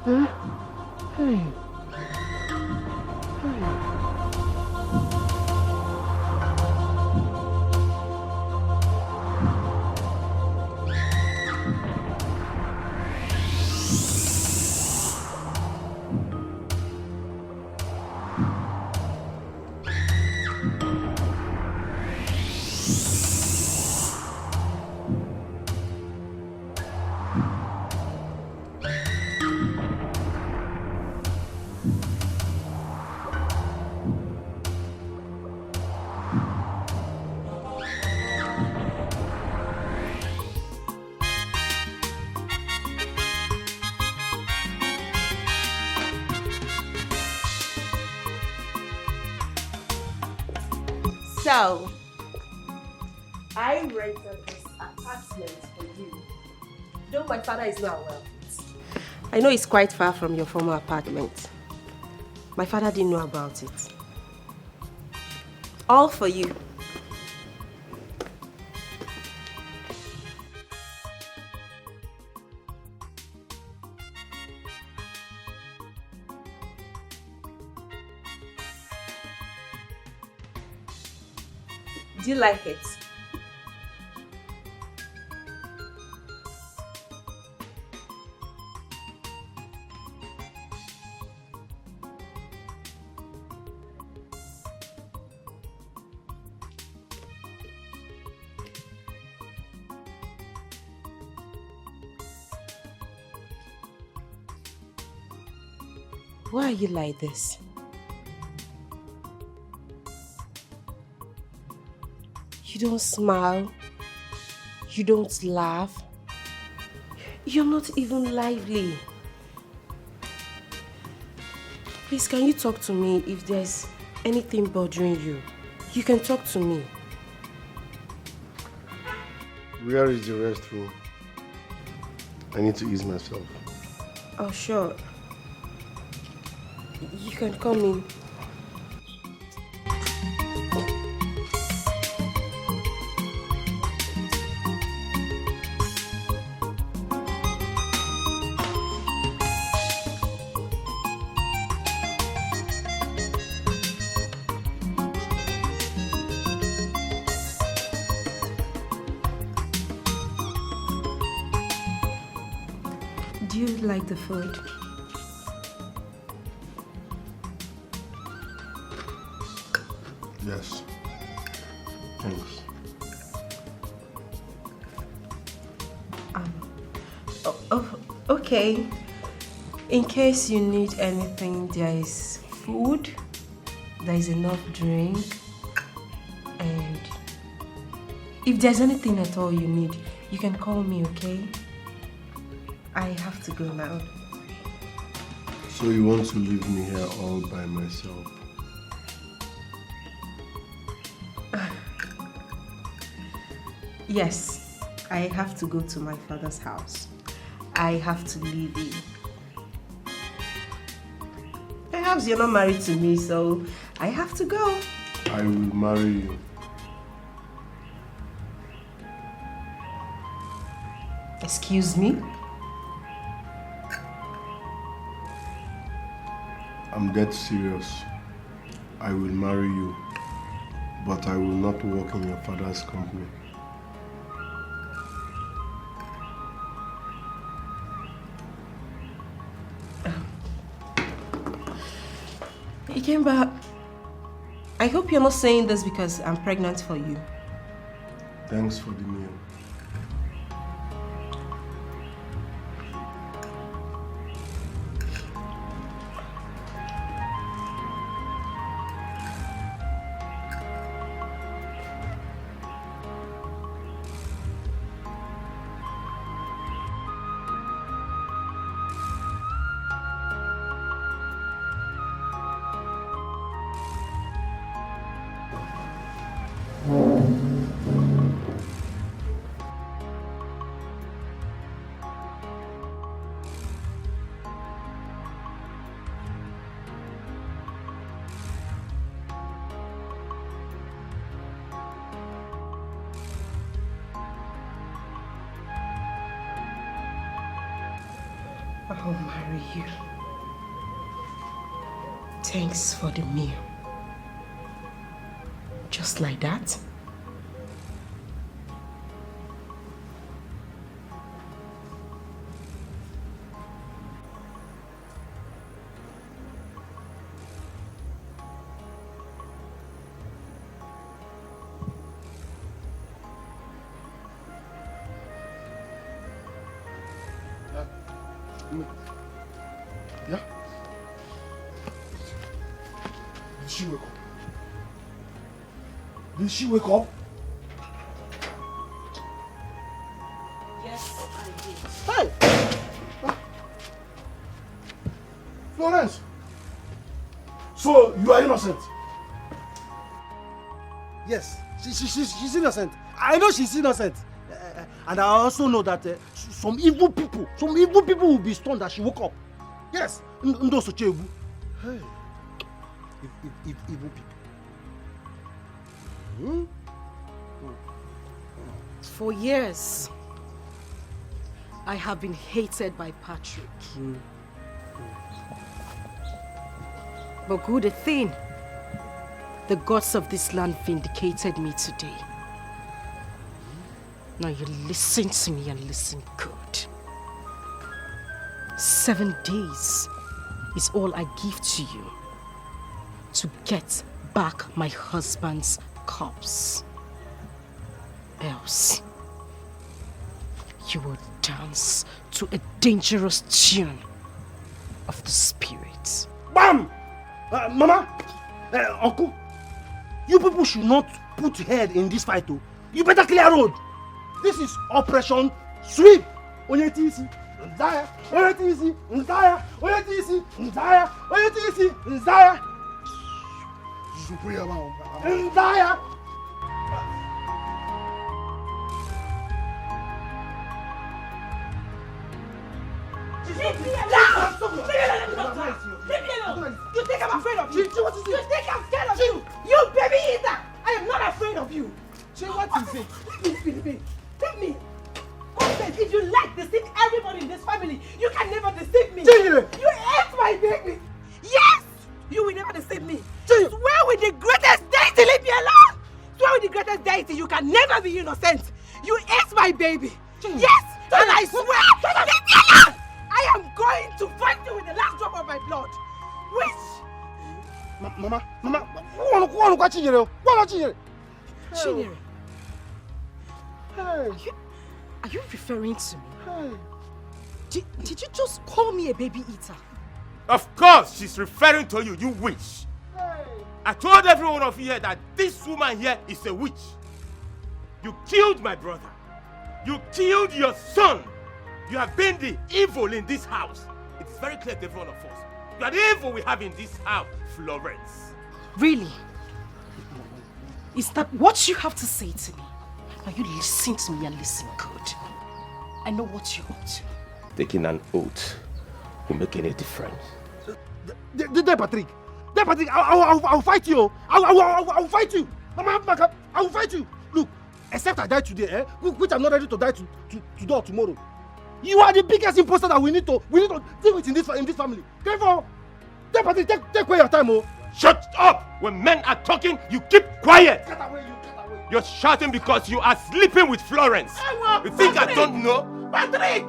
Huh? Hey. So, I rented this apartment for you. Though my father is not well. I know it's quite far from your former apartment. My father didn't know about it. All for you. Do you like it? Why are you like this? You don't smile. You don't laugh. You're not even lively. Please, can you talk to me if there's anything bothering you? You can talk to me. Where is the restroom? I need to ease myself. Oh, sure. You can come in. Do you like the food? Yes. Thanks. Okay. In case you need anything, there is food, there is enough drink, and if there's anything at all you need, you can call me, okay? I have to go now. So you want to leave me here all by myself? Yes, I have to go to my father's house. I have to leave you. Perhaps you're not married to me, so I have to go. I will marry you. Excuse me? I'm dead serious. I will marry you, but I will not work in your father's company. Ikemba, I hope you're not saying this because I'm pregnant for you. Thanks for the meal. I'll marry you. Thanks for the meal. Just like that? Yeah? Did she wake up? Did she wake up? Yes, I did. Hey! Florence! So, you are innocent? Yes, she's innocent. I know she's innocent. And I also know that some evil people will be stoned that she woke up. Yes, those hey, evil people. Hmm? For years, I have been hated by Patrick. But good thing, the gods of this land vindicated me today. Now you listen to me and listen good. 7 days is all I give to you to get back my husband's corpse. Else, you will dance to a dangerous tune of the spirit. Bam! Mama, Uncle, you people should not put head in this fight, oh. You better clear road. This is Operation Sweep. Onyetisi, Nzaya, Onyetisi, Nzaya, Onyetisi, Nzaya, Onyetisi, Nzaya. Nzaya. Leave me alone! You think I'm afraid of you? You think I'm scared of you? You baby eater! I am not afraid of you! What is it? Leave me! If you like to deceive everybody in this family, you can never deceive me! You ate my baby! Yes! You will never deceive me! Swear with the greatest deity, leave me alone! Swear with the greatest deity, you can never be innocent! You ate my baby! Yes! And I swear, leave me alone! I am going to fight you with the last drop of my blood! Which? Mama, go on, Chinyere. Chinyere. Are you referring to me? Did you just call me a baby eater? Of course, she's referring to you, you witch. I told every one of you here that this woman here is a witch. You killed my brother. You killed your son. You have been the evil in this house. It's very clear to every one of us. You are the evil we have in this house, Florence. Really? Is that what you have to say to me? Now you listen to me and listen good. I know what you're up to. Taking an oath will make any difference. Patrick, I'll fight you. I'll fight you. Mama, I will fight you. Look, except I die today, which I'm not ready to die today or tomorrow. You are the biggest imposter that we need to deal with in this family. Therefore, Patrick, take away your time, oh. Shut up! When men are talking, you keep quiet. Get away. You're shouting because you are sleeping with Florence. You think Patrick, I don't know? Patrick!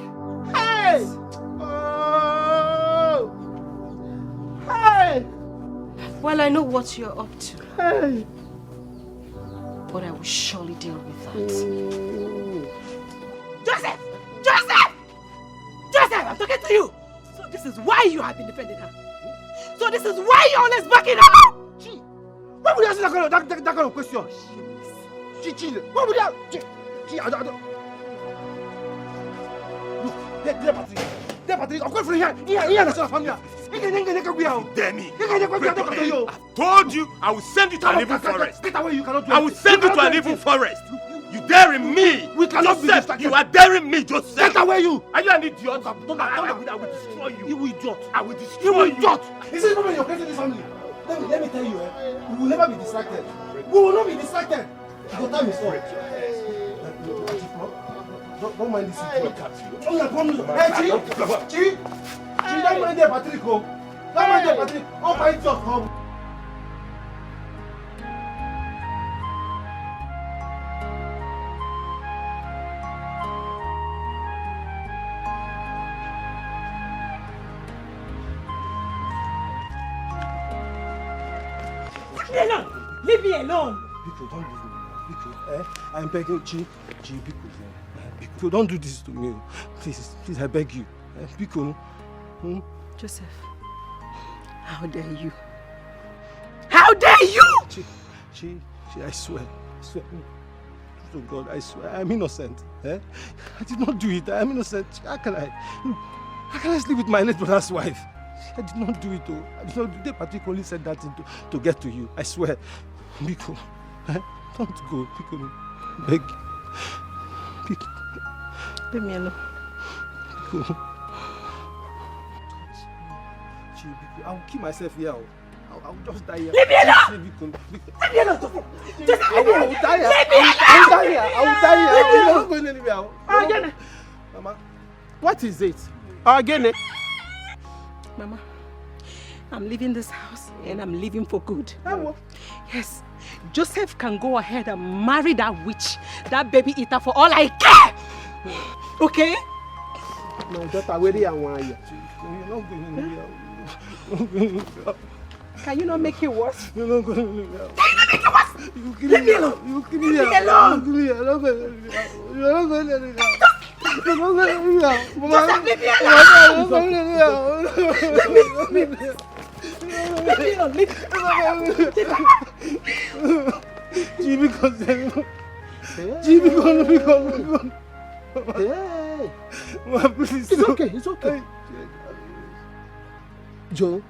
Hey! Oh! Hey! Well, I know what you're up to. Hey! But I will surely deal with that. Joseph! I'm talking to you! So this is why you have been defending her? So this is why you're always backing her up? Why would you ask that kind of question? What would you ask? I don't. Look, there, Patrick, I'm going for here. Here, that's family. Dare me. I told you I will send you to an evil forest. Get away, you cannot do it. I will send you to an evil forest. You daring me? We cannot be distracted. You are daring me, Joseph. Get away, you. Are you an idiot? I will destroy you. You idiot. I will destroy you. You idiot. This is the problem you're creating this family. Let me tell you, we will never be distracted. We will not be distracted. Your time is up. Don't mind this. Look at you. Chi, don't mind there, Patrick. Don't mind there, Patrick. Oh, my God. Leave me alone! Biko, don't leave me. Biko, I'm begging Chi, Biko. Biko, don't do this to me. Please, I beg you. Biko. Joseph, how dare you? How dare you! Chi, I swear. To God, I swear, I'm innocent. I did not do it. I'm innocent. How can I sleep with my late brother's wife? I did not do it, though. I did not do it. They particularly said that to get to you. I swear. Biko, Don't go. Beg. Leave me alone. Go. I will kill myself here. I will just die here. Leave me alone! Leave me alone! Just I will die here. I will die here. I will die here. I will not go anywhere. Again. Mama. What is it? Again? Mama, I'm leaving this house and I'm leaving for good. Yes, Joseph can go ahead and marry that witch, that baby eater, for all I care. Okay? My daughter, where are you? Can you not make it worse? You're not going to leave me. Leave me alone. You kill Leave me alone. You're not going to leave me. You're not going to leave me. You're not going to leave me. Just leave me alone. Jimmy, Jimmy, Hey. Please. It's okay, it's okay. Joe,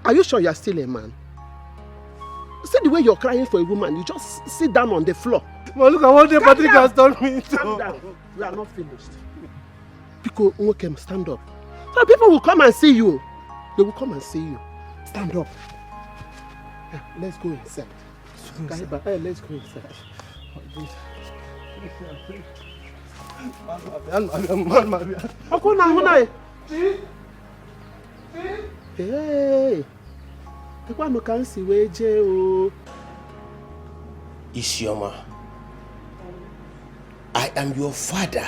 are you sure you're still a man? See the way you're crying for a woman, you just sit down on the floor. Well, look at what the Patrick has done me to. Calm down. We are not finished. People can stand up. So people will come and see you. They will come and see you. Stand up. Yeah, let's go inside. Let's go inside. Hey, Isioma, I am your father,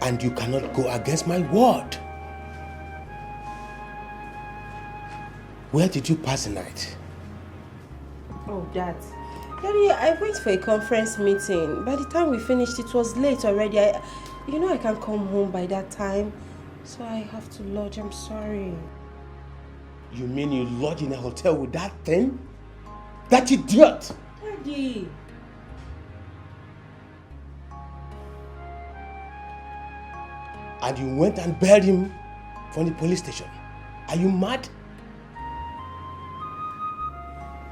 and you cannot go against my word. Where did you pass the night? Oh, Dad. Daddy, I went for a conference meeting. By the time we finished, it was late already. I can't come home by that time. So I have to lodge. I'm sorry. You mean you lodge in a hotel with that thing? That idiot! Daddy. And you went and buried him from the police station. Are you mad?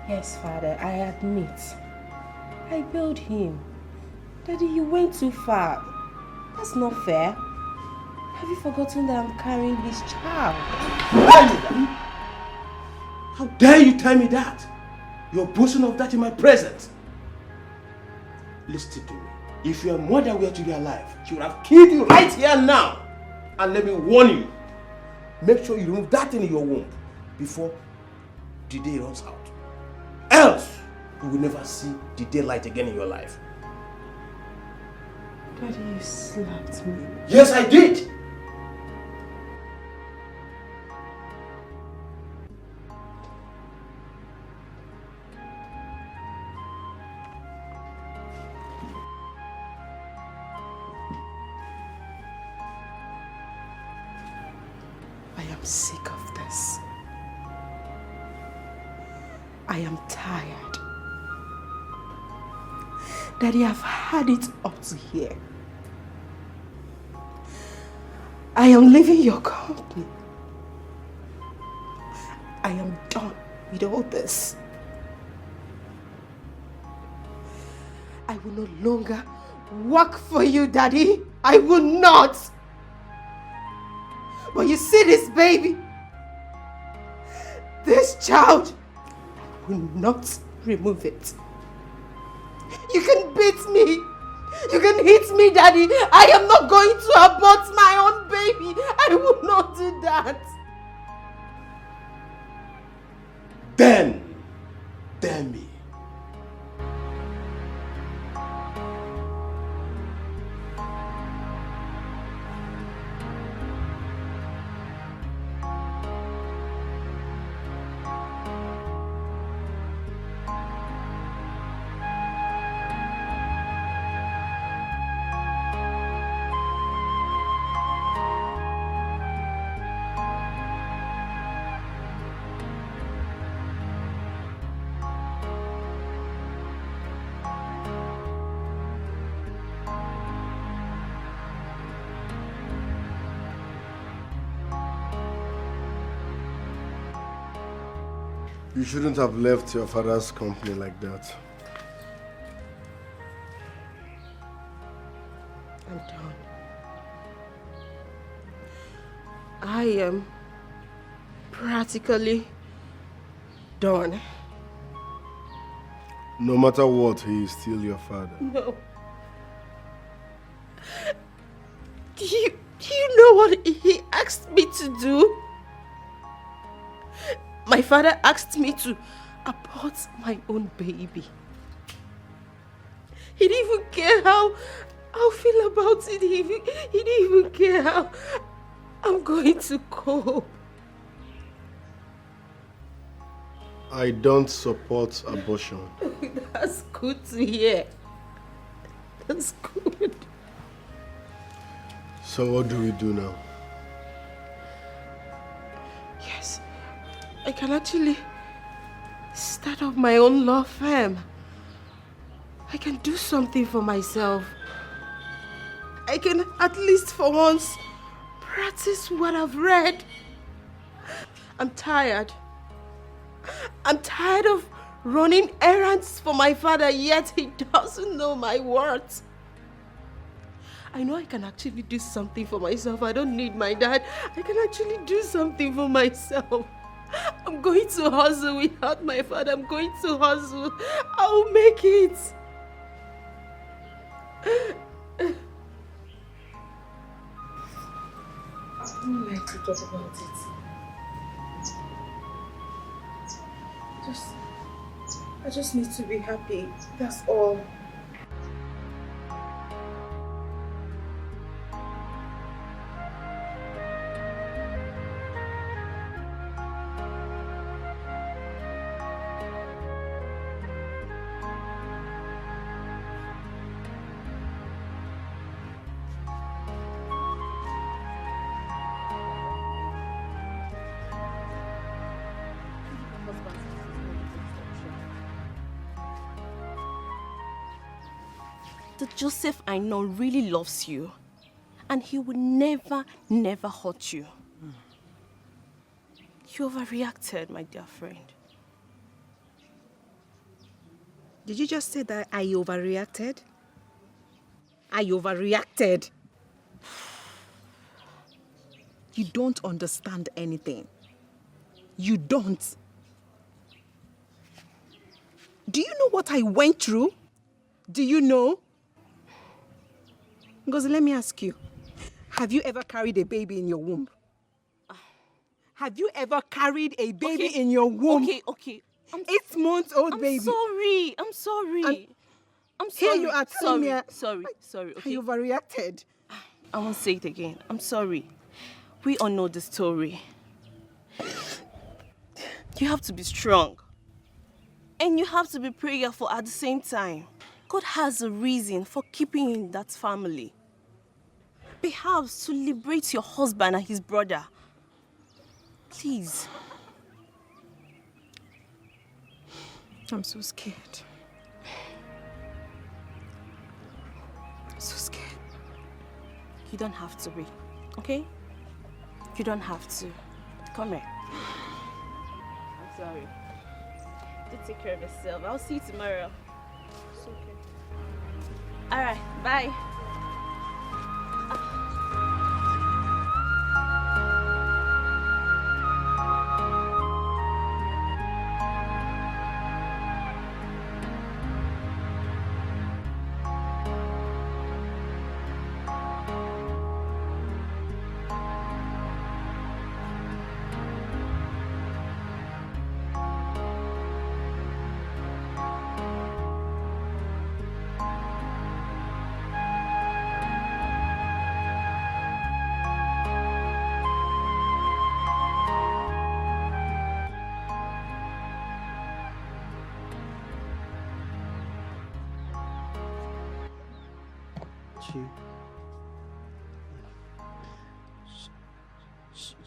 Yes, Father, I admit. I bailed him. Daddy, you went too far. That's not fair. Have you forgotten that I'm carrying his child? How dare you tell me that? You're boasting of that in my presence. Listen to me. If your mother were to be alive, she would have killed you right here now. And let me warn you. Make sure you remove that thing in your womb before the day runs out. Else, you will never see the daylight again in your life. Daddy, you slapped me. Yes, I did. I am sick of this. I am tired. Daddy, I've had it up to here. I am leaving your company. I am done with all this. I will no longer work for you, Daddy. I will not. But you see this baby, this child, I will not remove it. You can beat me. You can hit me, Daddy. I am not going to abort my own baby. I will not do that. Then, dare me. You shouldn't have left your father's company like that. I'm done. I am practically done. No matter what, he is still your father. No. Do you know what he asked me to do? My father asked me to abort my own baby. He didn't even care how I feel about it. He didn't even care how I'm going to cope. I don't support abortion. That's good to hear. That's good. So what do we do now? Yes, I can actually start up my own law firm. I can do something for myself. I can at least for once practice what I've read. I'm tired. I'm tired of running errands for my father, yet he doesn't know my worth. I know I can actually do something for myself. I don't need my dad. I can actually do something for myself. I'm going to hustle without my father. I'm going to hustle. I'll make it. I don't like to talk about it. I just need to be happy. That's all. The Joseph I know really loves you. And he will never, never hurt you. You overreacted, my dear friend. Did you just say that I overreacted? I overreacted. You don't understand anything. You don't. Do you know what I went through? Do you know? Ngozi, let me ask you. Have you ever carried a baby in your womb? Have you ever carried a baby in your womb? Okay. 8 months old baby. I'm sorry. I'm sorry. Here you are telling me. Sorry. Okay. I overreacted. I won't say it again. I'm sorry. We all know the story. You have to be strong. And you have to be prayerful at the same time. God has a reason for keeping you in that family. Perhaps to liberate your husband and his brother. Please. I'm so scared. I'm so scared. You don't have to be, okay? You don't have to. Come here. I'm sorry. Do take care of yourself. I'll see you tomorrow. It's okay. All right, bye.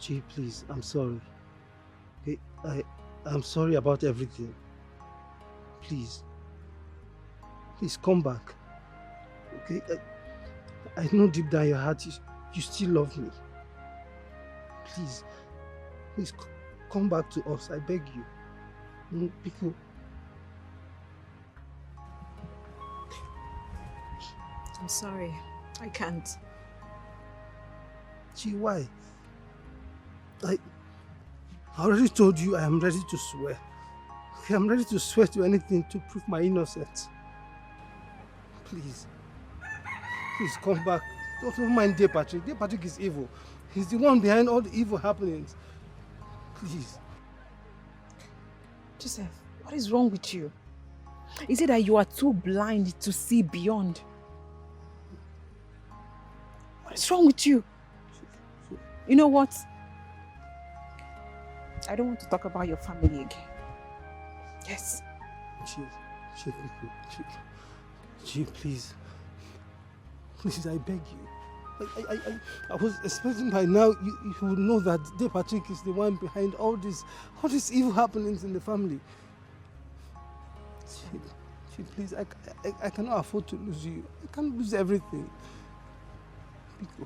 Chi, please, I'm sorry. Okay, I'm sorry about everything. Please come back. Okay, I know deep down your heart you still love me. Please come back to us. I beg you. Biko. I'm sorry. I can't. Gee, why? I already told you I am ready to swear. Okay, I'm ready to swear to anything to prove my innocence. Please. Please come back. Don't mind dear Patrick. Dear Patrick is evil. He's the one behind all the evil happenings. Please. Joseph, what is wrong with you? Is it that you are too blind to see beyond? What is wrong with you? You know what? I don't want to talk about your family again. Yes. Gee, please. Please, I beg you. I was expecting by now you would know that dear Patrick is the one behind all these evil happenings in the family. Gee, please, I cannot afford to lose you. I can't lose everything. Biko.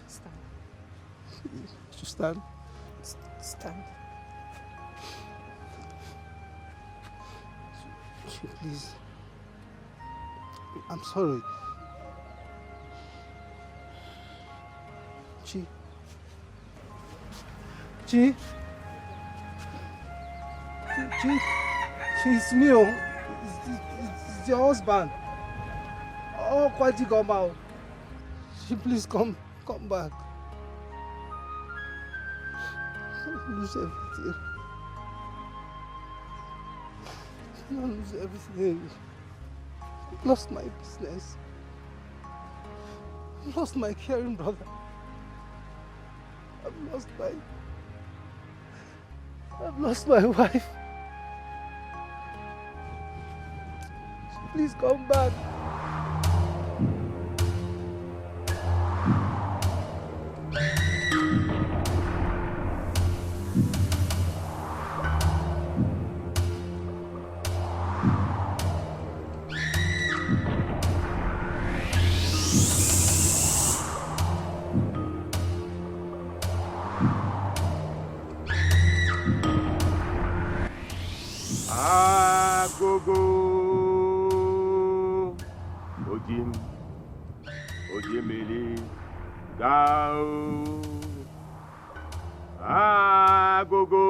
Stand. To stand? Stand. Gee, please. I'm sorry. Chi, it's me. It's your husband. Oh, quite you come out. Chi, please come back. Don't lose everything. Don't lose everything. I've lost my business. I've lost my caring brother. I've lost my wife. Please come back. Ojimili Gao Agogo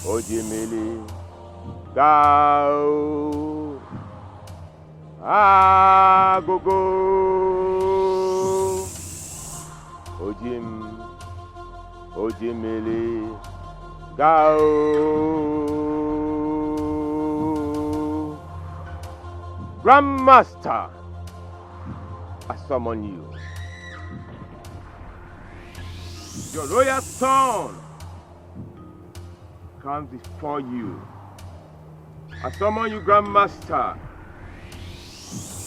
Ojimili Gao Agogo Ojimili Gao. Grandmaster, I summon you. Your royal son comes before you. I summon you, Grandmaster.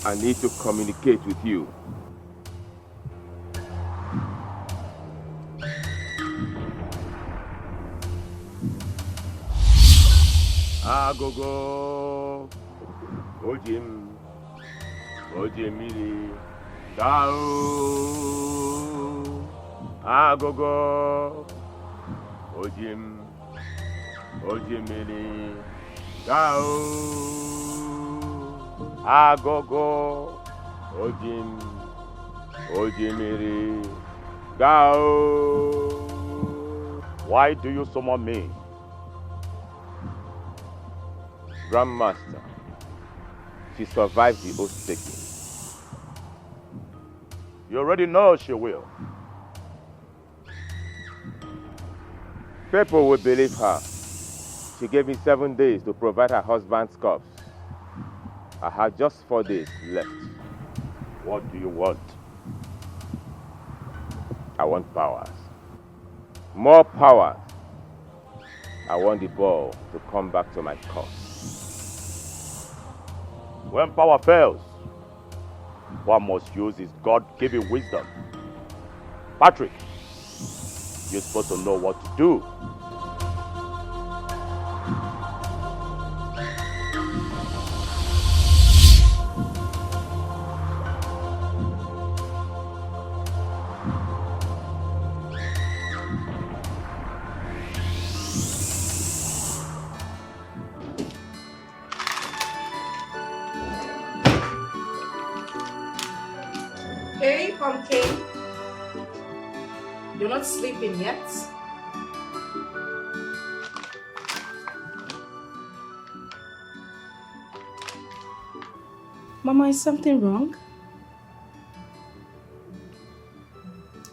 I need to communicate with you. Agogo, Ojimili, Gao, Agogo, Ojimili, Gao, Agogo, Ojimili, Gao. Why do you summon me? Grandmaster, she survived the oath taking. You already know she will. People will believe her. She gave me 7 days to provide her husband's corpse. I had just 4 days left. What do you want? I want powers. More powers. I want the ball to come back to my court. When power fails, one must use his God-given wisdom. Patrick, you're supposed to know what to do. Hey, Pumpkin. You're not sleeping yet? Mama, is something wrong?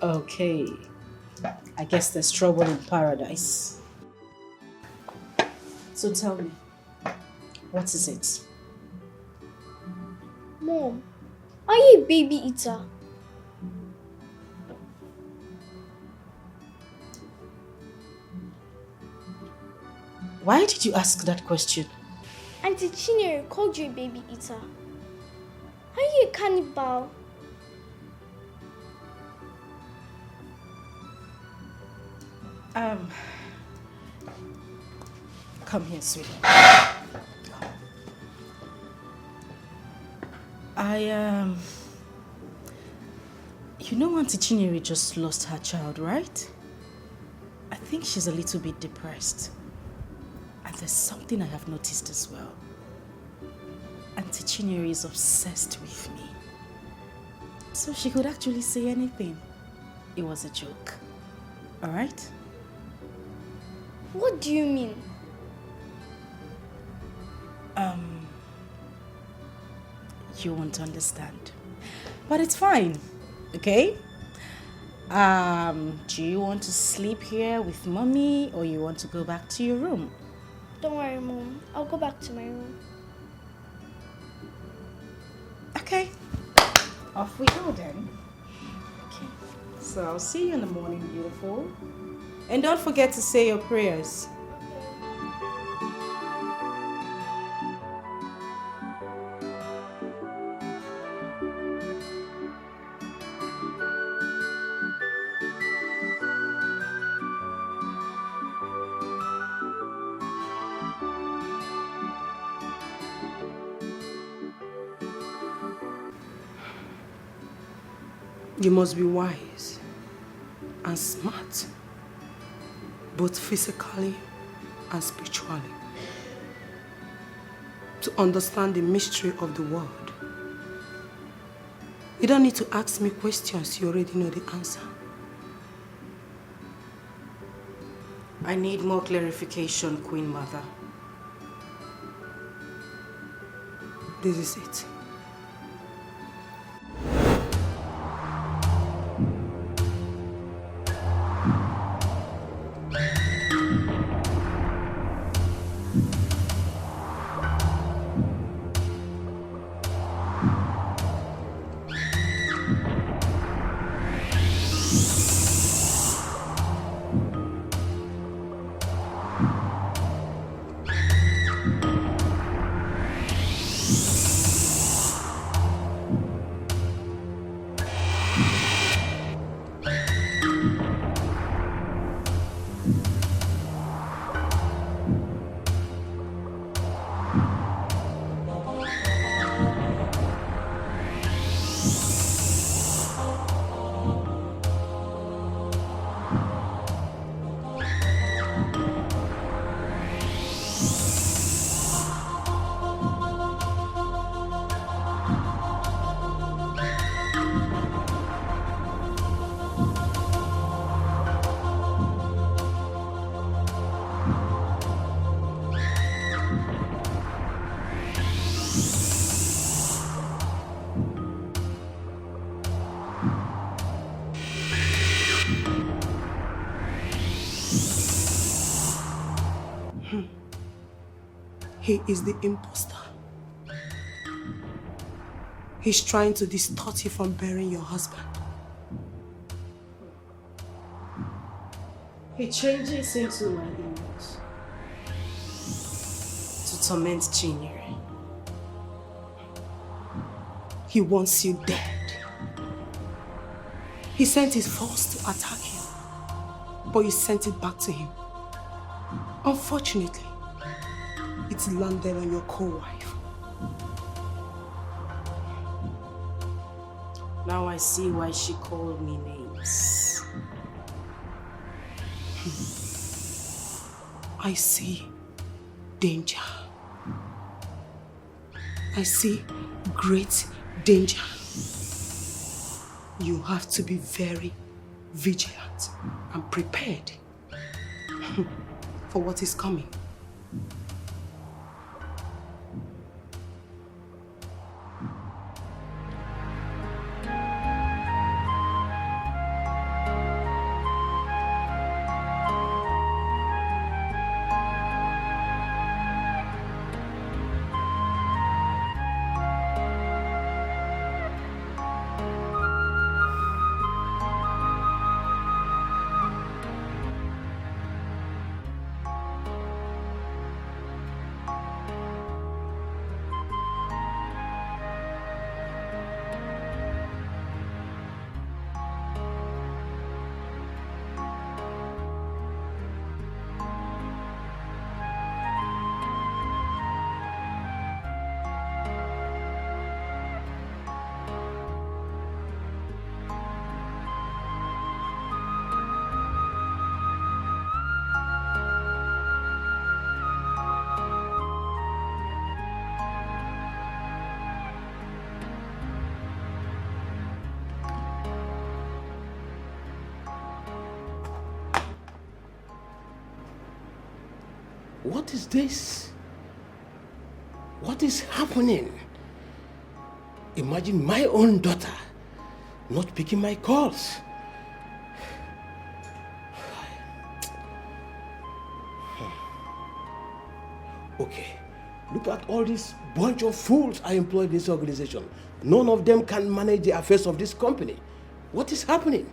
Okay. I guess there's trouble in paradise. So tell me, what is it? Mom, are you a baby eater? Why did you ask that question? Auntie Chinyere called you a baby eater. Are you a cannibal? Come here, sweetie. You know Auntie Chinyere just lost her child, right? I think she's a little bit depressed. And there's something I have noticed as well. Auntie Chinyere is obsessed with me. So she could actually say anything. It was a joke. Alright? What do you mean? You won't understand. But it's fine, okay? Do you want to sleep here with Mommy or you want to go back to your room? Don't worry, Mom. I'll go back to my room. Okay. Off we go then. Okay. So I'll see you in the morning, beautiful. And don't forget to say your prayers. You must be wise and smart, both physically and spiritually, to understand the mystery of the world. You don't need to ask me questions, you already know the answer. I need more clarification, Queen Mother. This is it. He is the imposter. He's trying to distort you from burying your husband. He changes into my image to torment Chinyere. He wants you dead. He sent his force to attack you, but you sent it back to him. Unfortunately, it landed on your co-wife. Now I see why she called me names. I see danger. I see great danger. You have to be very vigilant and prepared for what is coming. What is this? What is happening? Imagine my own daughter not picking my calls. Okay, look at all this bunch of fools I employ in this organization. None of them can manage the affairs of this company. What is happening?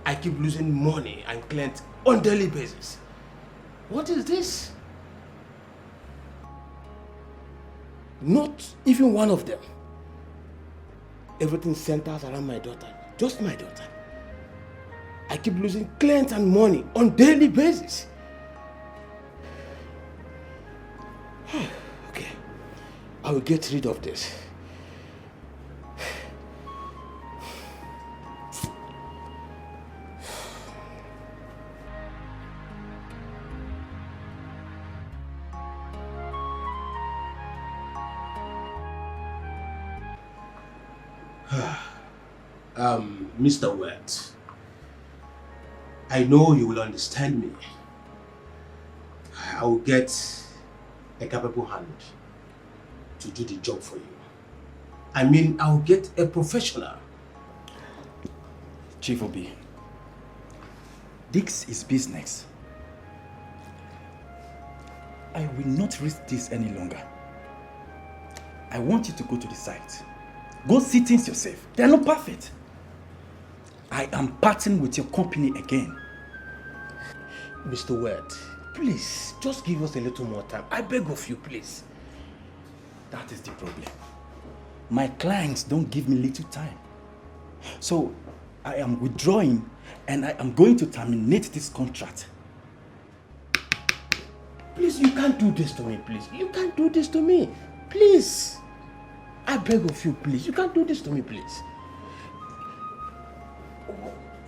I keep losing money and clients on a daily basis. What is this? Not even one of them. Everything centers around my daughter. Just my daughter. I keep losing clients and money on a daily basis. Okay, I will get rid of this. Mr. Wert, I know you will understand me. I will get a capable hand to do the job for you. I mean, I will get a professional. Chief Obi, this is business. I will not risk this any longer. I want you to go to the site. Go see things yourself. They are not perfect. I am parting with your company again. Mr. Wert, please, just give us a little more time. I beg of you, please. That is the problem. My clients don't give me little time. So, I am withdrawing and I am going to terminate this contract. Please, you can't do this to me, please. You can't do this to me. Please. I beg of you, please. You can't do this to me, please.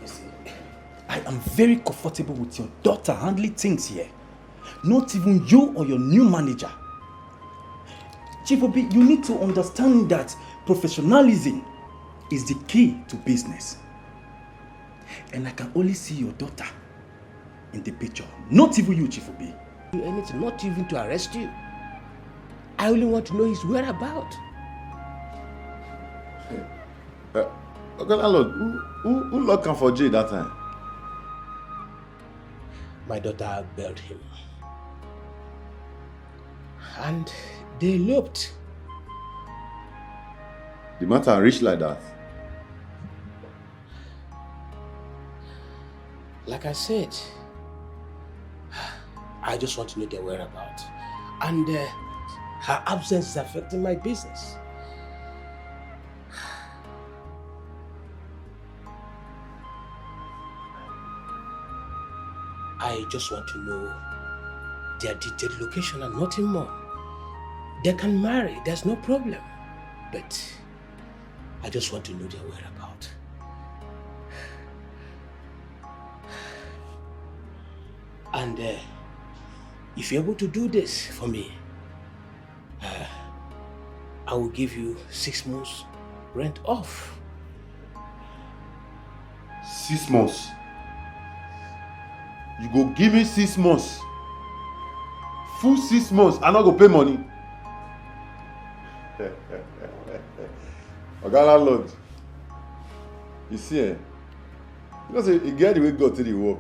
You see, I am very comfortable with your daughter handling things here. Not even you or your new manager. Chief Obi, you need to understand that professionalism is the key to business. And I can only see your daughter in the picture. Not even you, Chief Obi. And it's not even to arrest you. I only want to know his whereabouts. Okay, landlord, who locked him for jail that time? My daughter bailed him. And they eloped. The matter reached like that? Like I said, I just want to know their whereabouts. And her absence is affecting my business. I just want to know their detailed location and nothing more. They can marry, there's no problem. But I just want to know their whereabouts. And if you're able to do this for me, I will give you 6 months rent off. 6 months. You go give me 6 months. Full 6 months, I not go pay money. Oga landlord, you see, you know say you get the way God take the work.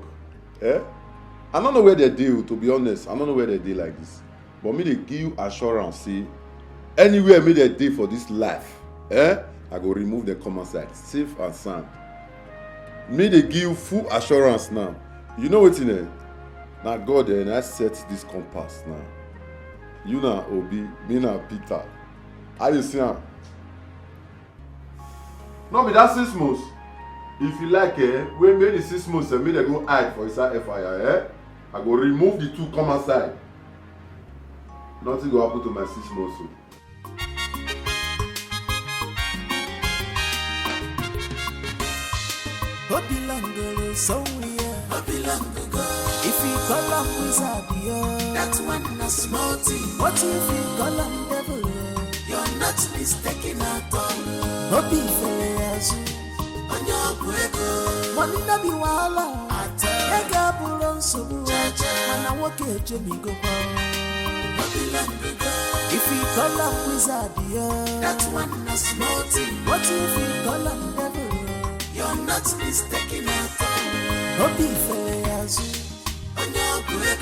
I don't know where they deal, to be honest. I don't know where they deal like this. But me they give you assurance, see, anywhere me they deal for this life, I go remove the common side, safe and sound. Me they give you full assurance now. You know what in there? Now God and I set this compass now. You now Obi, me now Peter. How you see am? No be that 6 months. If you like, when maybe 6 months, me they go hide for inside FIR, I go remove the 2 common side. Nothing go happen to my 6 months. If you call up wizard, that's one a small thing. What if you call up devil? You're not mistaken at all. Hope fails on your break. One in the wala at a gabulon so and I walk a Jimmy go. If you call up wizard, that's one a small thing. What if you call up devil? You're not mistaken at all. Hope fails on your break.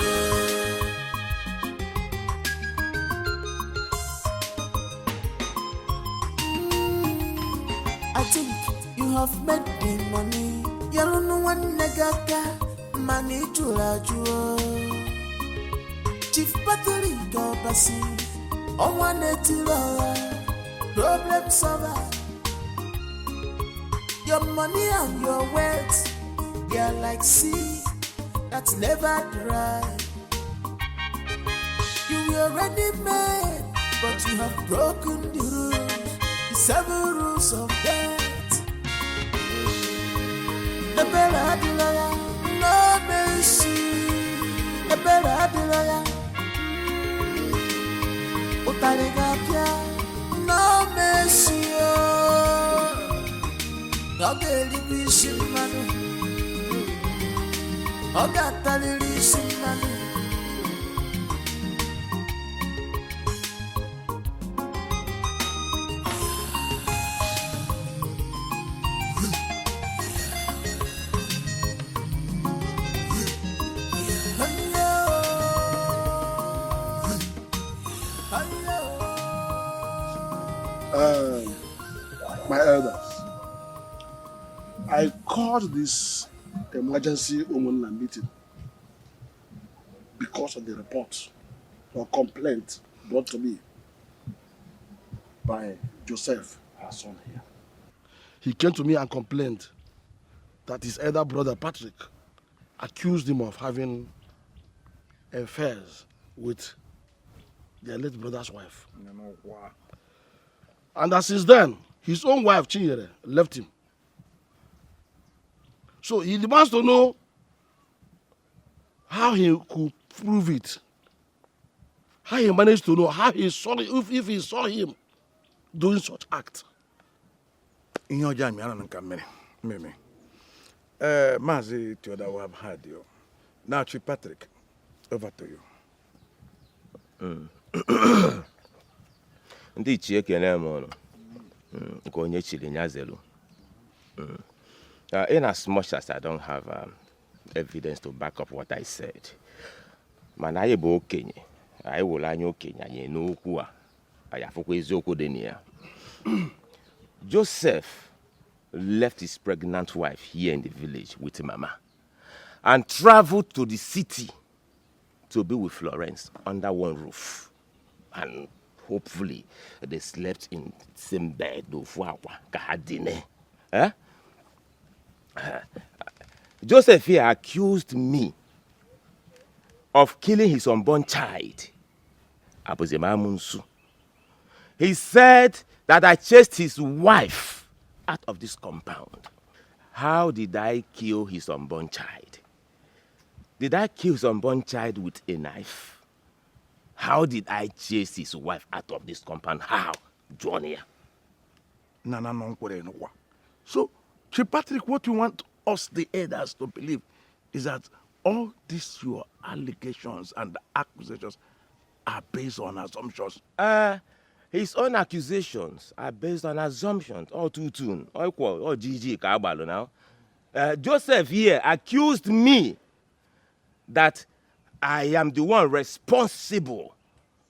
I think you have made the money. You're no one negaga, money to la. Chief Battery go basi, on one problem solver. Your money and your wealth, they're like sea that's never dry. You already made, but you have broken the rules, the 7 rules of death. The better the lawyer, no mercy. The better the lawyer, no mercy. Okay, the vision man. Okay, the vision man. My elders, I called this emergency woman meeting because of the report or complaint brought to me by Joseph, her son here. He came to me and complained that his elder brother Patrick accused him of having affairs with their late brother's wife. And that since then, his own wife, Chinyere, left him. So he demands to know how he could prove it. How he managed to know, how he saw it, if he saw him doing such act. In your jam, I don't know, Mimi. Mazi, to that we have had you. Now, Chief Patrick, over to you. Ndị ichie ekele m ọnụ nke onye chiri nyazelu. In as much as I don't have evidence to back up what I said, mana anyị bụ okenye, anyị wụrụ anya okenye anyị n'okwu a, anyị afụkwa eziokwu dị na ya. Joseph left his pregnant wife here in the village with Mama and traveled to the city to be with Florence under one roof. And hopefully they slept in the same bed. Joseph here accused me of killing his unborn child. He said that I chased his wife out of this compound. How did I kill his unborn child? Did I kill his unborn child with a knife? How did I chase his wife out of this compound? How? Johnny. So, Chief Patrick, what you want us, the elders, to believe is that all these your allegations and accusations are based on assumptions. His own accusations are based on assumptions. All too soon. All equal. All GG Kabalo now. Joseph here accused me that I am the one responsible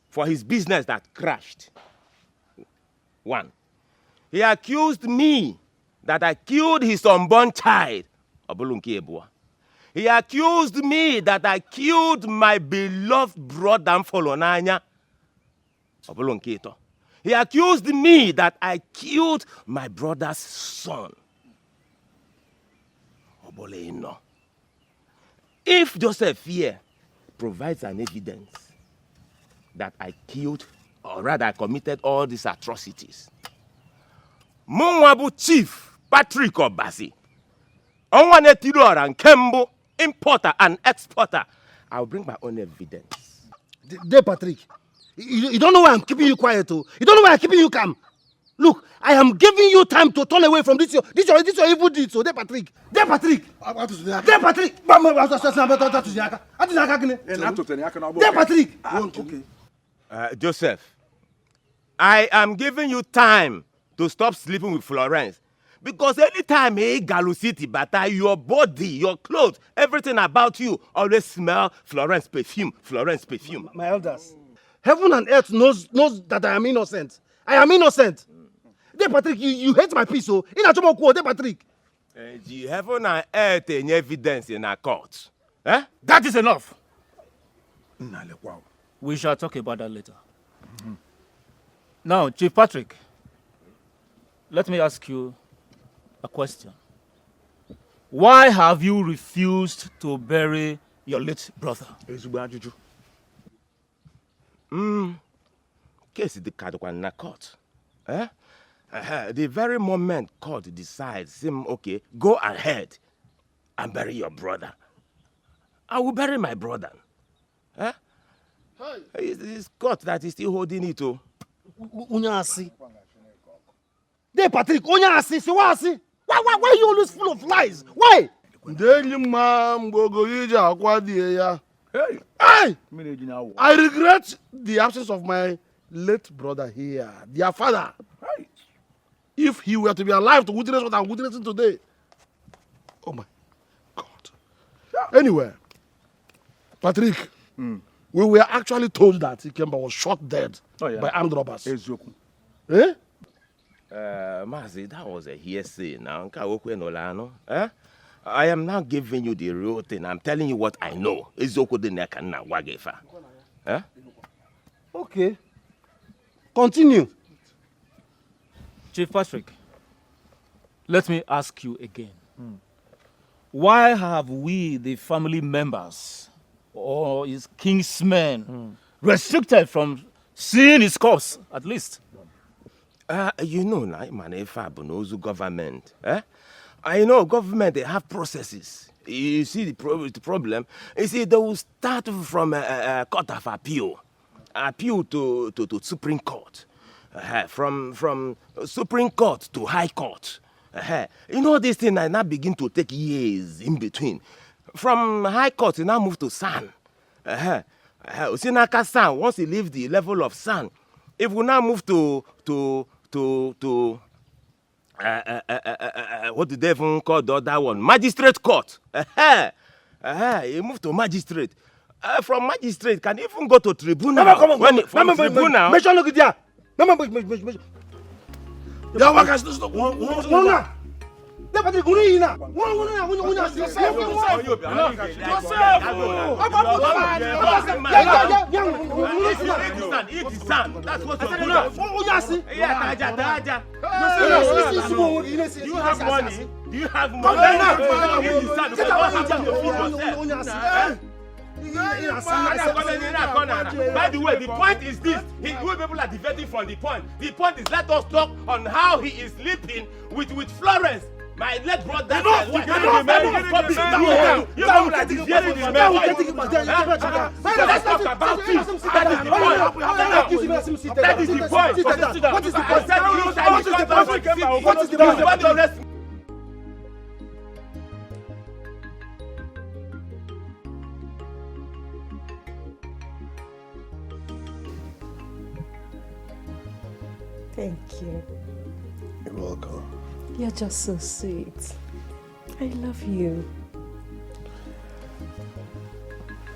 for his business that crashed. One. He accused me that I killed his unborn child. He accused me that I killed my beloved brother Mfolonanya. He accused me that I killed my brother's son. If Joseph here provides an evidence that I killed, or rather I committed all these atrocities, Mwabu Chief Patrick Obasi, Onwane Tidor and Kembo, importer and exporter, I'll bring my own evidence. There, Patrick, you don't know why I'm keeping you quiet, oh. You don't know why I'm keeping you calm. Look, I am giving you time to turn away from this your evil deeds. So, there, Patrick. There, Patrick. There, Patrick. There, Patrick. Okay. Joseph, I am giving you time to stop sleeping with Florence. Because anytime Galu City, but your body, your clothes, everything about you always smell Florence perfume. Florence perfume. My elders, heaven and earth knows that I am innocent. I am innocent. There, Patrick, you hate my peace, so in a there, Patrick. Heaven and earth any evidence in our court. Eh? That is enough. We shall talk about that later. Now, Chief Patrick, let me ask you a question. Why have you refused to bury your late brother? Case the Kadokwana court. Eh? The very moment court decides, okay, go ahead and bury your brother, I will bury my brother. Eh? It's court that is still holding it. Unyasi. There, Patrick, Unyasi, so why are you always full of lies? Why? Hey! I regret the absence of my late brother here, their father. If he were to be alive to witness what I'm witnessing today. Oh my God. Anyway, Patrick, we were actually told that Ikemba was shot dead by armed robbers. Eh? Mazi, that was a hearsay now. Eh? I am now giving you the real thing. I'm telling you what I know. Eh? Okay. Continue. Chief Patrick, let me ask you again. Why have we, the family members, or his kinsmen, restricted from seeing his corpse, at least? You know, Manefa government. Eh? I know government, they have processes. You see the problem? You see, they will start from a court of appeal to Supreme Court. From Supreme Court to High Court. You know, this thing I now begin to take years in between. From High Court, you now move to San. Usinaka San, once you leave the level of San, if we now move to what do they even call the other one? Magistrate Court. You move to Magistrate. From Magistrate, can even go to Tribunal. From Tribunal. You have money? Do you have money? By the way, the point is this. You people are diverting from the point. The point is, let us talk on how he is sleeping with Florence. My late brother. Let's talk about this. That is the point. What is the point? Thank you. You're welcome. You're just so sweet. I love you.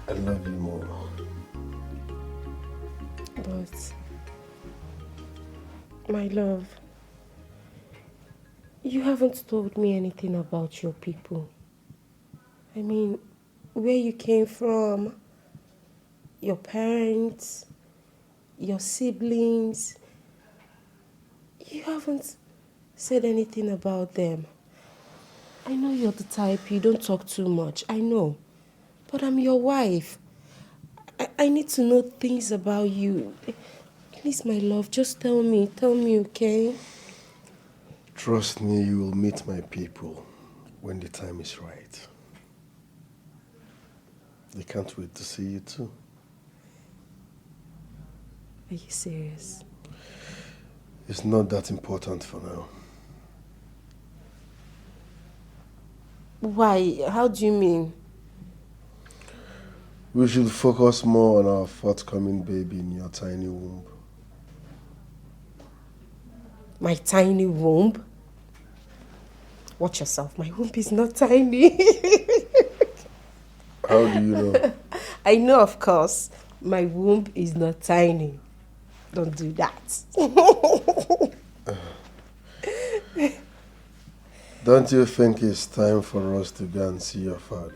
I love you more. But, my love, you haven't told me anything about your people. I mean, where you came from, your parents, your siblings. You haven't said anything about them. I know you're the type, you don't talk too much, I know. But I'm your wife. I need to know things about you. Please, my love, just tell me, okay? Trust me, you will meet my people when the time is right. They can't wait to see you too. Are you serious? It's not that important for now. Why? How do you mean? We should focus more on our forthcoming baby in your tiny womb. My tiny womb? Watch yourself, my womb is not tiny. How do you know? I know, of course. My womb is not tiny. Don't do that. Don't you think it's time for us to go and see your father?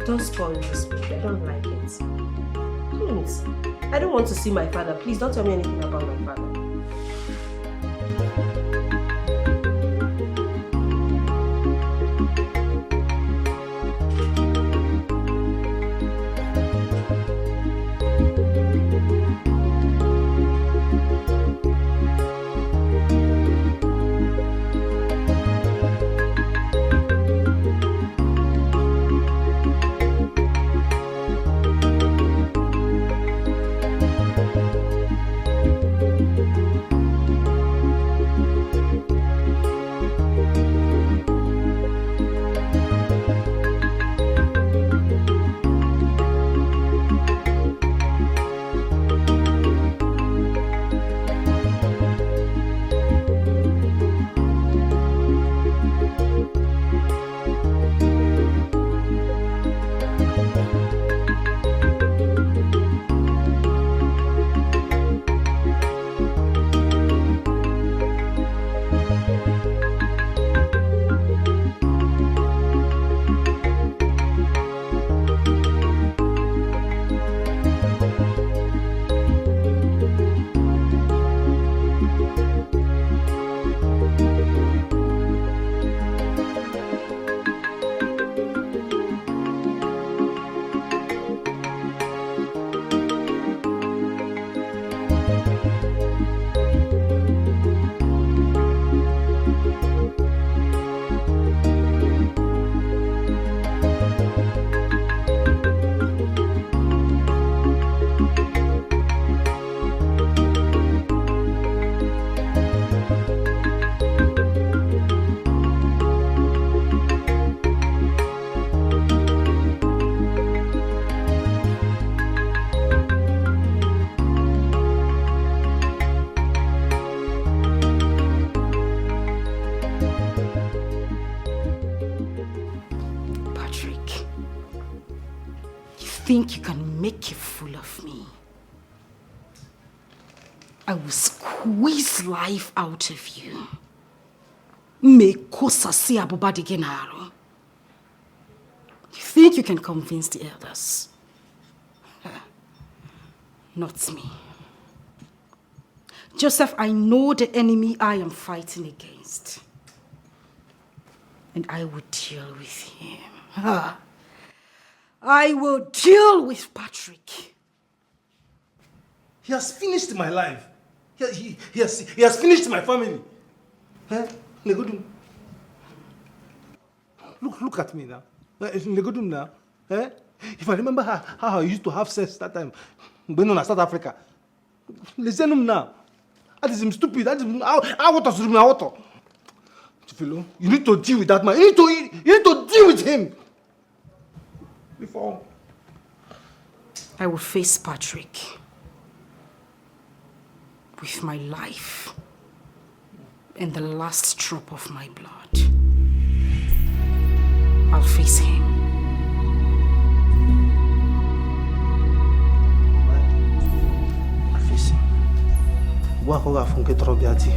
Don't spoil this food. I don't like it. Please. I don't want to see my father. Please don't tell me anything about my father. Think you can make a fool of me? I will squeeze life out of you. You think you can convince the elders? Not me. Joseph, I know the enemy I am fighting against. And I will deal with him. I will deal with Patrick. He has finished my life. He has finished my family. Legodum. Look at me now. Legodum now. If I remember how I used to have sex that time, when in South Africa. Listen now. That is stupid. That is out. You need to deal with that man. You need to deal with him. before. I will face Patrick with my life and the last drop of my blood. I'll face him. I'll face him. Wa ko ga funke trobiati.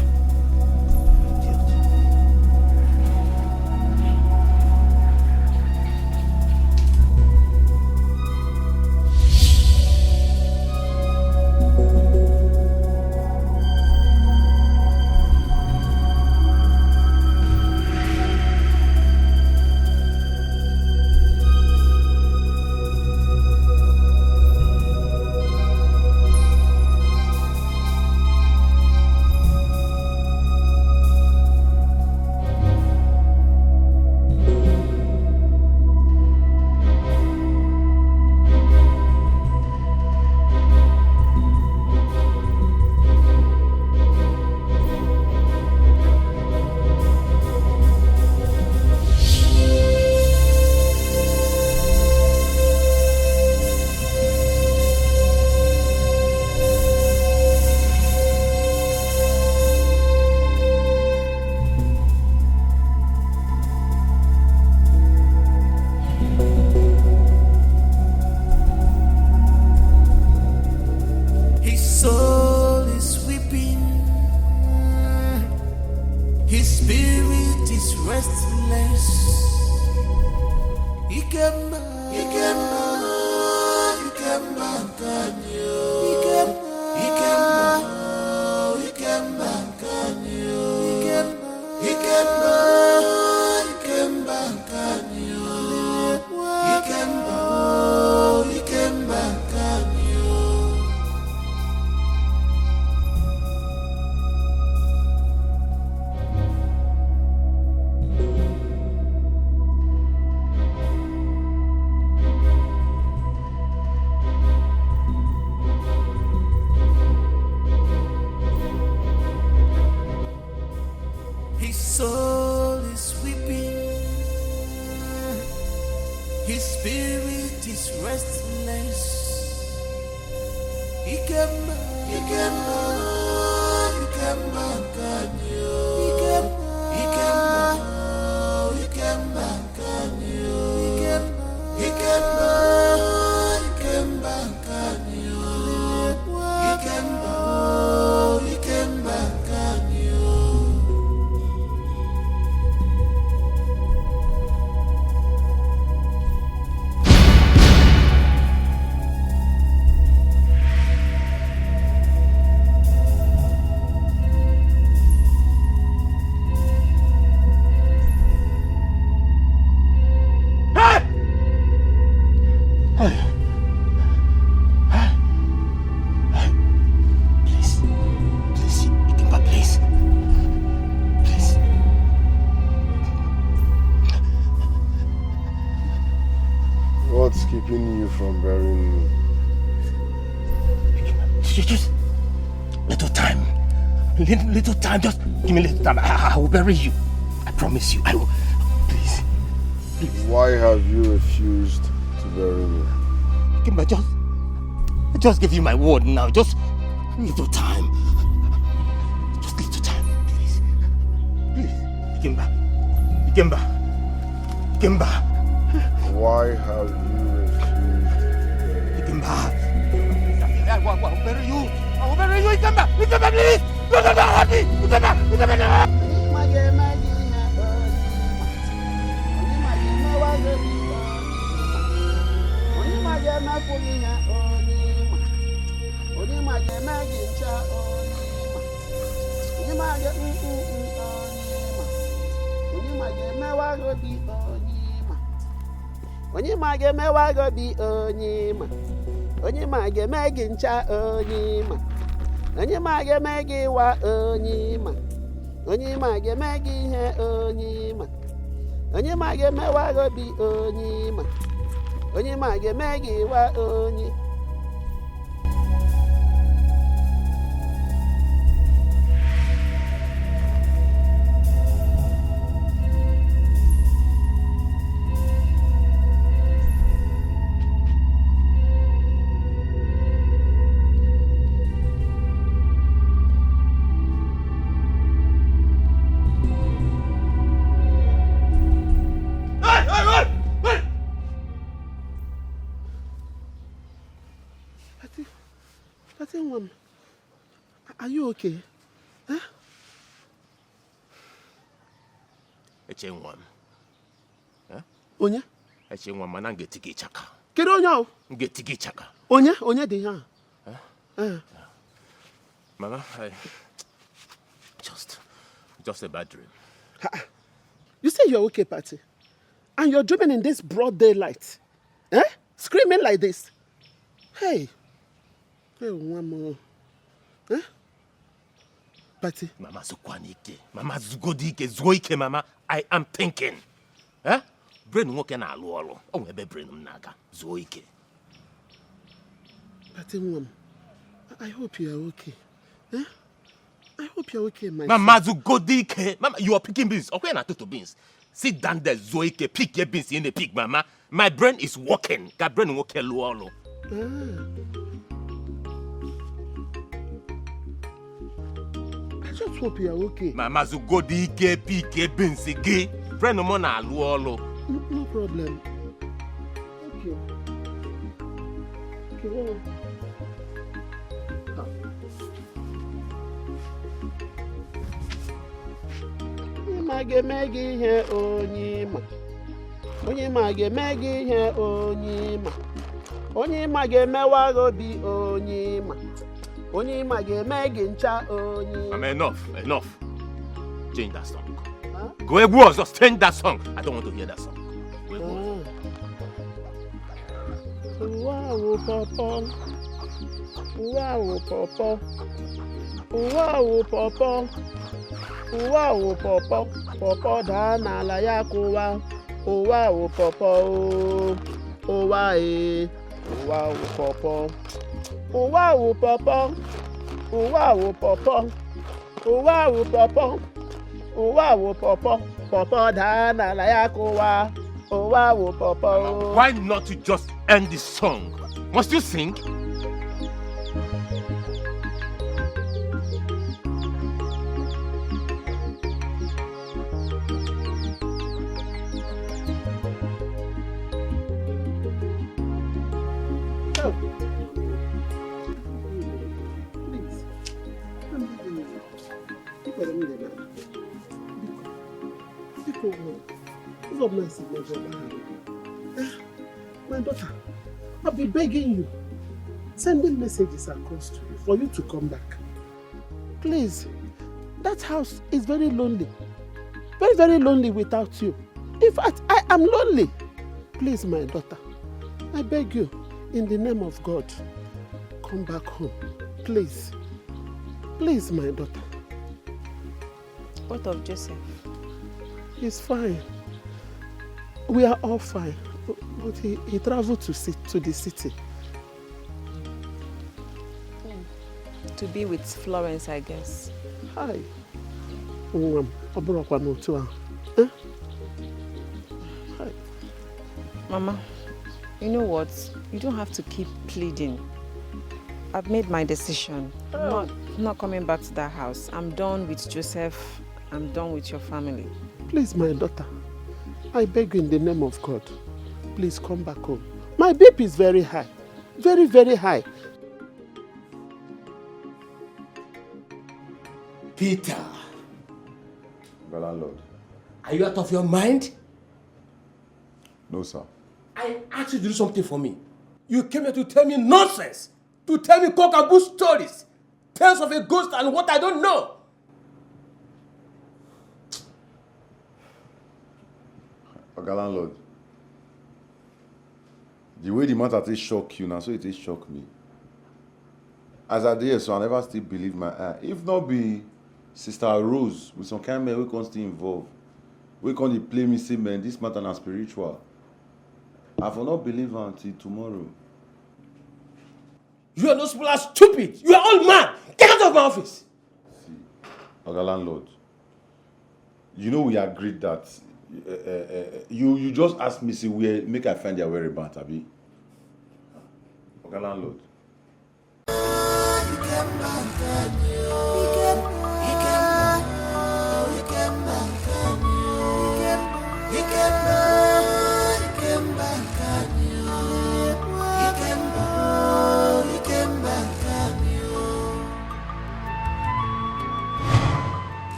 What's keeping you from burying me? Just little time. Little time. Just give me little time. I will bury you. I promise you. I will. Please. Please. Why have you refused to bury me? Kimba, just give you my word now. Just little time. Just little time, please. Please. Kimba. Why have you refused? Kimba. I will bury you. I will bury you. Kimba, please. No, hold me. Onye ma ga-emewa go bi onye ma. Onye ma ga-eme gị ncha onye ma. Onye ma ga-eme gị wa onye ma. Onye ma ga-eme gị ihe onye ma. Onye ma ga-emewa go bi onye ma. Onye ma ga-eme gị wa onye. Fatima, are you okay? Huh? Echenwam. Huh? Onya? Echenwam mana ngetigi chaka. Kedu onye? Ngetigi chaka. Onya dị ha. Mama, just a bad dream. You say you're okay, Patty, and you're dreaming in this broad daylight, screaming like this. Hey, one more. Patty. Mama zukwanike. Mama zugodike, zuoike, Mama. I am thinking. Brain nwoke na alụ ọrụ. O nwebe brain m naga. Zuoike. Patty, Mom, I hope you are okay. I hope you're okay, my Mama zugodike. Mama, you are picking beans. Okay, na to beans. Sit down there, zuoike. Pick your beans in the pig, Mama. My brain is working. Ka brain nwoke alụ ọrụ. I just hope you are okay. Mama zugodike, pick your beans gị. Brain mo na alụ ọrụ. No problem. Okay. Okay. Onye ga-eme gị ihe onye ma. Onye ma ga-eme gị ihe onye ma. Onye ma ga-emewa obi onye ma. Onye ma ga-eme gị ncha onye. Mama, enough. Change that song. Go egwu, just change that song. I don't want to hear that song. Wow, Papa. Wow, Papa. Wow, Papa. Wow, Papa. Papa daa n'ala ya kụwa. Wow, Papa. Wow, wow, Papa. Wow, Papa. Wow, Papa. Wow, Papa. Wow, Papa. Papa daa n'ala ya kụwa. Wow, Papa. Why not you just end this song? Must you sing? My daughter, I've been begging you, sending messages across to you for you to come back. Please, that house is very lonely. Very, very lonely without you. In fact, I am lonely. Please, my daughter, I beg you, in the name of God, come back home. Please. Please, my daughter. What of Joseph? He's fine. We are all fine. But he traveled to the city. To be with Florence, I guess. Hi. Mama, you know what? You don't have to keep pleading. I've made my decision. I'm not coming back to that house. I'm done with Joseph. I'm done with your family. Please, my daughter, I beg you in the name of God, please come back home. My BP is very high. Very, very high. Peter. The landlord. Are you out of your mind? No, sir. I asked you to do something for me. You came here to tell me nonsense. To tell me cockaboo stories. Tales of a ghost and what I don't know. Okay, landlord. The way the matter is shock you now, so it is shock me. As I did, so I never still believe my eye. If not be Sister Rose with some kind of man we can't still involve. We can't play me say, man, this matter is spiritual. I will not believe her until tomorrow. You are those people are stupid. You are all mad. Get out of my office. See, okay, landlord. You know we agreed that you just asked me, say, where make I find their whereabouts, Abi. Okay, landlord.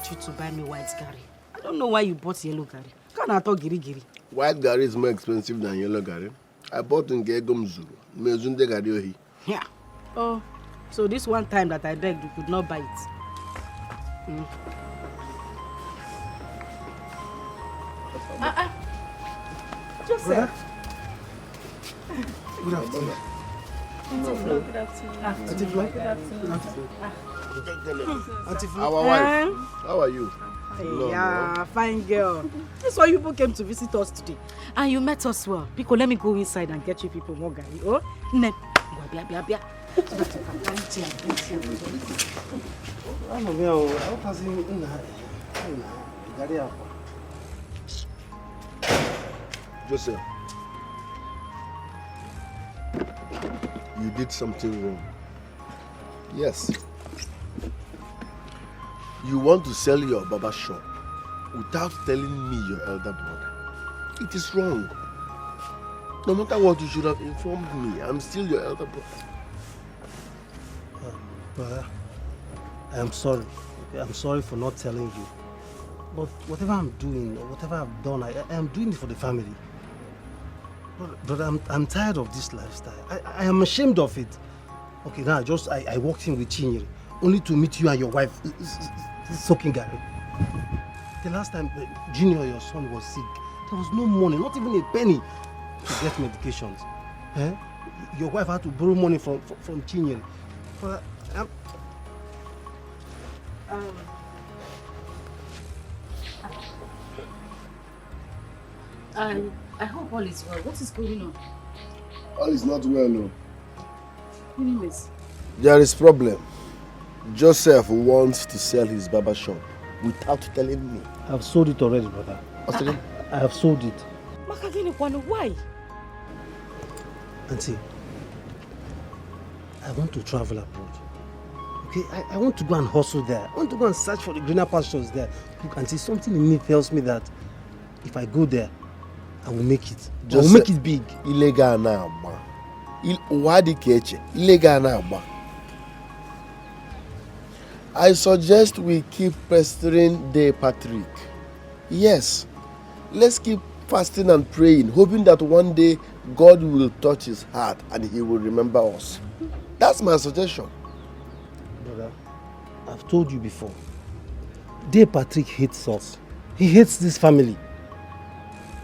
want you to buy me white gari. I don't know why you bought yellow gari. Can't I talk giri? White gari is more expensive than yellow gari. I bought in Gegom Zulu. Mezunde gari ohi. Yeah. Oh, so this one time that I begged, you could not buy it. Joseph. Good afternoon. Good afternoon. Auntie Flo. Good afternoon. Auntie Flo. Our wife. How are you? Yeah, fine girl. This why you people came to visit us today. And you met us well. Pico, let me go inside and get you people more gari. Oh, ne. Bia. So that you can buy tea and drink tea. Joseph, you did something wrong. Yes. You want to sell your barber shop without telling me your elder brother. It is wrong. No matter what, you should have informed me. I'm still your elder brother. Brother, I am sorry. I'm sorry for not telling you. But whatever I'm doing, or whatever I've done, I am doing it for the family. Brother, I'm tired of this lifestyle. I am ashamed of it. Okay, now I walked in with Chinyere, only to meet you and your wife soaking Gary. The last time Junior, your son, was sick, there was no money, not even a penny to get medications. Eh? Your wife had to borrow money from Chinyere. Brother, I hope all is well. What is going on? All is not well, no. Anyways. There is problem. Joseph wants to sell his barber shop without telling me. I've sold it already, brother. I have sold it. Why? Auntie, I want to travel abroad. Okay, I want to go and hustle there. I want to go and search for the greener pastures there. Look, Auntie, something in me tells me that if I go there, I will make it. I will make it big. Illegal now, illegal. I suggest we keep pestering De Patrick. Yes, let's keep fasting and praying, hoping that one day God will touch his heart and he will remember us. That's my suggestion. Brother, I've told you before. De Patrick hates us. He hates this family.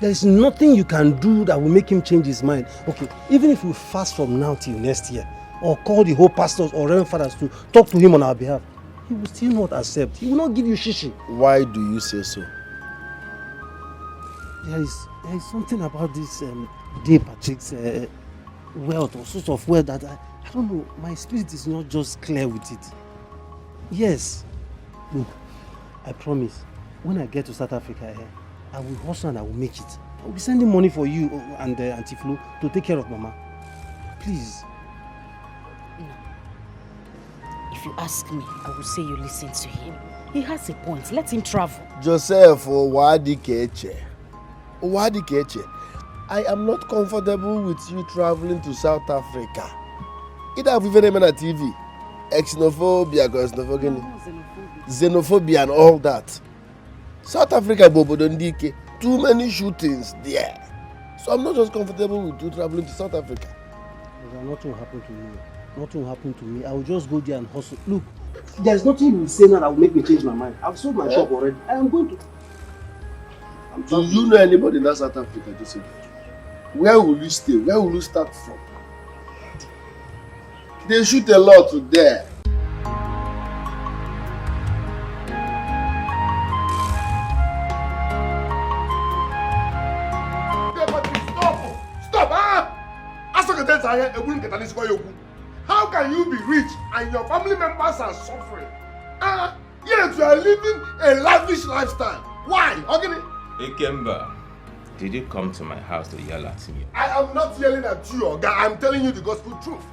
There is nothing you can do that will make him change his mind. Okay, even if we fast from now till next year, or call the whole pastors or reverend fathers to talk to him on our behalf, he will still not accept. He will not give you shishi. Why do you say so? There is something about this De Patrick's wealth or sort of wealth that I don't know. My spirit is not just clear with it. Yes. Look, I promise, when I get to South Africa here, I will hustle and I will make it. I will be sending money for you and Auntie Flo to take care of Mama. Please. No. If you ask me, I will say you listen to him. He has a point. Let him travel. Joseph Owadi Keche. I am not comfortable with you traveling to South Africa. Either have even on TV. Xenophobia and all that. South Africa, Bobodondike, too many shootings there. So I'm not just comfortable with you traveling to South Africa. Nothing will happen to you. Nothing will happen to me. I will just go there and hustle. Look, there's nothing you will say now that will make me change my mind. I've sold my shop already. I am going to. Do you know anybody in that South Africa, Joseph? Where will you stay? Where will you start from? They shoot a lot there. How can you be rich and your family members are suffering? Yet you are living a lavish lifestyle. Why? Ikemba, did you come to my house to yell at me? I am not yelling at you, Oga. I'm telling you the gospel truth.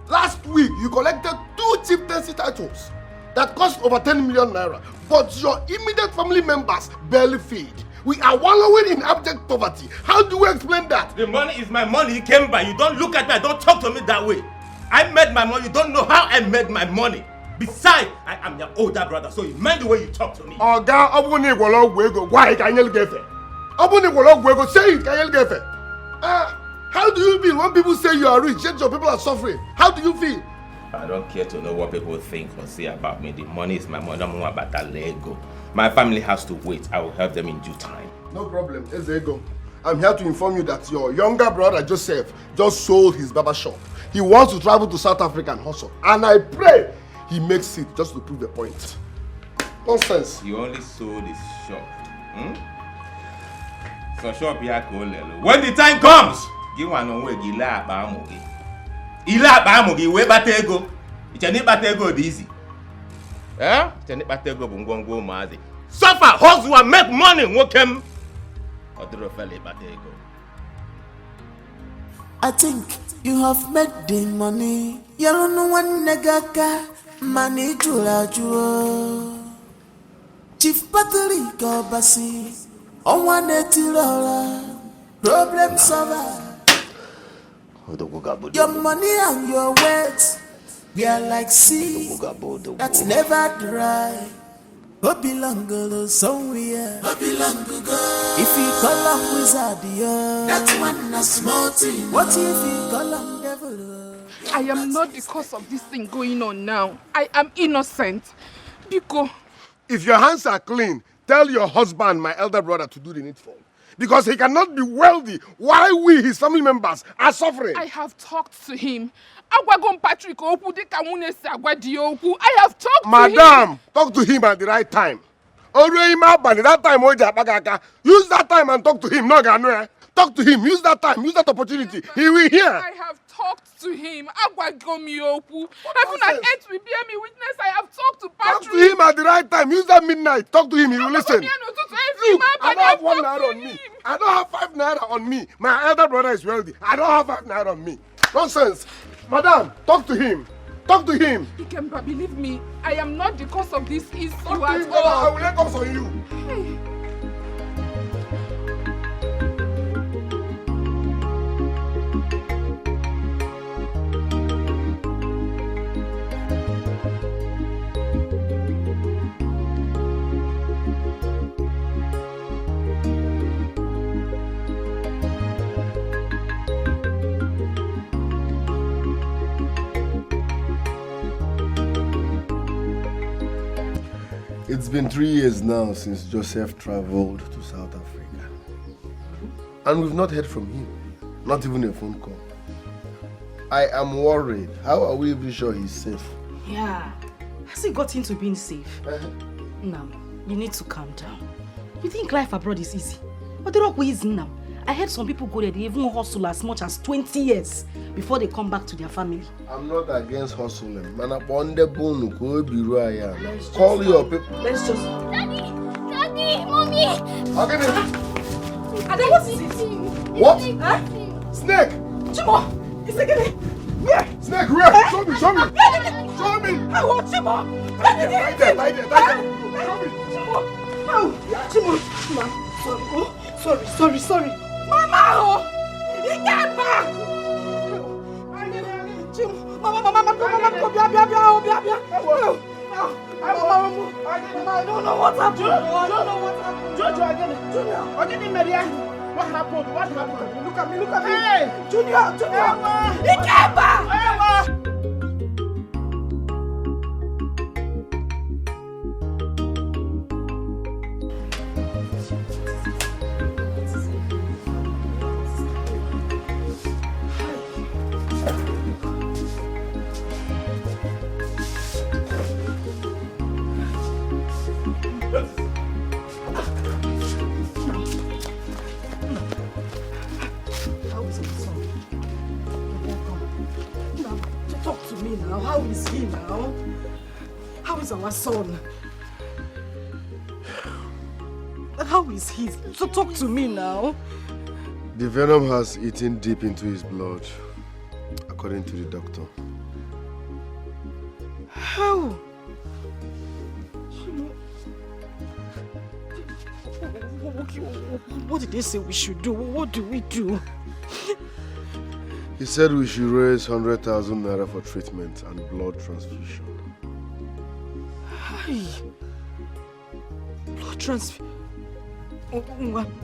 Last week, you collected 2 chieftaincy titles that cost over 10 million naira, but your immediate family members barely feed. We are wallowing in abject poverty. How do we explain that? The money is my money, Ikemba. You don't look at me, don't talk to me that way. I made my money, you don't know how I made my money. Besides, I am your older brother, so you mind the way you talk to me. Oga, Obuni Wologwego, why can you get it? Obuni Wologwego, say it, can you get it? How do you feel when people say you are rich, yet your people are suffering? How do you feel? I don't care to know what people think or say about me. The money is my money. I'm more about that Lego. My family has to wait. I will help them in due time. No problem. Ezego. I'm here to inform you that your younger brother Joseph just sold his barber shop. He wants to travel to South Africa and hustle. And I pray he makes it just to prove the point. Nonsense. You only sold his shop. So shop here, when the time comes, give one away. Gila Bamugi. Ila Bamugi, we batego. It's a batego easy. Eh? It's a batego bungongo mazi. Suffer, hustle, and make money. Welcome. I think you have made the money. You don't know one nigga money jula. Chief Patrick Obasi, on one $80 problem solver. Your money and your words, we are like sea that's never dry. Belong somewhere. Belong if you call up wizard, that one a small thing. What if you call up devil? I am not the cause of this thing going on now. I am innocent. Biko. If your hands are clean, tell your husband, my elder brother, to do the needful. Because he cannot be wealthy while we, his family members, are suffering. I have talked to him. I have talked to him. Madam, talk to him at the right time. That time, use that time and talk to him. No, talk to him. Use that time. Use that opportunity. He will hear. I have talked to him. Even at 8 will bear me witness. I have talked to Patrick. Talk to him at the right time. Use that midnight. Talk to him. He will listen. Look, I don't have 1 naira on me. I don't have 5 naira on me. My elder brother is wealthy. I don't have 5 naira on me. Nonsense. Madam, talk to him. Talk to him. Ikemba, believe me, I am not the cause of this issue at all. I will let cause on you. Hey. It's been 3 years now since Joseph traveled to South Africa. And we've not heard from him. Not even a phone call. I am worried. How are we even sure he's safe? Yeah. Has he got into being safe? Now, you need to calm down. You think life abroad is easy? But the rock is now. I heard some people go there, they even hustle as much as 20 years before they come back to their family. I'm not against hustling. Call your people. Let's just... Daddy, Mommy! Okay, Ade, what is it? What? Huh? Snake! Chimo! It's again! Where? Snake, where? Show me, show me! Show me! I want Chimo! Lie there. Show me! Chimo! Oh, Chimo! Sorry. Mama! He came back! Mama, I don't know what happened. Jojo, Junior. What happened? Look at me. Hey! Junior! He came back! How is he now? How is our son? How is he? So talk to me now. The venom has eaten deep into his blood, according to the doctor. How? What did they say we should do? What do we do? He said we should raise 100,000 naira for treatment and blood transfusion. Hey. Blood transfusion.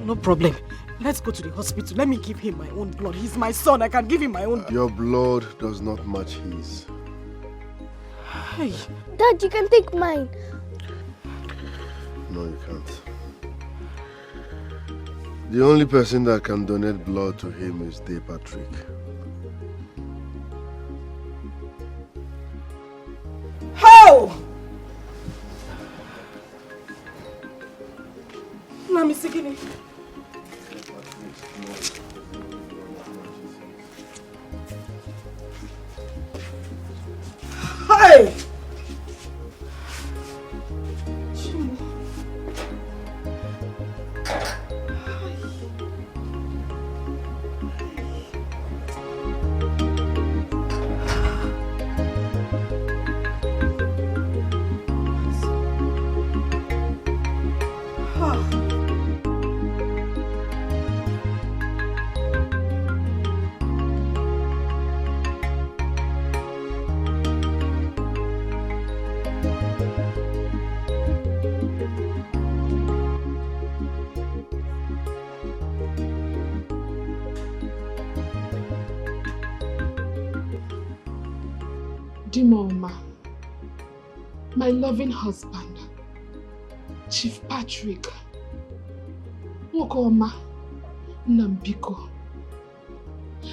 No problem. Let's go to the hospital. Let me give him my own blood. He's my son. I can give him my own blood. Your blood does not match his. Hey. Dad, you can take mine. No, you can't. The only person that can donate blood to him is Day Patrick. How? Let me see it. Hey! Dimoma, my loving husband, Chief Patrick, Wokoma, Nambiko.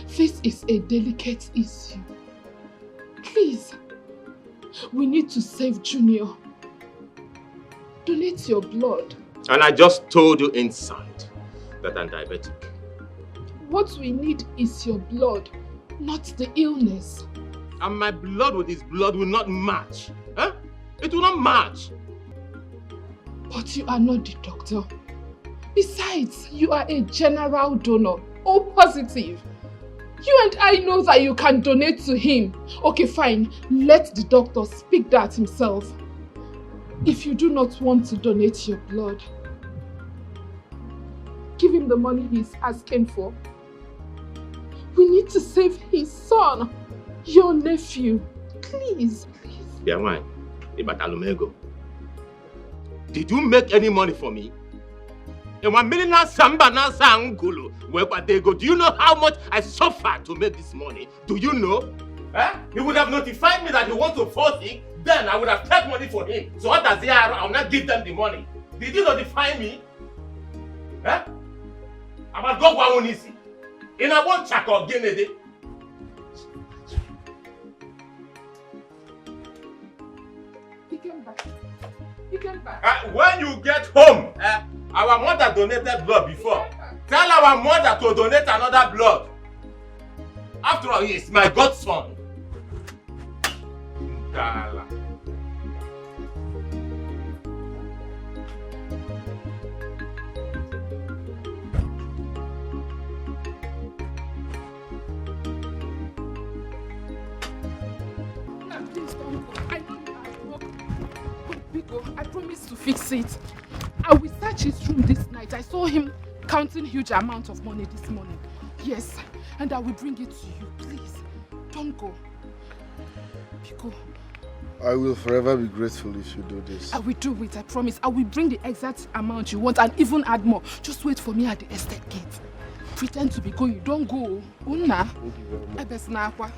This is a delicate issue. Please, we need to save Junior. Donate your blood. And I just told you inside that I'm diabetic. What we need is your blood, not the illness. And my blood with his blood will not match. Huh? It will not match. But you are not the doctor. Besides, you are a general donor, O positive. You and I know that you can donate to him. Okay, fine. Let the doctor speak that himself. If you do not want to donate your blood, give him the money he's asking for. We need to save his son, your nephew. Please, please. Did you make any money for me? Do you know how much I suffered to make this money? Do you know? Eh? He would have notified me that he wants to force it. Then I would have taken money for him. So what does he have? I will not give them the money. Did you notify me? Eh? About go one easy. In a one check or Guinea. He came back. He came back. When you get home, our mother donated blood before. Tell our mother to donate another blood. After all, he is my godson. Dala. I promise to fix it. I will search his room this night. I saw him counting huge amounts of money this morning. Yes, and I will bring it to you. Please, don't go. Pico. I will forever be grateful if you do this. I will do it, I promise. I will bring the exact amount you want and even add more. Just wait for me at the estate gate. Pretend to be going. Don't go. Una. Thank you very much.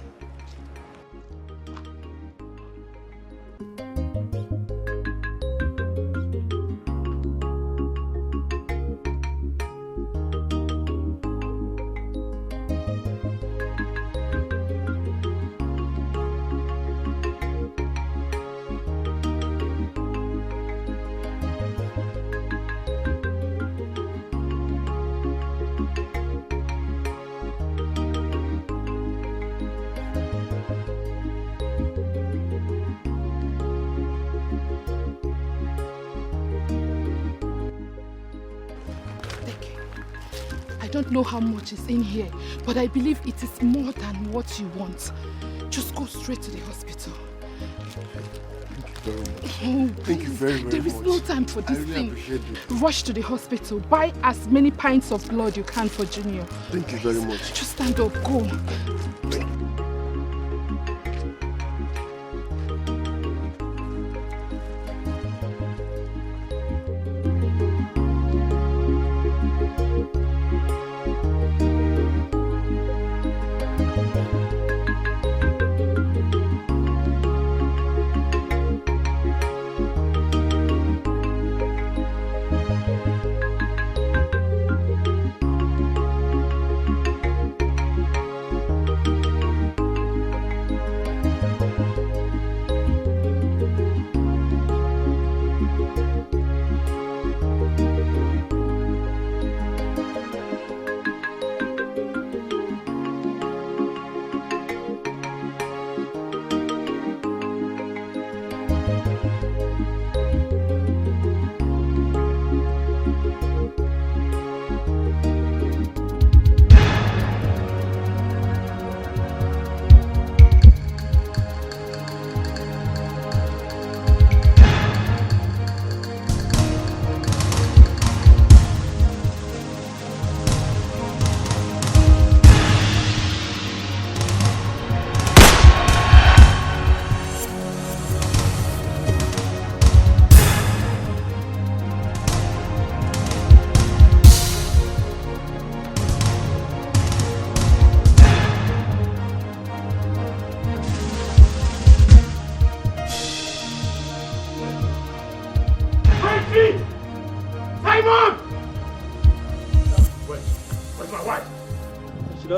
I don't know how much is in here, but I believe it is more than what you want. Just go straight to the hospital. Thank you very much. There is no time for this really thing. Appreciate it. Rush to the hospital. Buy as many pints of blood you can for Junior. Thank you very much. Just stand up. Go.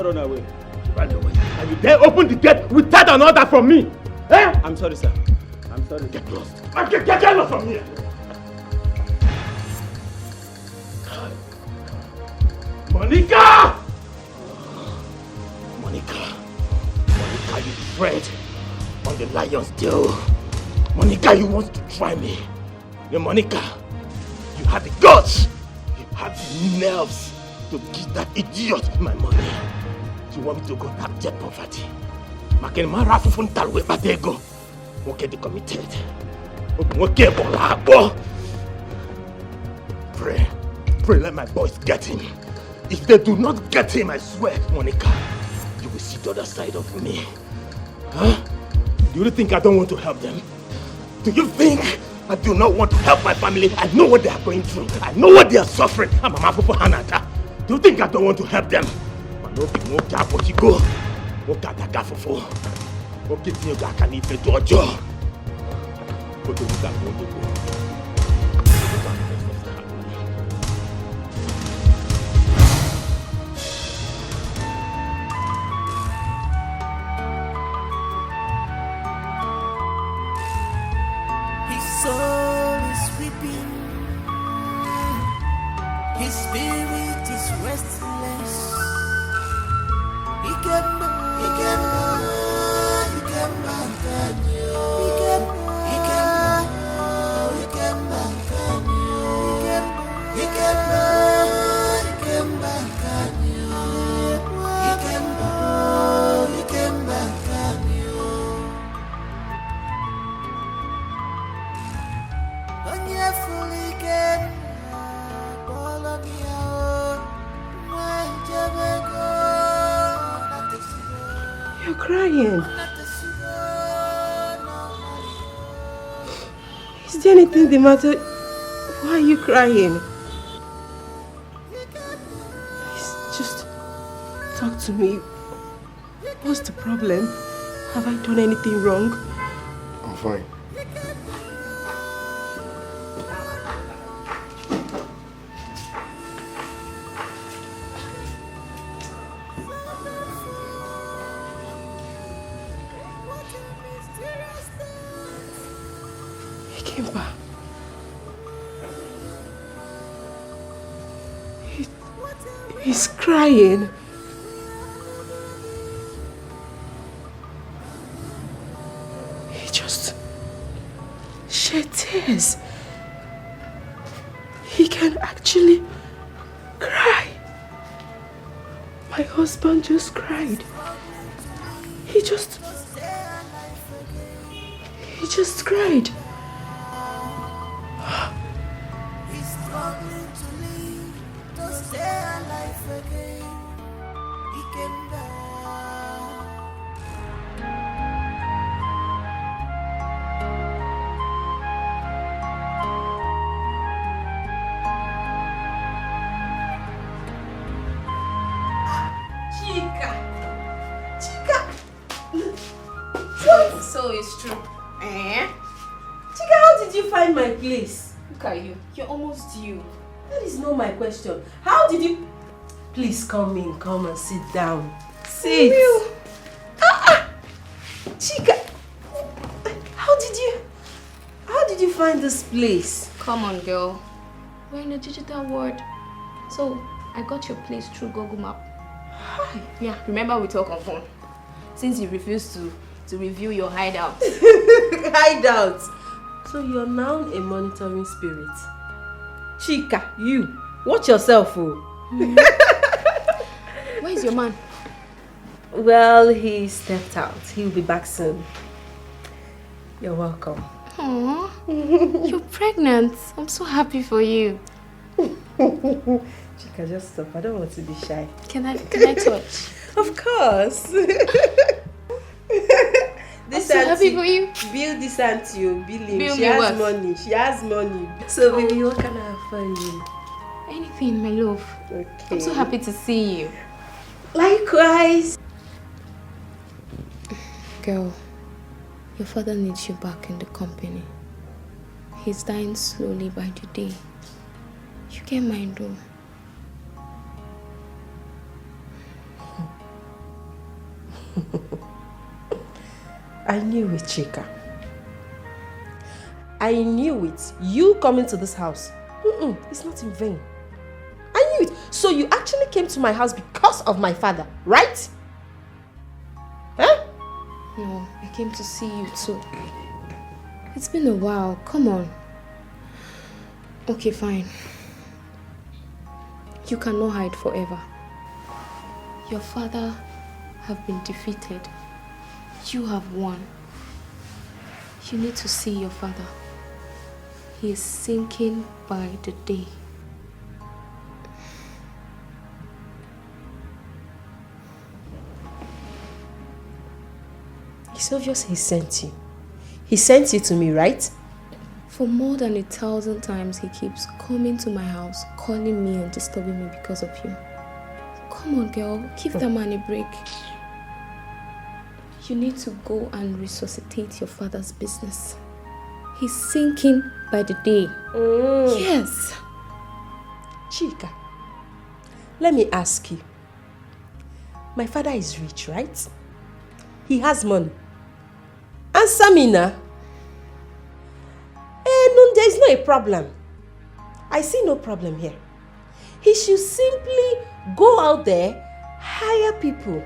not run away. Run away. And you dare open the gate without an order from me? Eh? I'm sorry, sir. I'm sorry. Get lost. Get lost from here. Monica! Monica, you tread on the lion's tail. Monica, you want to try me. Yeah, Monica, you have the guts. You have the nerves to give that idiot my money. You want me to go abject poverty. Makenmara fufuntalwe batego. Okay, they committed. Okay, pray, let my boys get him. If they do not get him, I swear, Monica, you will see the other side of me. Huh? Do you think I don't want to help them? Do you think I do not want to help my family? I know what they are going through. I know what they are suffering. I'm a mafufu hanata. Do you think I don't want to help them? Soul is weeping, his spirit is restless. He can You're crying. Is there anything the matter? Why are you crying? Please, just talk to me. What's the problem? Have I done anything wrong? I'm fine. He's crying. He just shed tears. He can actually cry. My husband just cried. He just cried. So it's true. Eh? Chika, how did you find my place? Look at you. You're almost due. That is not my question. How did you... Please come in. Come and sit down. Sit. Chika, how did you find this place? Come on, girl. We're in a digital world. So, I got your place through Google Map. Hi. Yeah, remember we talked on phone. Since you refused to review your hideout. Hideout? So you're now a monitoring spirit. Chika, you. Watch yourself, oh. Where's your man? Well, he stepped out. He'll be back soon. You're welcome. Aww. You're pregnant. I'm so happy for you. Chika, just stop. I don't want to be shy. Can I touch? Of course. I'm so happy for you. Bill this auntie, Bill. She has money. She has money. So baby, what can I have for you? Anything, my love. Okay. I'm so happy to see you. Likewise. Girl, your father needs you back in the company. He's dying slowly by the day. You get mine though. I knew it, Chika. I knew it. You coming to this house, it's not in vain. I knew it. So you actually came to my house because of my father, right? Huh? No, I came to see you too. It's been a while. Come on. Okay, fine. You cannot hide forever. Your father have been defeated. You have won. You need to see your father. He is sinking by the day. It's obvious he sent you. He sent you to me, right? For more than 1,000 times, he keeps coming to my house, calling me and disturbing me because of you. Come on, girl. Give that man a break. You need to go and resuscitate your father's business. He's sinking by the day. Yes. Chika, let me ask you. My father is rich, right? He has money. Answer me now. No, there is no a problem. I see no problem here. He should simply go out there, hire people,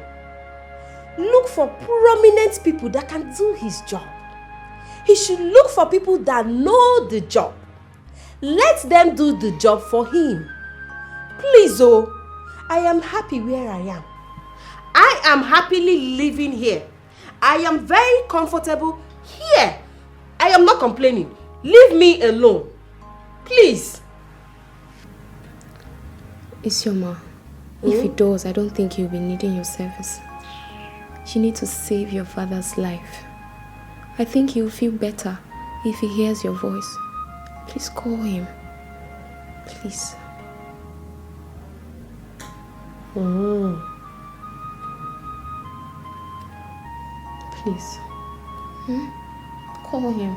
look for prominent people that can do his job. He should look for people that know the job. Let them do the job for him. Please, I am happy where I am. I am happily living here. I am very comfortable here. I am not complaining. Leave me alone. Please. Isioma, if he does, I don't think he'll be needing your service. You need to save your father's life. I think he'll feel better if he hears your voice. Please call him. Please. Please. Call him.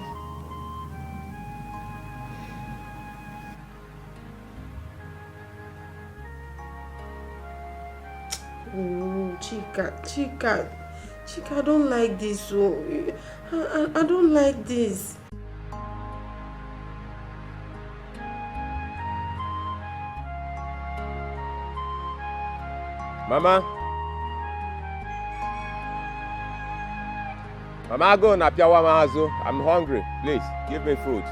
Chika, I don't like this. I don't like this. Mama, go na piawa mazo. I'm hungry. Please, give me food.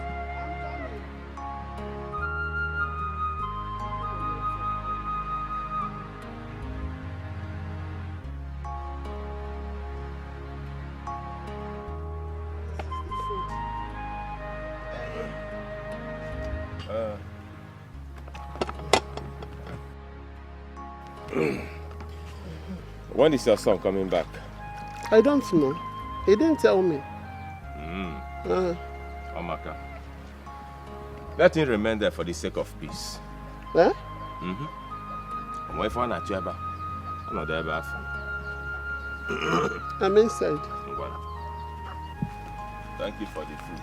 When is your son coming back? I don't know. He didn't tell me. Omaka. Let him remain there for the sake of peace. Eh? I'm inside. Thank you for the food.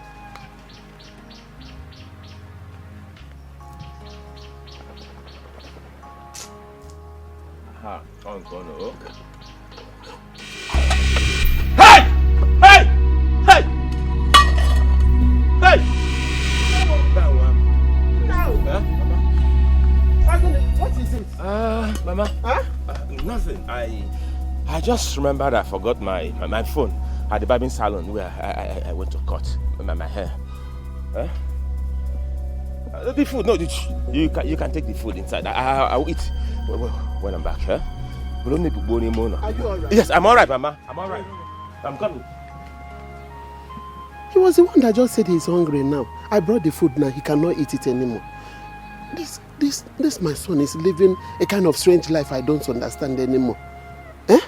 Hey! Hey! Hey! Hey! What is it? Mama. Huh? Nothing. I just remembered I forgot my phone at the barbing salon where I went to cut my hair. Huh? The food, no, you can take the food inside. I'll eat when I'm back. Huh? Are you alright? Yes, I'm alright, Mama. I'm alright. I'm coming. He was the one that just said he's hungry now. I brought the food now. He cannot eat it anymore. This my son is living a kind of strange life I don't understand anymore. Eh?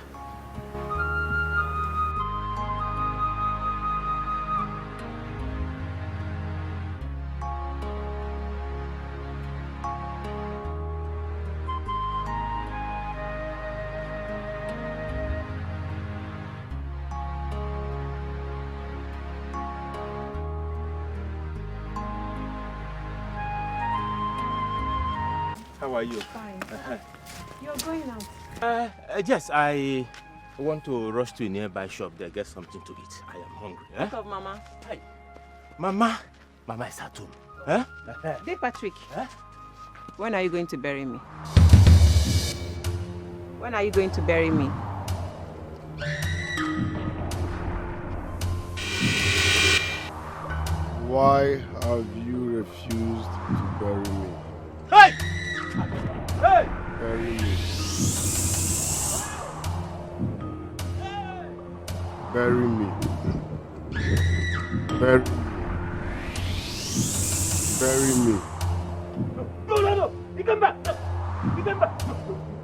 How are you? Fine. You're going out? Yes, I I want to rush to a nearby shop there, get something to eat. I am hungry. Think of Mama. Hey. Mama is at home. Huh? Hey, Patrick. Huh? When are you going to bury me? When are you going to bury me? Why have you refused to bury me? Hey! Hey! Bury me. Bury me. Bury me. No. You come back. You come back.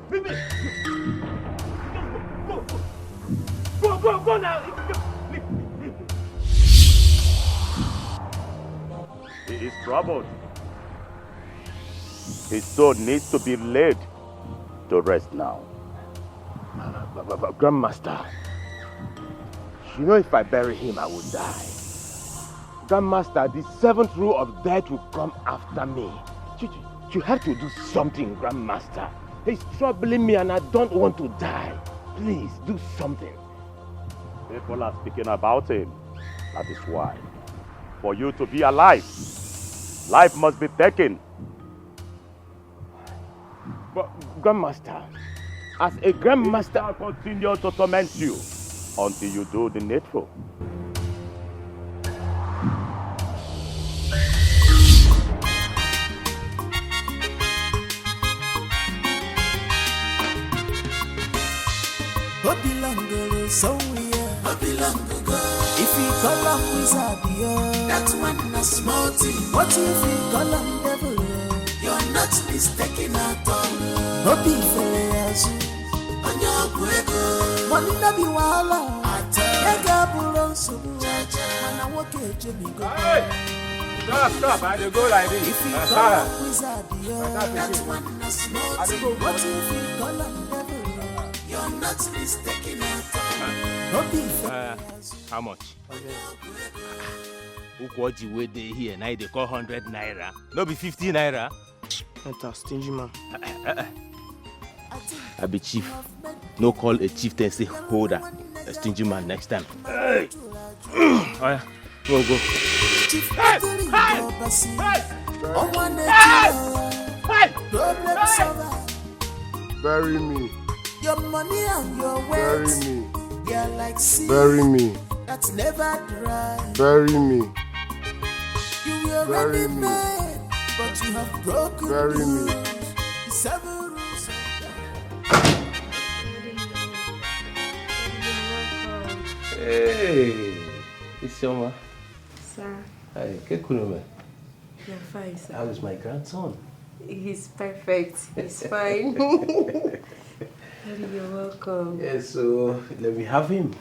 Leave me. Go now. He is troubled. His soul needs to be laid to rest now. Grandmaster, you know if I bury him, I will die. Grandmaster, the seventh rule of death will come after me. You have to do something, Grandmaster. He's troubling me and I don't want to die. Please, do something. People are speaking about him. That is why. For you to be alive, life must be taken. But, Grandmaster, as a Grandmaster, I'll continue to torment you until you do the needful. If you call him wizard, that's one a small thing. What if you call him devil? You're not mistaken at all. Hope fails. On your brego. One in the Biwala. And I walk a Jimmy go. Stop, I go like this. If you call him wizard, that's one a small thing. What if you call him devil? You're not mistaken at all. How much? Ukwoji wey dey here, now they call 100 naira. No be 50 naira. That's a stingy man. I be chief. No call a chieftain say holder. A stingy man next time. Hey! Alright, go. Hey! Bury me. Your money and your Bury wealth, me. they're like sea Bury me. that's never dry. Bury me. You were Bury ready me. made, but you have broken Bury the me. rules. The 7 rules of Hey, it's Yoma. Sir, Hi, Kekunome. you're fine, sir. How is my grandson? He's perfect. He's fine. You're welcome. Yes, so let me have him.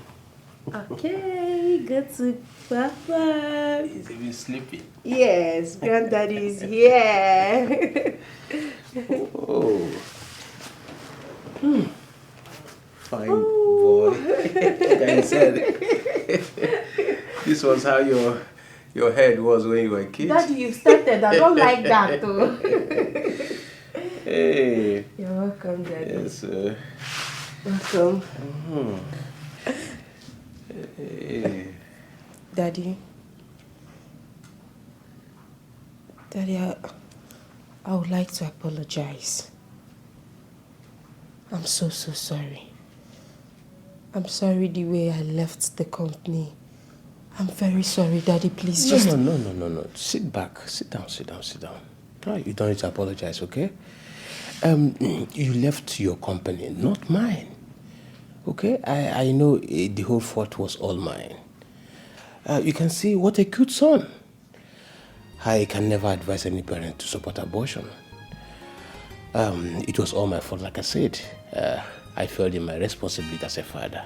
Okay, good to Papa. He's even sleeping. Yes, Granddaddy is here. Oh. Fine boy. Like I said, this was how your head was when you were a kid. Daddy, you started. I don't like that though. Hey. You're welcome, Daddy. Yes. Welcome. Hey. Daddy, I would like to apologize. I'm so sorry. I'm sorry the way I left the company. I'm very sorry, Daddy. Please just... No. Sit back. Sit down. No, you don't need to apologize, okay? You left your company, not mine. Okay? I know the whole fault was all mine. You can see what a cute son. I can never advise any parent to support abortion. It was all my fault, like I said. I failed in my responsibility as a father.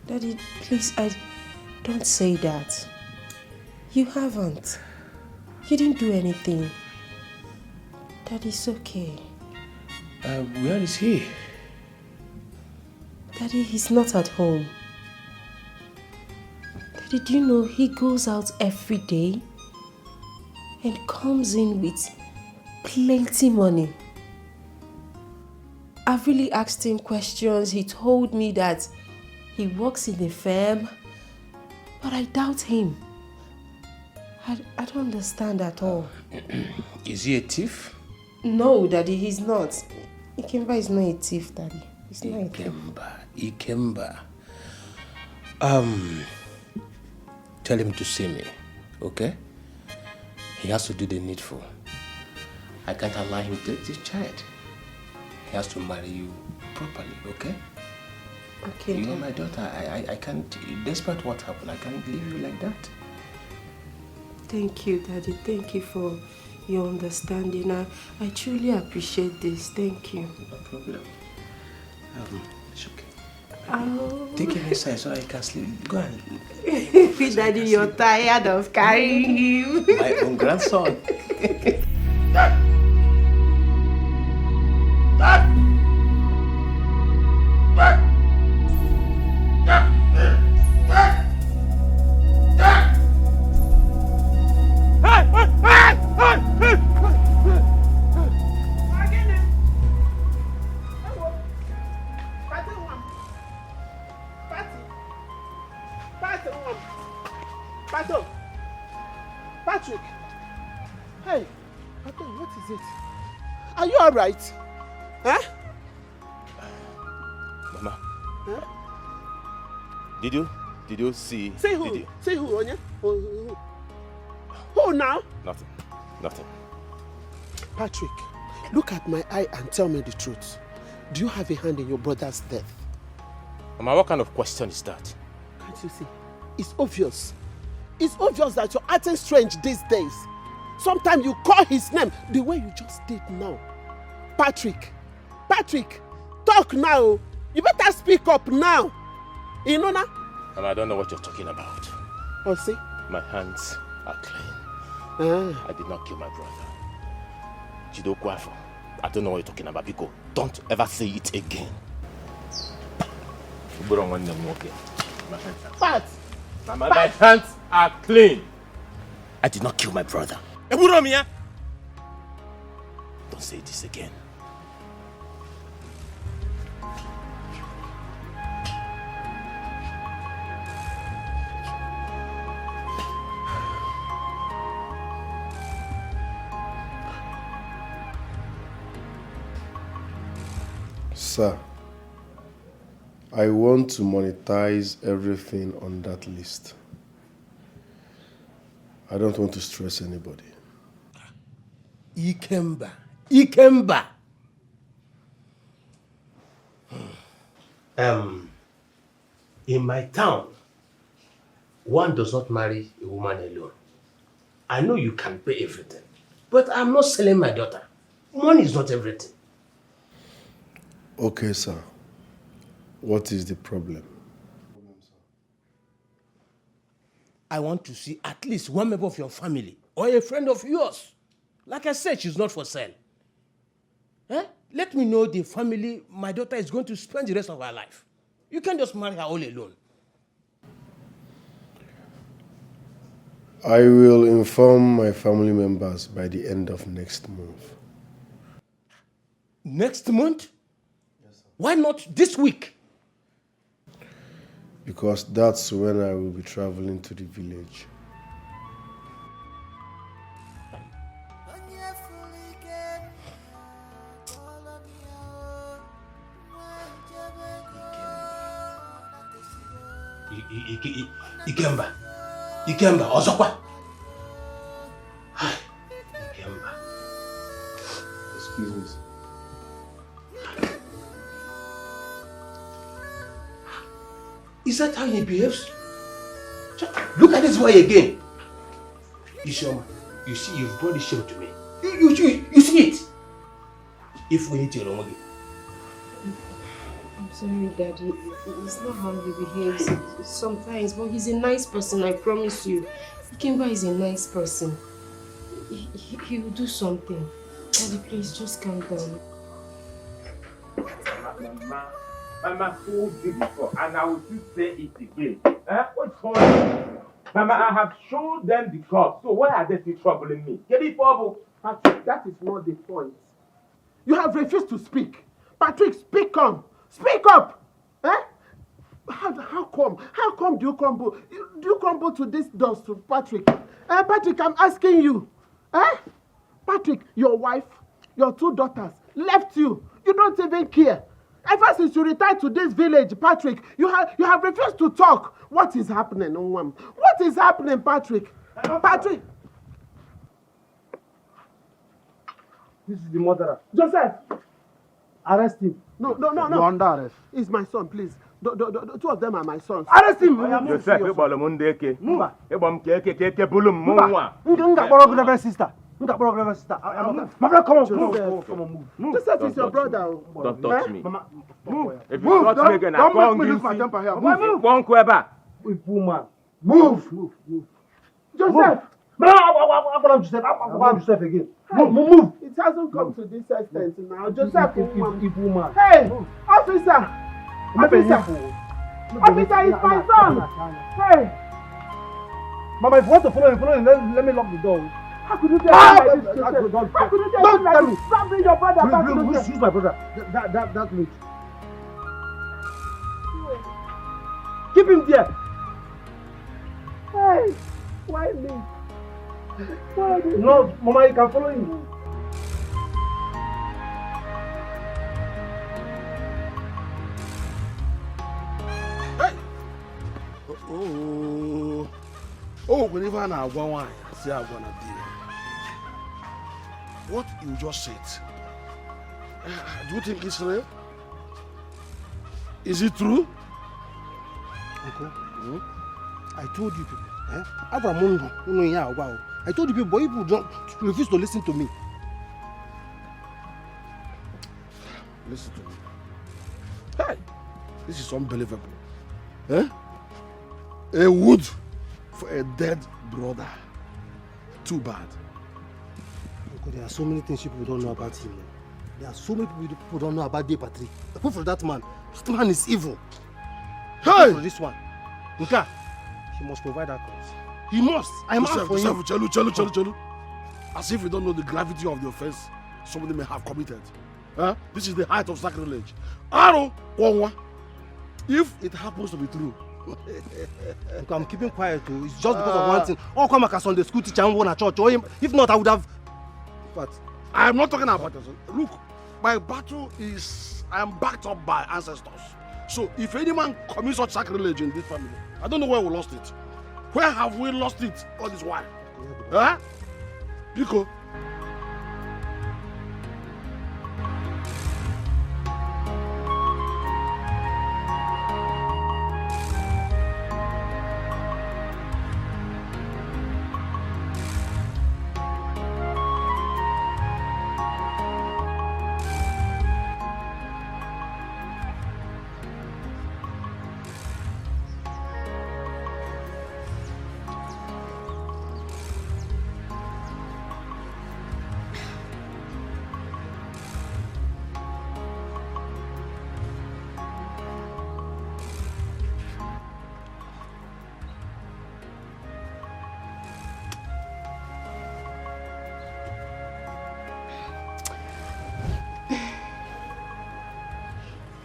Daddy, please, don't say that. You haven't. You didn't do anything. Daddy, it's okay. Where is he? Daddy, he's not at home. Daddy, do you know he goes out every day and comes in with plenty money? I I've really asked him questions. He told me that he works in a firm, but I doubt him. I don't understand at all. Is he a thief? No, Daddy, he's not. Ikemba is not a thief, Daddy. He's not a thief. Ikemba. Tell him to see me, okay? He has to do the needful. I can't allow him to take this child. He has to marry you properly, okay? Okay. You are my daughter. I can't, despite what happened, I can't leave you like that. Thank you, Daddy. Thank you for your understanding. I truly appreciate this. Thank you. No problem. It's okay. Oh. Take him inside so I can sleep. Go on. Daddy, you're tired of carrying him. My own grandson. Patrick! Hey, Patrick, what is it? Are you alright? Huh? Mama. Huh? Did you see? Say who? Did you? Say who, Onya? Who now? Nothing. Patrick, look at my eye and tell me the truth. Do you have a hand in your brother's death? Mama, what kind of question is that? Can't you see? It's obvious. It's obvious that you're acting strange these days. Sometimes you call his name the way you just did now. Patrick, talk now. You better speak up now. You know now? Mama, I don't know what you're talking about. Oh, see? My hands are clean. I did not kill my brother. Jidokwafo, I don't know what you're talking about, Biko. Don't ever say it again. Pat! Mama, my hands are clean. I did not kill my brother. Don't say this again. Sir, I want to monetize everything on that list. I don't want to stress anybody. Ikemba. In my town, one does not marry a woman alone. I know you can pay everything, but I'm not selling my daughter. Money is not everything. Okay, sir. What is the problem? I want to see at least one member of your family or a friend of yours. Like I said, she's not for sale. Let me know the family my daughter is going to spend the rest of her life. You can't just marry her all alone. I will inform my family members by the end of next month. Next month? Yes, sir. Why not this week? Because that's when I will be traveling to the village. Ikemba, Ozokwa. Ikemba. Excuse me, sir. Is that how he behaves? Look at this boy again. Ishoma, you see, you've brought this shame to me. You see it? If we need to wrong again. I'm sorry, Daddy. It's not how he behaves sometimes, but he's a nice person, I promise you. Ikemba is a nice person. He will do something. Daddy, please, just calm down. Mama told you before, and I will still say it again. What's for you? Mama, I have shown them the cup, so why are they still troubling me? Get it, Bobo? Patrick, that is not the point. You have refused to speak. Patrick, speak up! Speak up! Eh? How come do you crumble to this dust, Patrick? Patrick, I'm asking you. Patrick, your wife, your 2 daughters left you. You don't even care. Ever since you retired to this village, Patrick, you have refused to talk. What is happening, Onwam? What is happening, Patrick? Patrick! This is the murderer. Joseph! Arrest him. No. You're under arrest. He's my son, please. The 2 of them are my sons. Arrest him! Joseph, sister. My brother, come on, move. Joseph is your brother. Don't touch me. Move. If you touch me again, I Don't make me can't lose my temper here. move. Won't Queba. Woman. Move. Joseph! I'm Joseph again. Move. It hasn't come to this extent now. Joseph, woman. Hey, officer! Officer, it's my son! Hey! Mama, if you want to follow him, let me lock the door. How could you tell me like this, Joseph? Don't How could you tell me like this? Stop being your brother back, Who's Joseph. my brother? That means. Keep him there. Hey, why me? Why me? No, Mama, you can follow him. Whenever I go wine, say I'm gonna be. What you just said, do you think it's real? Is it true? Uncle, I told you people. I told you people, but you don't refuse to listen to me. Listen to me. Hey, this is unbelievable. A wood for a dead brother. Too bad. Uncle, there are so many things people don't know about him. There are so many people don't know about Day Patrick. Apart from that man is evil. Hey! For this one, Nka, he must provide that cause. He must. I'm out for him. Chelu. As if you don't know the gravity of the offense somebody may have committed. This is the height of sacrilege. Aro, Wongwa. If it happens to be true. Look, I'm keeping quiet too. It's just because of one thing. All come as Sunday school teacher and one at church. Or him. If not, I would have. But I am not talking about this. Look, my battle is I am backed up by ancestors. So if any man commits such sacrilege in this family, I don't know where we lost it. Where have we lost it all this while? Biko.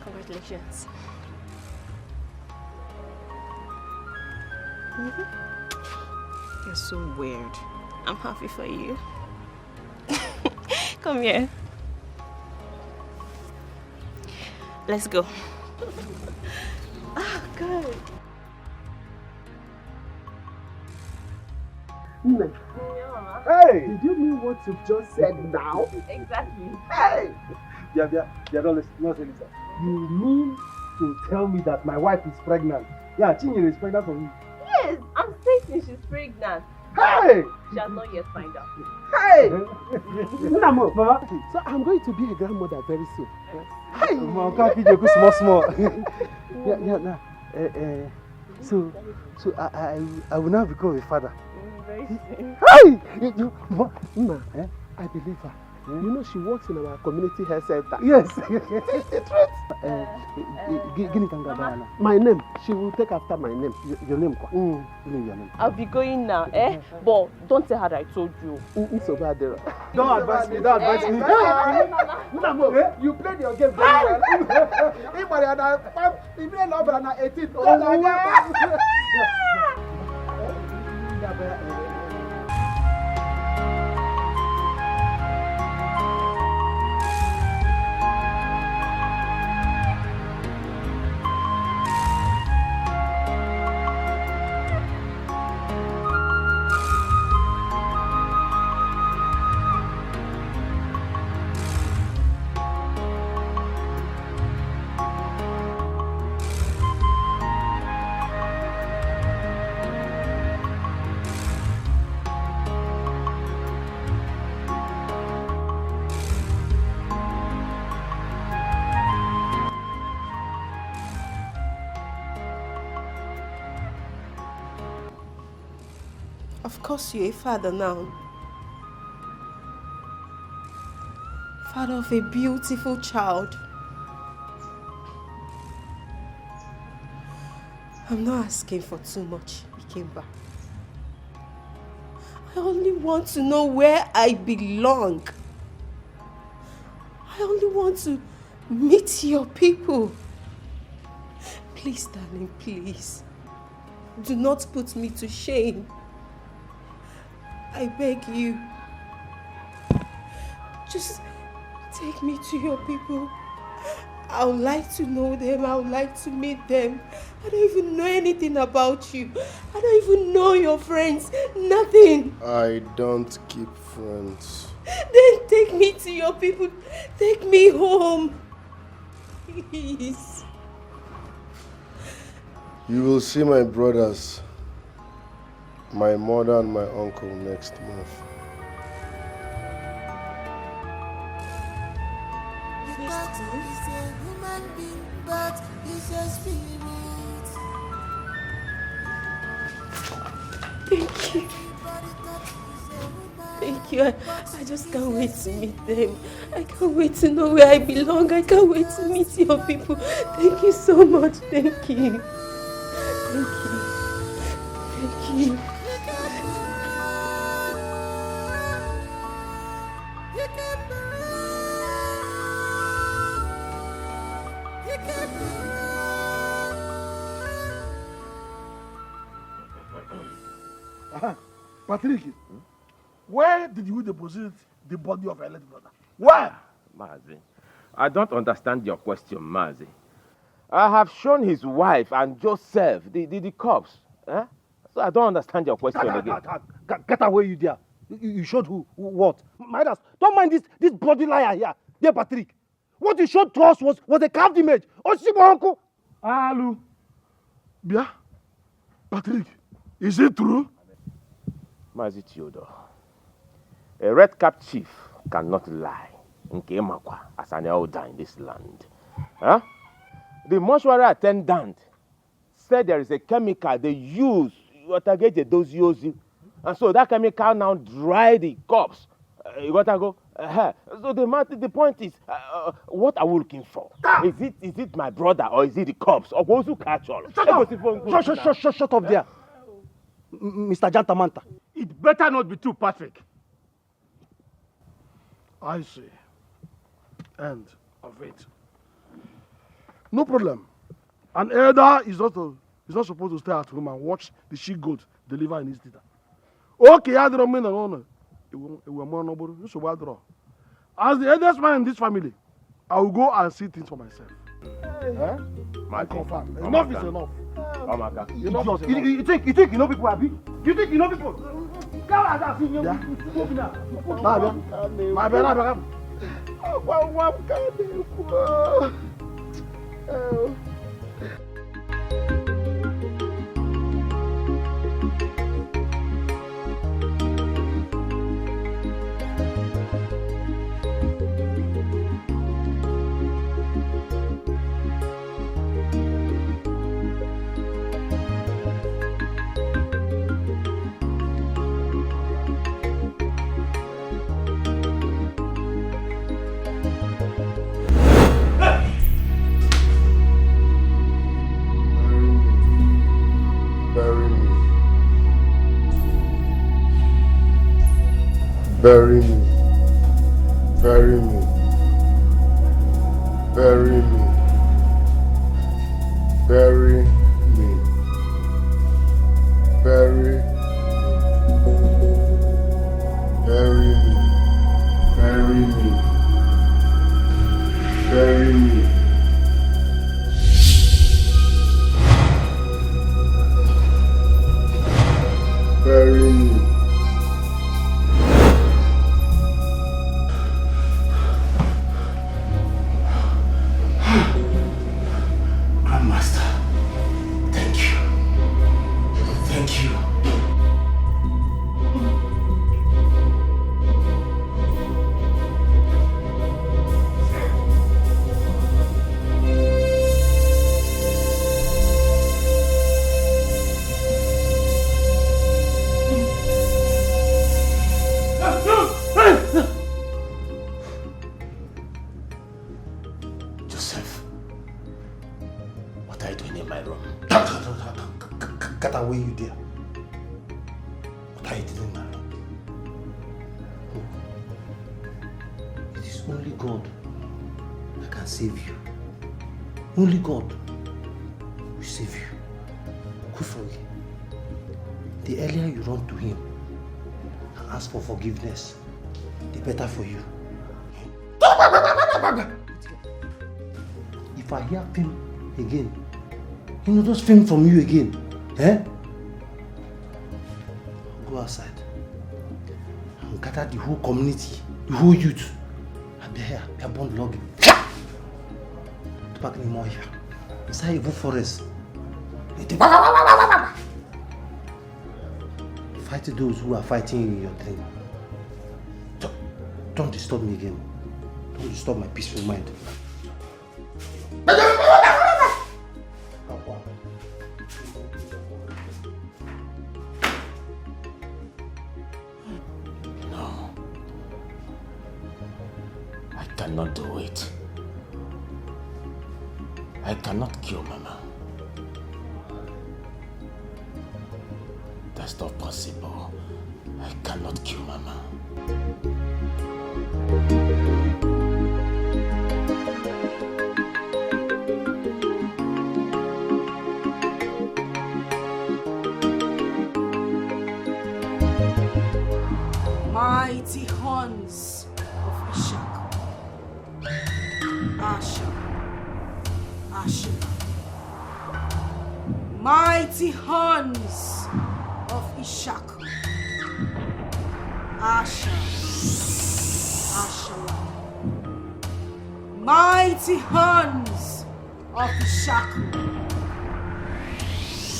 Congratulations. You're so weird. I'm happy for you. Come here. Let's go. Oh, good. Hey! Did you mean what you just said now? Exactly. Hey! Yeah, don't listen. You mean to tell me that my wife is pregnant? Yeah, Chinyere is pregnant for me. Yes, I'm certain she's pregnant. Hey! She has not yet find out. Hey! Mama. So I'm going to be a grandmother very soon. Hey! Mama, can't feed you small. Yeah. So I will now become a father. Very soon. Hey! Mama, I believe her. You know she works in our community health center. Yes. It's right. My name. She will take after my name. Your name, quoi? Your name. I'll be going now, But don't tell her that I told you. It's so bad, there. Don't advise me. Don't advise me. You played your game very well. If I had a 18. Of course, you're a father now. Father of a beautiful child. I'm not asking for too much, Ikemba. I only want to know where I belong. I only want to meet your people. Please, darling, please. Do not put me to shame. I beg you. Just take me to your people. I would like to know them. I would like to meet them. I don't even know anything about you. I don't even know your friends. Nothing. I don't keep friends. Then take me to your people. Take me home. Please. You will see my brothers, my mother and my uncle next month. Thank you. Thank you. I just can't wait to meet them. I can't wait to know where I belong. I can't wait to meet your people. Thank you so much. Thank you. Thank you. Thank you. Patrick, where did you deposit the body of your late brother? Where? Mazi, I don't understand your question, Mazi. I have shown his wife and Joseph the corpse. Eh? So I don't understand your question again. Get away, you there. You showed who? What? Midas, don't mind this bloody liar here. Dear Patrick, what you showed to us was a carved image. Oh, uncle. Alu. Bia, Patrick, is it true? Mazi Theodore, a red-capped chief cannot lie as an elder in this land. Huh? The mortuary attendant said there is a chemical they use to get those using, and so that chemical now dry the corpse. You gotta go. So the point is, what are we looking for? Is it my brother or is it the corpse? Or those who catch all? Shut up there, Mr. Jantamanta. It better not be true, Patrick. I see. End of it. No problem. An elder is not supposed to stay at home and watch the she-goat deliver in his theater. Okay, I don't mean no. As the eldest man in this family, I will go and see things for myself. I confirm. Enough is enough. Oh my God. You think you know people, Abi? You think you know people? Come on, Bury me. Bury me. Bury me. Bury me. Bury me. Bury me. Bury me. Bury me. Bury me. Grandmaster, thank you. Thank you. Joseph, what are you doing in my room? Get away, you dear. What are you doing in my room? It is only God that can save you. Only God will save you. Go for it. The earlier you run to Him and ask for forgiveness, the better for you. If I hear him again, he will just film from you again. Eh? Go outside and gather the whole community, the whole youth. And they're here, they're born logging. Back anymore here. Inside evil forest. Fight those who are fighting in your dream. Don't disturb me again. Don't disturb my peaceful mind. No. I cannot do it. I cannot kill Mama. That's not possible. I cannot kill Mama. Mighty horns of Ishak, Asher, Asher. Mighty horns of Ishak, Asher, Asher. Mighty horns of Ishak,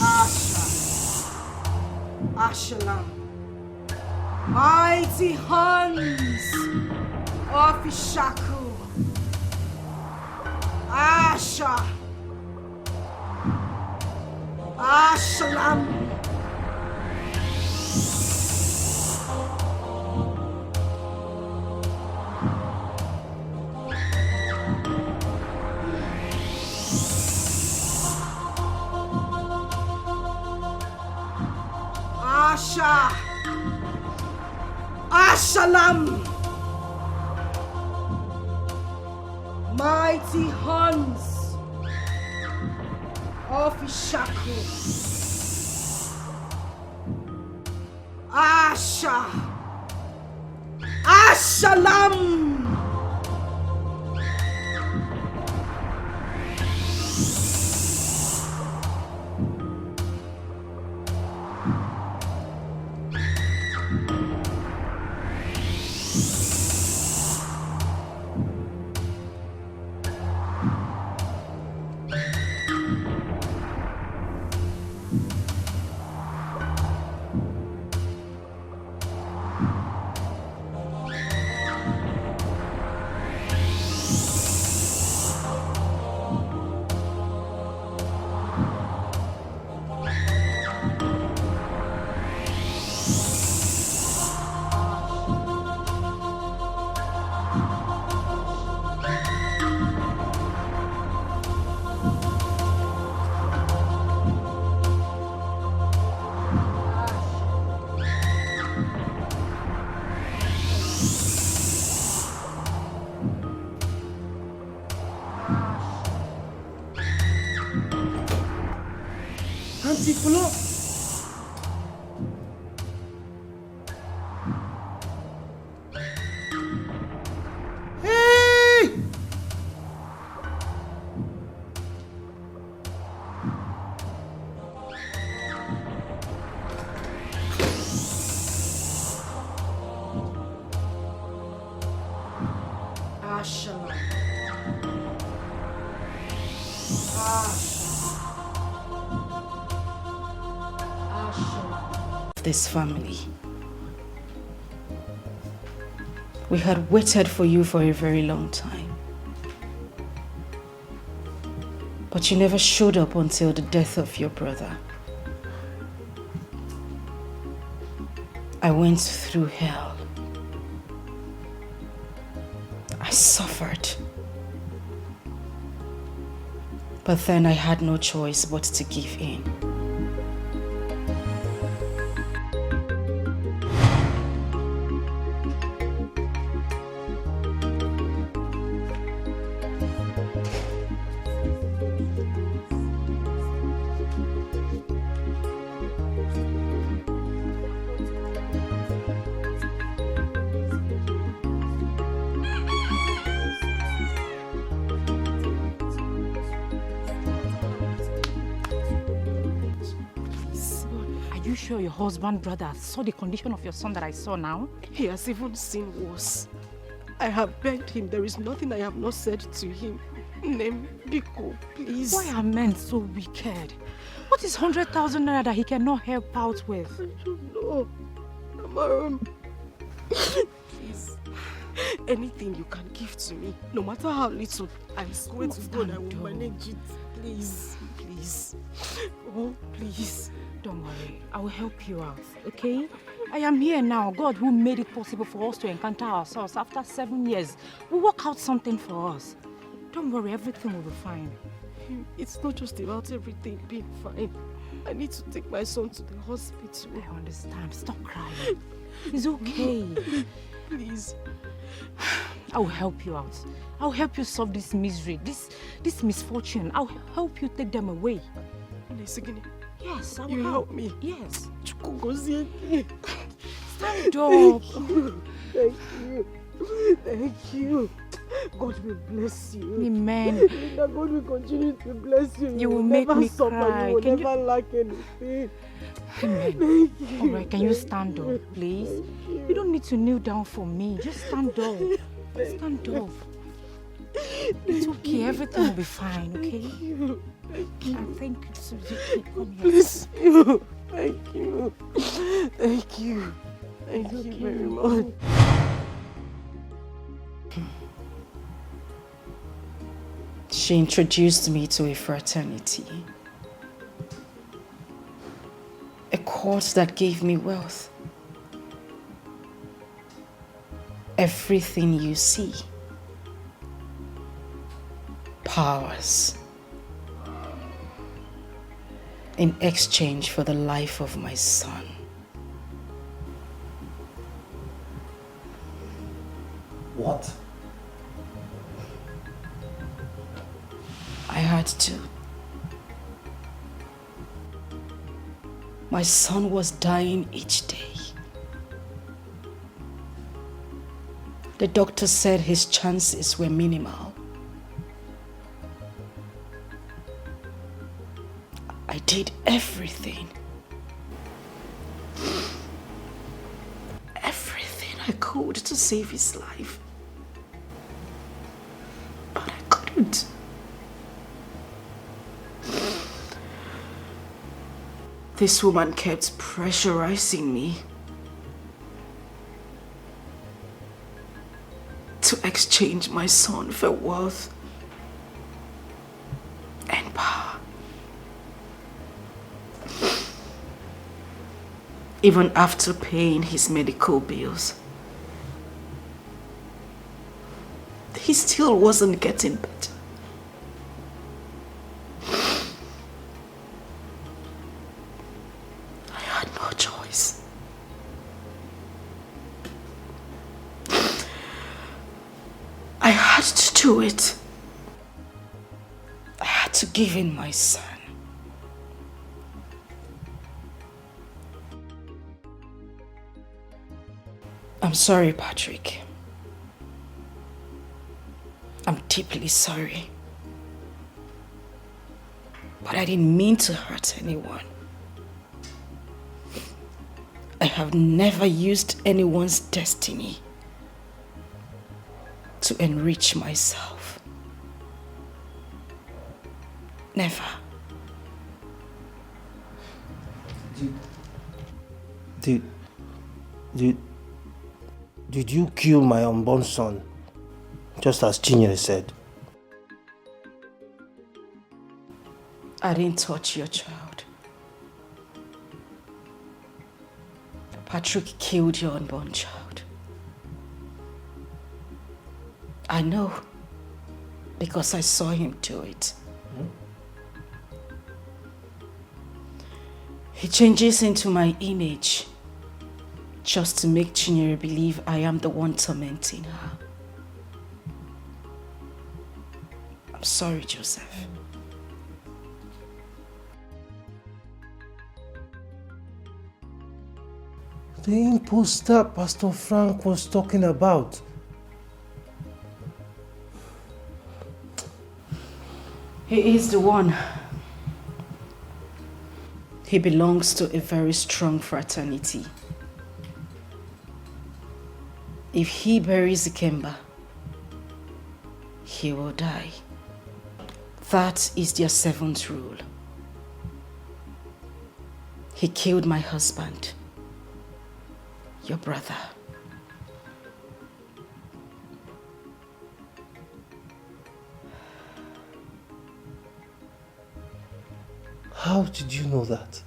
Asher, Asher. Mighty horns of Ishaku, Asha, Ashalam. Asha. Ashalam, mighty horns of Ishaku, Asha, Ashalam. this family. We had waited for you for a very long time. But you never showed up until the death of your brother. I went through hell. I suffered. But then I had no choice but to give in. Your husband, brother, saw the condition of your son that I saw now? He has even seen worse. I have begged him. There is nothing I have not said to him. Name Biko, please. Why are men so wicked? What is 100,000 naira that he cannot help out with? I don't know. Amaram. Please. Anything you can give to me, no matter how little, I swear to God I will manage it. Please. Please. Oh, please. Don't worry, I will help you out, okay? I am here now. God who made it possible for us to encounter ourselves after 7 years will work out something for us. Don't worry, everything will be fine. It's not just about everything being fine. I need to take my son to the hospital. I understand. Stop crying. It's okay. Please. I will help you out. I will help you solve this misery, this misfortune. I will help you take them away. Yes, I will You help me. Yes. Stand up. Thank you. Thank you. God will bless you. Amen. God will continue to bless you. You will make me suffer. cry. You will Can never lack anything. Amen. Thank you. All right, can you stand up, please? You don't need to kneel down for me. Just stand up. Stand up. It's okay. Everything will be fine, okay? Thank you. Thank you. And thank you to Vicky. Come here. Bless you. Thank you. Thank you. Thank you very much. She introduced me to a fraternity. A court that gave me wealth. Everything you see. Powers. In exchange for the life of my son. What? I had to. My son was dying each day. The doctor said his chances were minimal. I did everything. Everything I could to save his life. But I couldn't. This woman kept pressurizing me to exchange my son for wealth and power. Even after paying his medical bills, he still wasn't getting better. I had to do it. I had to give in my son. I'm sorry, Patrick. I'm deeply sorry. But I didn't mean to hurt anyone. I have never used anyone's destiny to enrich myself. Never. Did you kill my unborn son, just as Chinyere said? I didn't touch your child. Patrick killed your unborn child. I know, because I saw him do it. He changes into my image just to make Chinyere believe I am the one tormenting her. I'm sorry, Joseph. The imposter Pastor Frank was talking about. He is the one. He belongs to a very strong fraternity. If he buries Ikemba, he will die. That is their 7th rule. He killed my husband, your brother. How did you know that?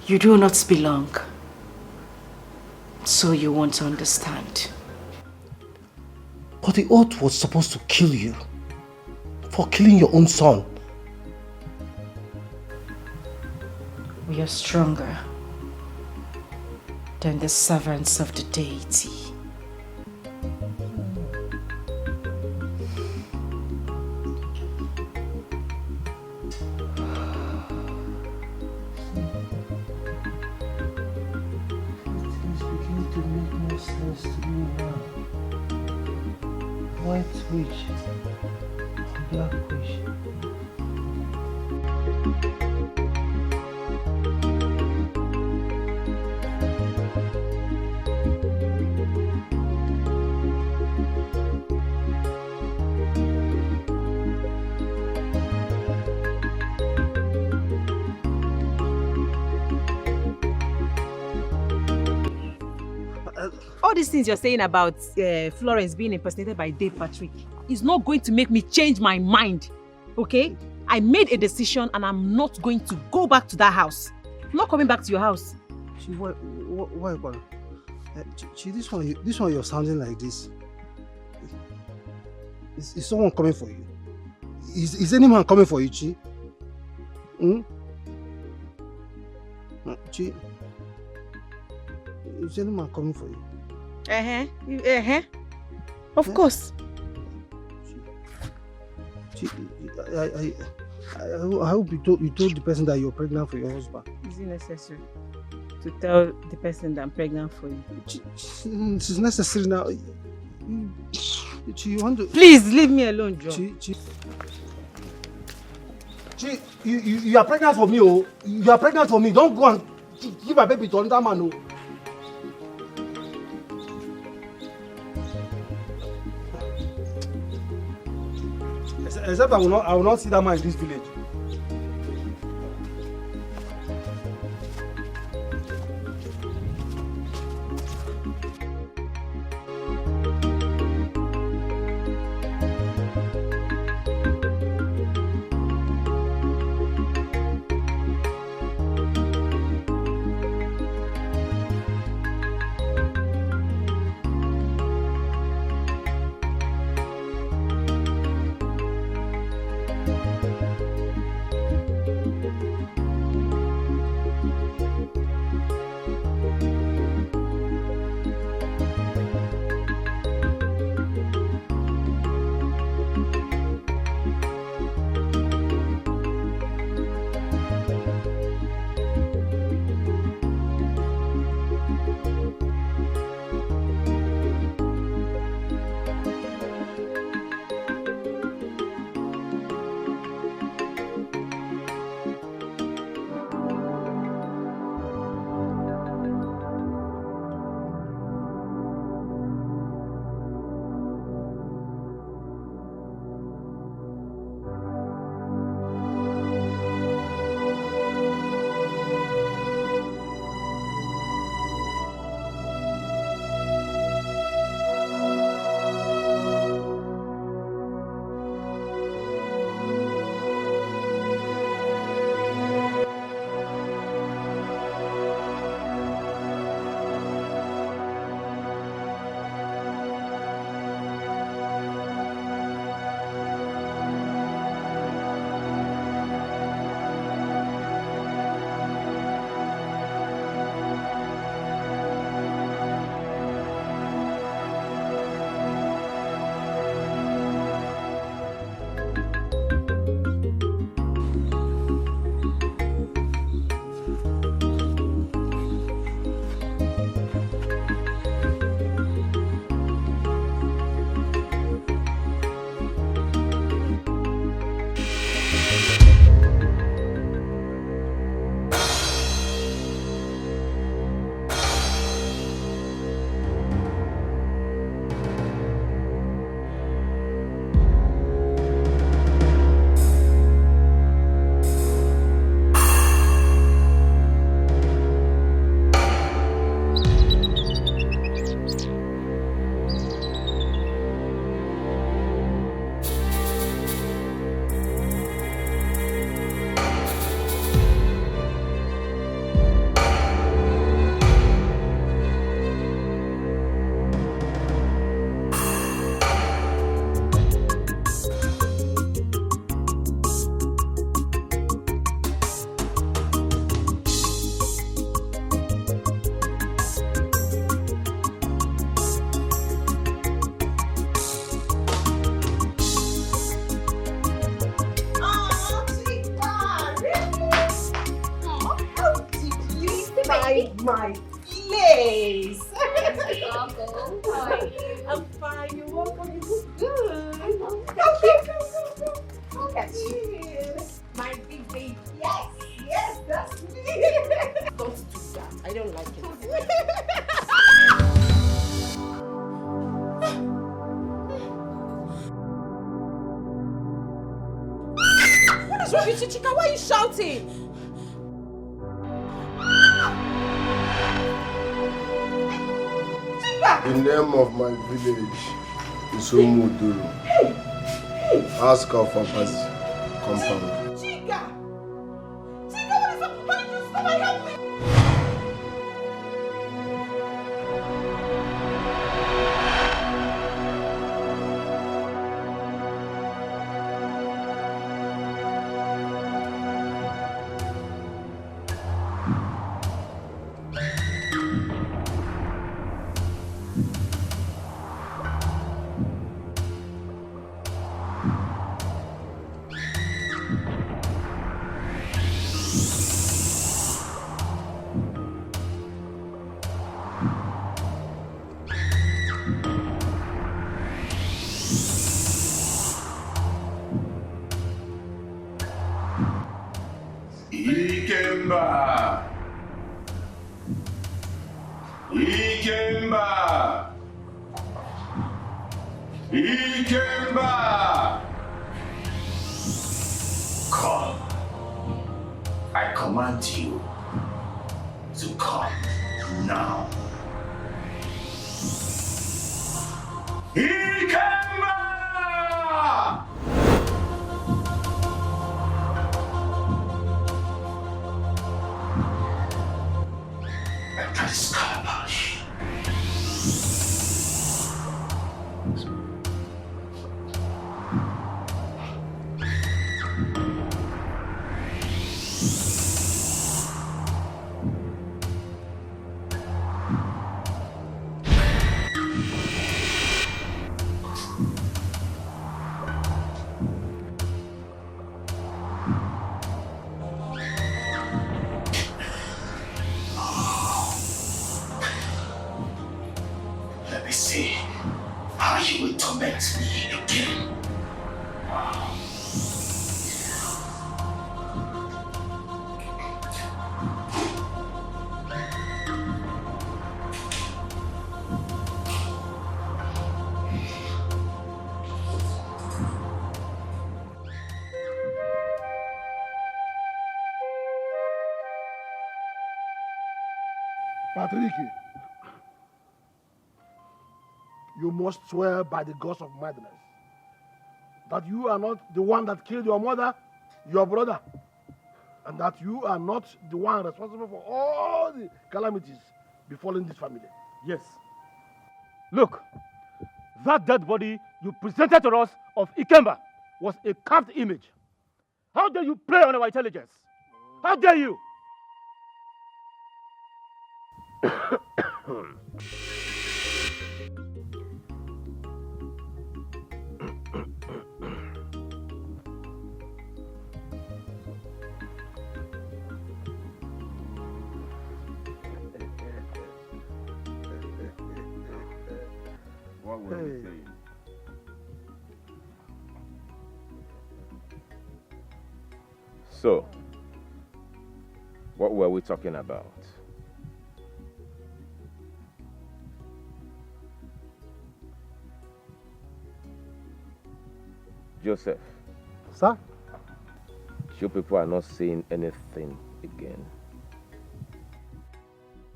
You do not belong, so you won't understand. But the oath was supposed to kill you for killing your own son. We are stronger than the servants of the deity. Things begin to make more sense to me now. White witch, black witch. All these things you're saying about Florence being impersonated by Dave Patrick is not going to make me change my mind, okay? I made a decision and I'm not going to go back to that house. I'm not coming back to your house. Why, this one you're sounding like this. Is someone coming for you? Is any man coming for you, Chi? Chi? Is any man coming for you? Of course. I hope you told the person that you're pregnant for your husband. Is it necessary to tell the person that I'm pregnant for you? It's necessary now. You want to... Please leave me alone, John. Chi, you are pregnant for me, oh. You are pregnant for me. Don't go and give a baby to another man, oh. Except I will not see that man in this village. What's wrong with you, Chika? Why are you shouting? The name of my village is Umuduru. Ask our papa's compound. Chika! Chika, what is up? Why did you stop and help me? Ikemba! Ikemba! Ikemba! Come. I command you to come now. Ikemba! That's Calabash. Let me see how you will torment me again. Patrick, you must swear by the gods of madness that you are not the one that killed your mother, your brother, and that you are not the one responsible for all the calamities befalling this family. Yes. Look, that dead body you presented to us of Ikemba was a carved image. How dare you play on our intelligence? How dare you? What were you saying? So, what were we talking about? Joseph. Sir? You people are not saying anything again.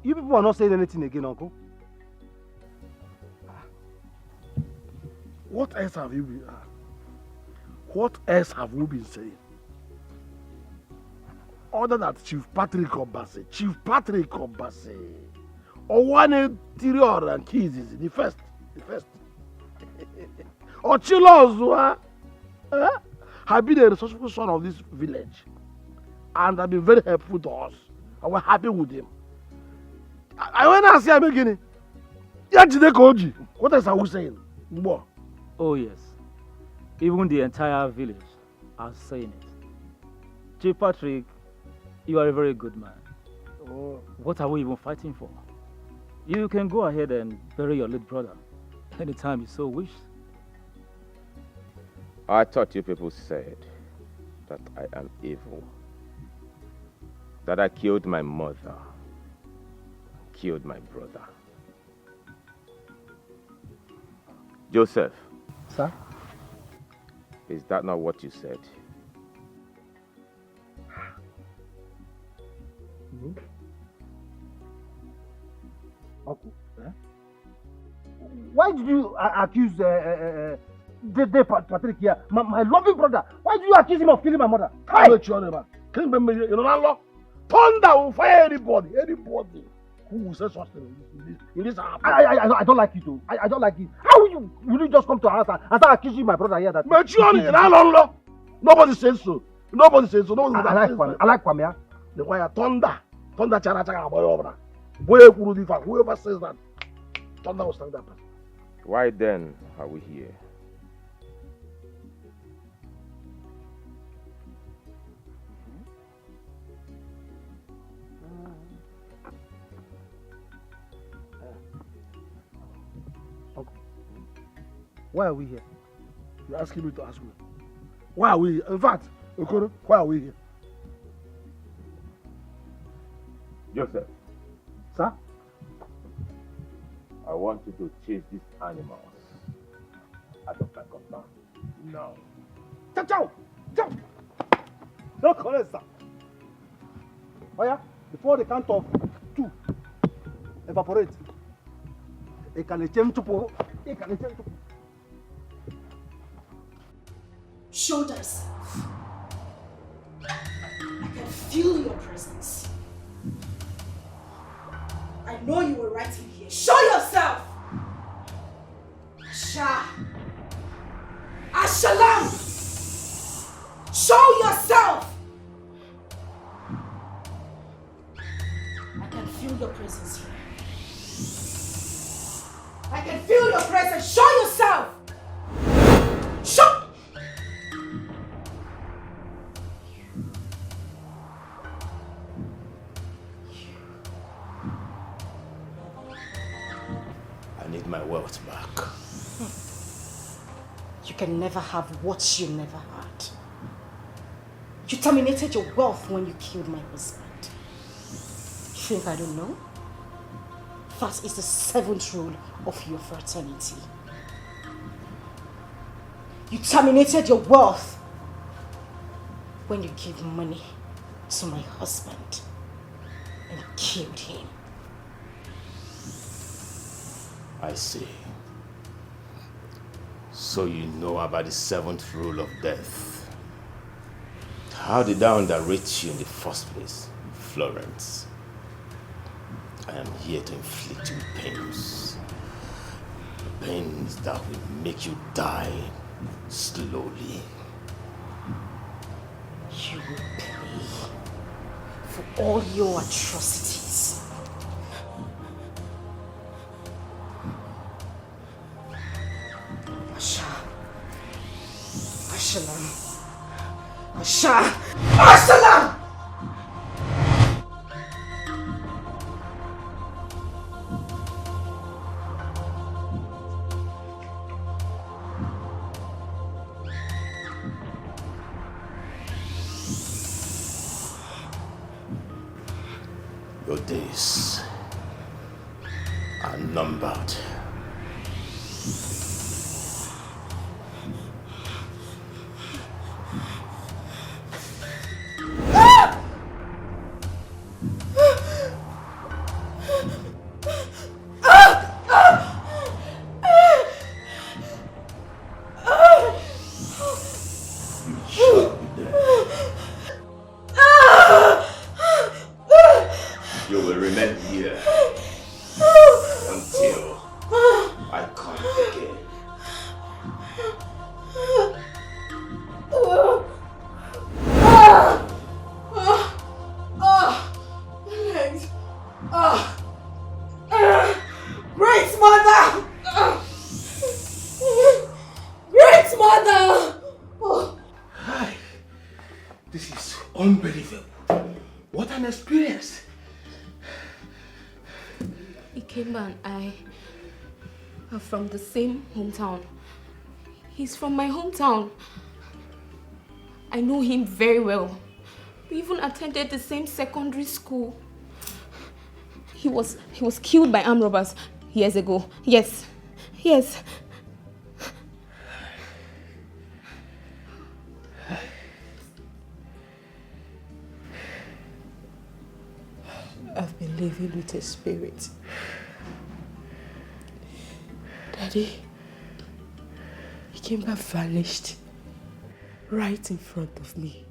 You people are not saying anything again, Uncle. What else have you been? What else have we been saying? Other than Chief Patrick Obase, or one interior and keys is the first. Or Chilos, have been a resourceful son of this village and have been very helpful to us, and we're happy with him. I went and see him again. What else are we saying? More. Oh yes. Even the entire village are saying it. Chief Patrick, you are a very good man. Oh. What are we even fighting for? You can go ahead and bury your late brother anytime you so wish. I thought you people said that I am evil. That I killed my mother, killed my brother. Joseph. Sir? Is that not what you said? why did you accuse Patrick here, my loving brother? Why did you accuse him of killing my mother? Hey! You know, thunder will fire anybody who will say such thing in this house. I don't like it too. I don't like it. How will you just come to our house and start accusing my brother here that... Nobody says so. Nobody says so. I like Kwame. The wire thunder chara over. Whoever says that, thunder will stand up. Why then are we here? Why are we here? You're asking me to ask me. Why are we here? In fact, Okoro, why are we here? Joseph. Sir? I want you to chase these animals out of my compound. No. Chow! No correct, sir. Oh yeah? Before the count of 2, evaporate. Show thyself. I can feel your presence. I know you were right in here. Show yourself! Ashalam! Show yourself! I can feel your presence here. I can feel your presence. Show yourself! Show! I need my wealth back. You can never have what you never had. You terminated your wealth when you killed my husband. You think I don't know? That is the 7th rule of your fraternity. You terminated your wealth when you gave money to my husband and killed him. I see. So you know about the 7th rule of death. How did I underrate you in the first place, Florence? I am here to inflict you pains. Pains that will make you die slowly. You will pay for all your atrocities. Ashalam! Your days are numbered. You will remain here until I come again. Great mother! Great mother! Hi. This is unbelievable. What an experience. Ikemba and I are from the same hometown. He's from my hometown. I know him very well. We even attended the same secondary school. He was killed by armed robbers years ago. Yes. I've been living with a spirit Daddy, Ikemba vanished right in front of me.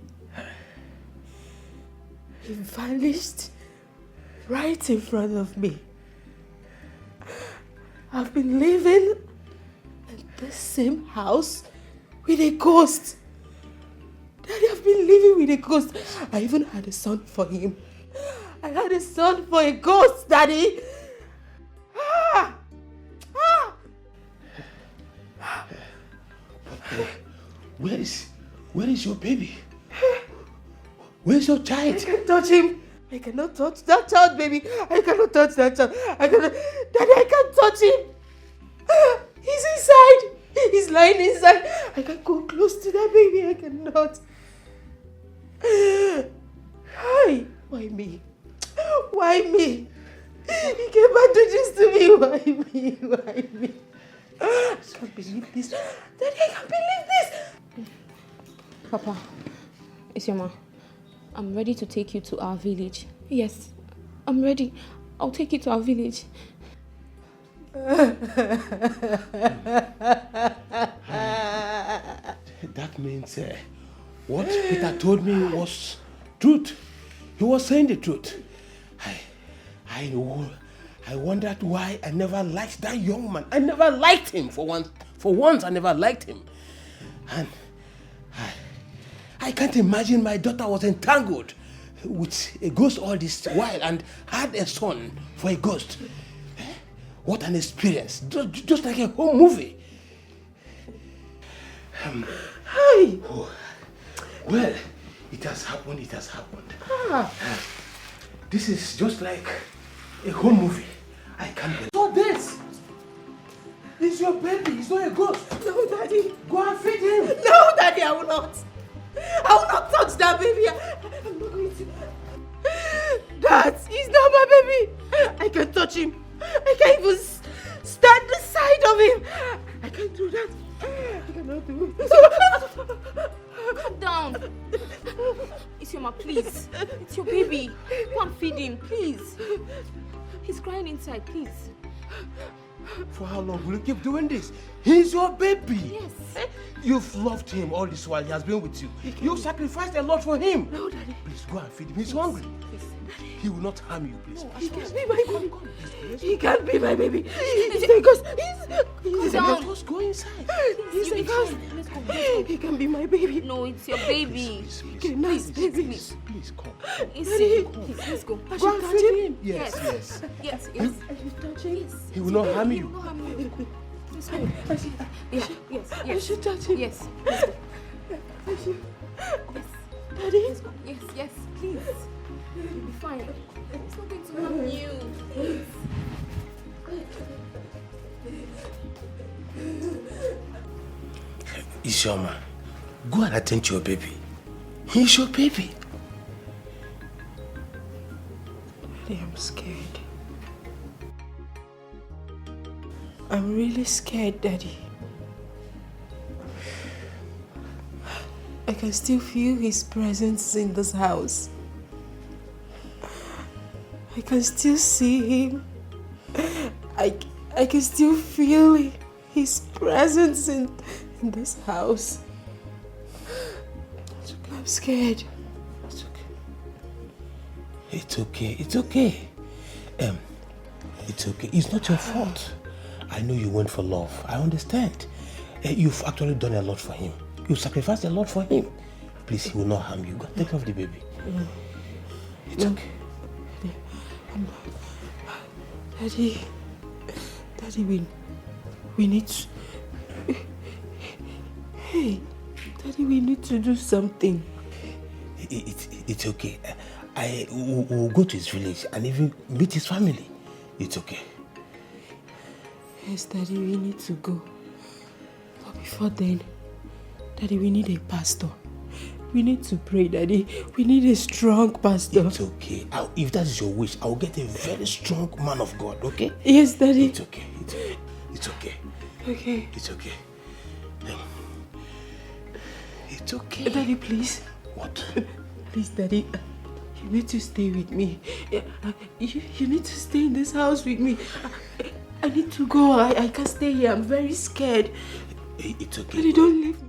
He vanished right in front of me. I've been living in the same house with a ghost. Daddy, I've been living with a ghost. I even had a son for him. I had a son for a ghost, Daddy. Ah! Ah! Where is your baby? Where's your child? I can't touch him. I cannot touch that child, baby. I cannot touch that child. Daddy, I can't touch him. He's inside. He's lying inside. I can't go close to that baby. I cannot. Hi. Why me? Why me? He came back to this to me. Why me? Why me? I can't believe this. Daddy, I can't believe this. Papa, Isioma, I'm ready to take you to our village. Yes, I'm ready. I'll take you to our village. That means what Peter told me was truth. He was saying the truth. I wondered why I never liked that young man. I never liked him for once. For once, I never liked him. And I can't imagine my daughter was entangled with a ghost all this while and had a son for a ghost. What an experience. Just like a whole movie. Hi. Well, it has happened. It has happened. This is just like a whole movie. I can't believe. So this is your baby. He's not a ghost. No, Daddy. Go and feed him. No, Daddy, I will not. I will not touch that baby. I'm not going to. That is not my baby. I can't touch him. I can't even stand the side of him. I can't do that. I cannot do it. Calm down. Isioma, please. It's your baby. Go and feed him, please. He's crying inside, please. For how long will you keep doing this? He's your baby. Yes. You've loved him all this while he has been with you. You've sacrificed a lot for him. No, Daddy. Please go and feed him. He's hungry. Please. He will not harm you, please. No, he can't be my baby. He can't be my baby. He's a ghost. He's a ghost. Go inside. He's a ghost. Let's go. He can be my baby. No, it's your baby. Please, baby. Please come. Let's go. I should touch him. Yes. I should touch him. Yes. He will not harm you. Let's go. Yes. I should touch him. Yes. Let's go. I should. Yes. Daddy. Let's go. Yes, please. You'll be fine. It's not going to harm you. Please. Isioma, go and attend to your baby. He's your baby. Daddy, I'm scared. I'm really scared, Daddy. I can still feel his presence in this house. I can still see him. I can still feel his presence in this house. I'm scared. It's okay. It's okay. It's okay. It's not your fault. I know you went for love. I understand. You've actually done a lot for him. You sacrificed a lot for him. Please, he will not harm you. Go take care of the baby. It's okay. Daddy, we need to... Hey, Daddy, we need to do something. It's okay. We'll go to his village and even meet his family. It's okay. Yes, Daddy, we need to go. But before then, Daddy, we need a pastor. We need to pray, Daddy. We need a strong pastor. It's okay. If that is your wish, I'll get a very strong man of God, okay? Yes, Daddy. It's okay. It's okay. Okay. It's okay. It's okay. Daddy, please. What? Please, Daddy. You need to stay with me. You need to stay in this house with me. I need to go. I can't stay here. I'm very scared. It's okay. Daddy, don't leave me.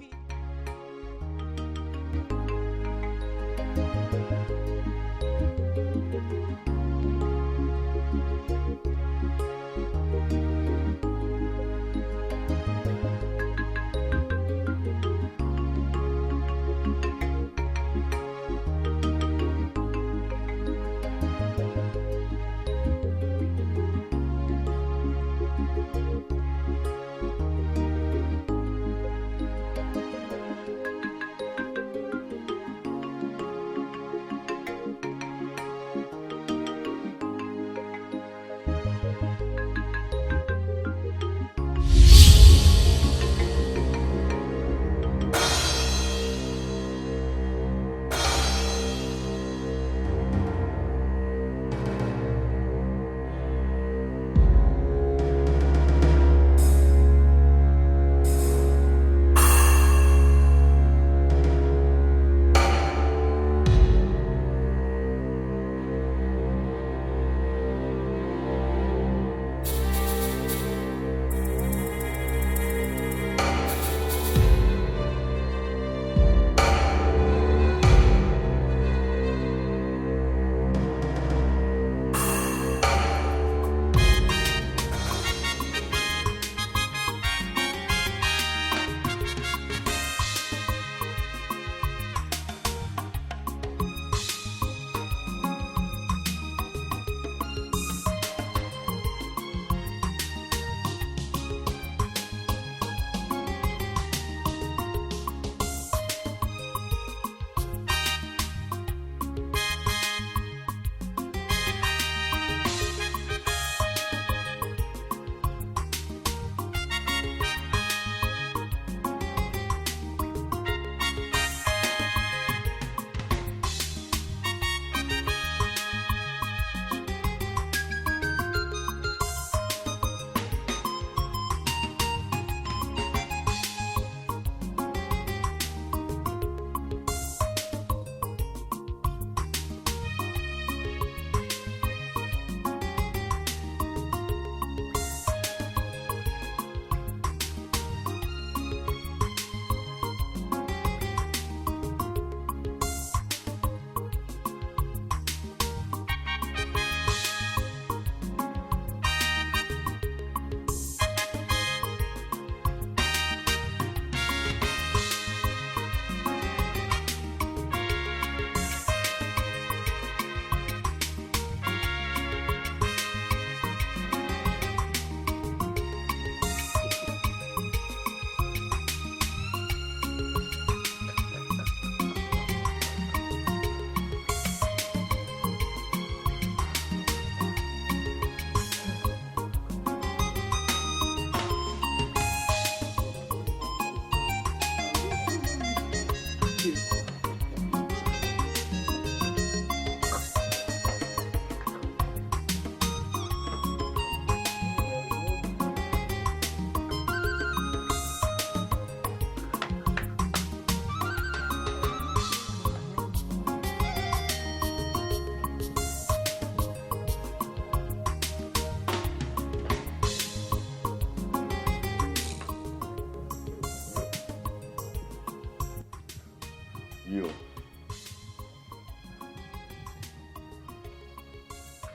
You.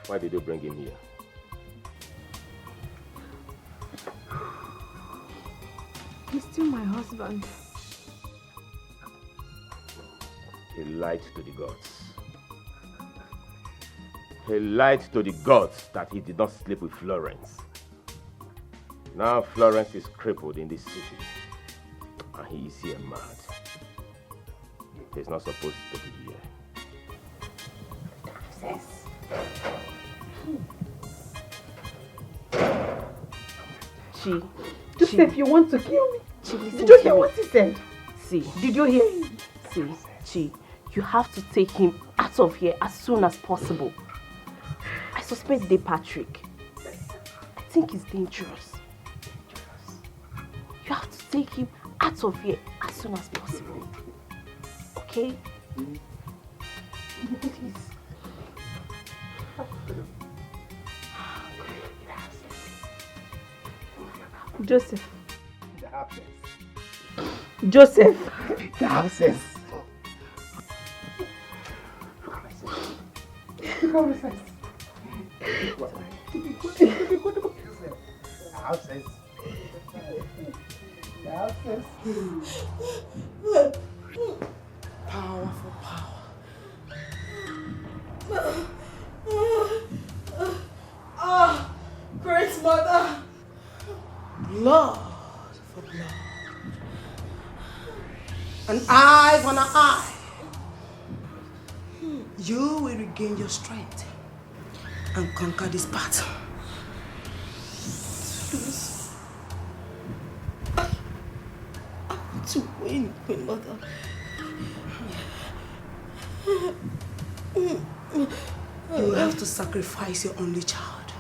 Why did you bring him here? He's still my husband. He lied to the gods. He lied to the gods that he did not sleep with Florence. Now Florence is crippled in this city. And he is here mad. He's not supposed to be here. Joseph, you want to kill me? Did you hear what he said? See. Did you hear him? See, you have to take him out of here as soon as possible. I suspect the Patrick. I think he's dangerous. You have to take him out of here as soon as possible. Okay? Please. Joseph. The abscess. Joseph. The abscess. Look how it says. Powerful power. Great mother. Blood for blood. An eye for an eye. You will regain your strength and conquer this battle. Please. I want to win, Queen Mother. You will have to sacrifice your only child,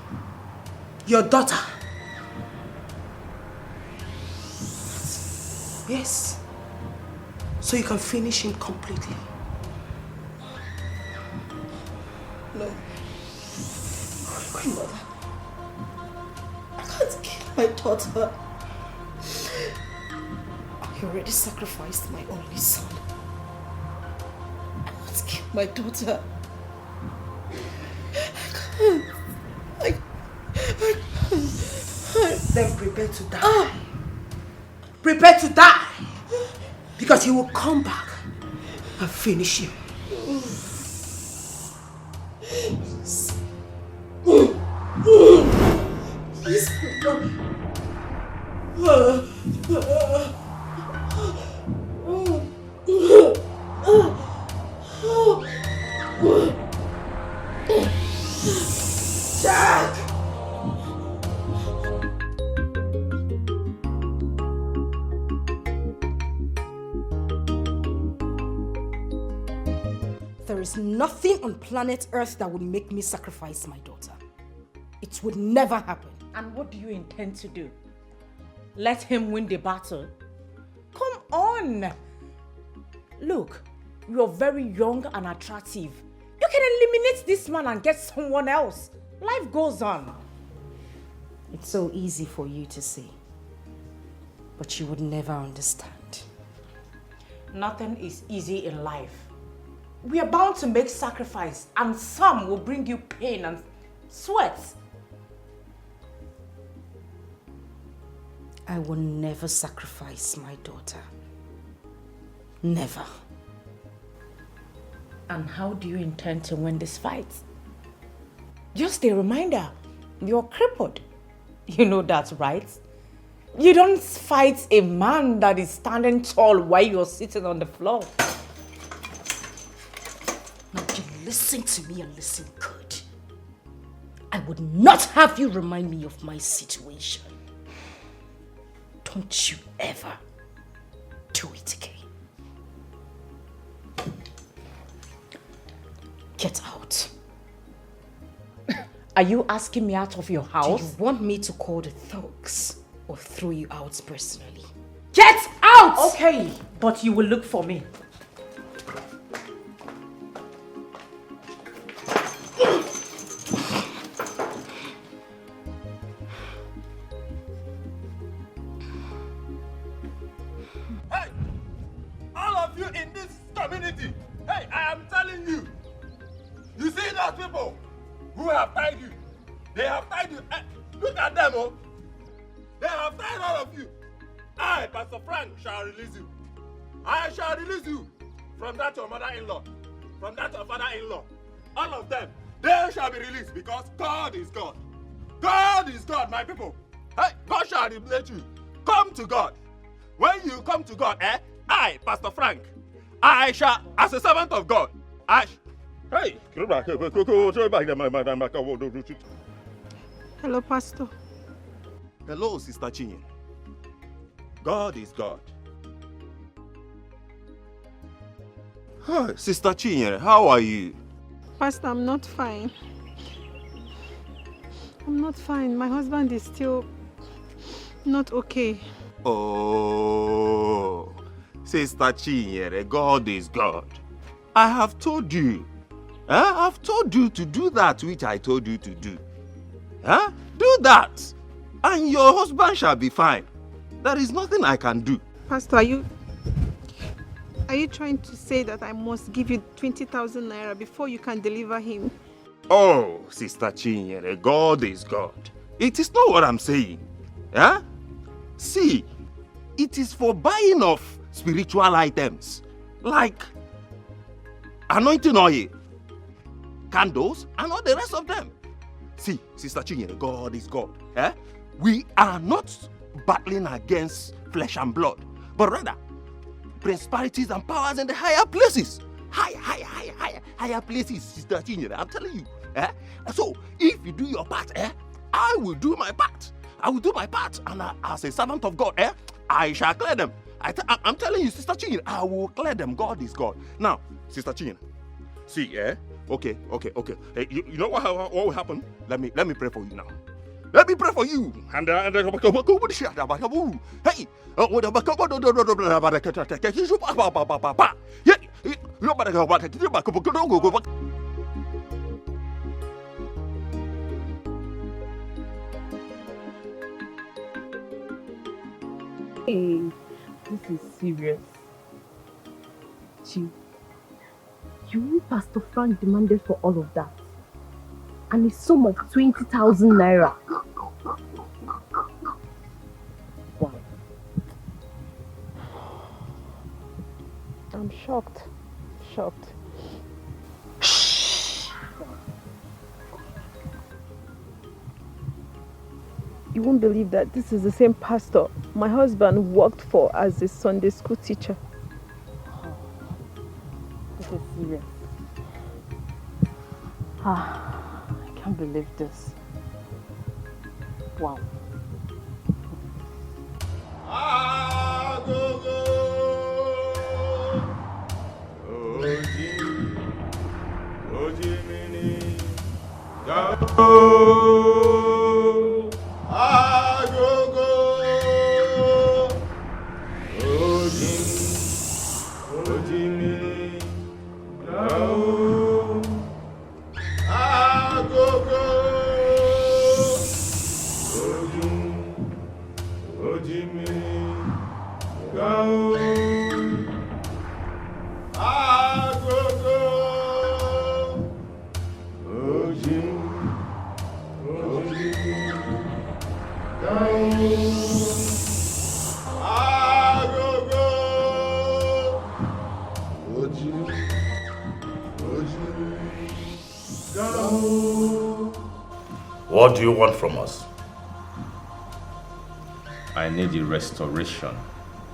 your daughter. Yes, so you can finish him completely. No, Queen Mother, I can't kill my daughter. I already sacrificed my only son. I can't kill my daughter. I can't. Then prepare to die. Prepare to die. Because he will come back and finish you. Please, Jack! There is nothing on planet Earth that would make me sacrifice my daughter. It would never happen. And what do you intend to do? Let him win the battle? Come on! Look, you're very young and attractive. You can eliminate this man and get someone else. Life goes on. It's so easy for you to say, but you would never understand. Nothing is easy in life. We are bound to make sacrifice, and some will bring you pain and sweat. I will never sacrifice my daughter. Never. And how do you intend to win this fight? Just a reminder, you're crippled. You know that, right? You don't fight a man that is standing tall while you're sitting on the floor. Now you listen to me and listen good. I would not have you remind me of my situation. Don't you ever do it again. Get out. Are you asking me out of your house? Do you want me to call the thugs or throw you out personally? Get out! Okay, but you will look for me. Hey! All of you in this community, hey, I am telling you, you see those people who have tied you, they have tied you. Hey, look at them, oh. They have tied all of you. I, Pastor Frank, shall release you. I shall release you from that your mother-in-law, from that your father-in-law. All of them, they shall be released because God is God. God is God, my people. Hey, God shall liberate you. Come to God. When you come to God, I, Pastor Frank, I shall, as a servant of God, hey. Hello, Pastor. Hello, Sister Chinye. God is God. Hi, Sister Chinye, how are you? Pastor, I'm not fine. I'm not fine. My husband is still not okay. Oh, Sister Chinye, God is God. I have told you. I've told you to do that which I told you to do. Do that. and your husband shall be fine. There is nothing I can do. Pastor, are you trying to say that I must give you 20,000 naira before you can deliver him? Oh, Sister Chinyere, God is God. It is not what I'm saying. Yeah? See, it is for buying of spiritual items like anointing oil, candles, and all the rest of them. See, Sister Chinyere, God is God. Eh? We are not battling against flesh and blood, but rather principalities and powers in the higher places. Higher places, Sister Chinyere, I'm telling you. Eh? So, if you do your part, I will do my part. I will do my part, and as a servant of God, I shall clear them. I'm telling you, Sister Chinyere, I will clear them. God is God. Now, Sister Chinyere, see, okay. Hey, you know what will happen? Let me pray for you now. Let me pray for you. And hey, Hey, this is serious. You, Pastor Frank demanded for all of that. And it's sum of 20,000 naira. Wow. I'm shocked. You won't believe that this is the same pastor my husband worked for as a Sunday school teacher. This is serious. I can't believe this. Wow. What do you want from us? I need the restoration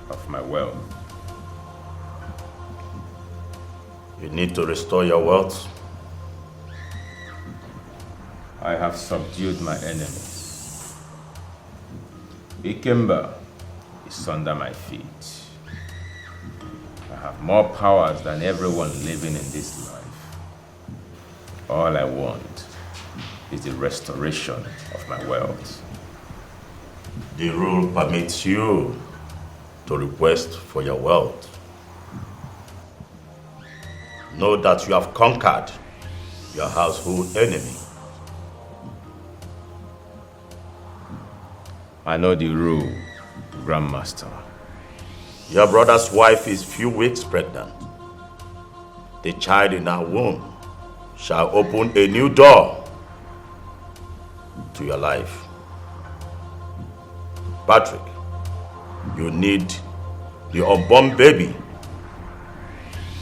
of my wealth. You need to restore your wealth? I have subdued my enemies. Ikemba is under my feet. I have more powers than everyone living in this life. All I want is the restoration of my wealth. The rule permits you to request for your wealth. Know that you have conquered your household enemy. I know the rule, Grandmaster. Your brother's wife is few weeks pregnant. The child in her womb shall open a new door to your life. Patrick, you need the unborn baby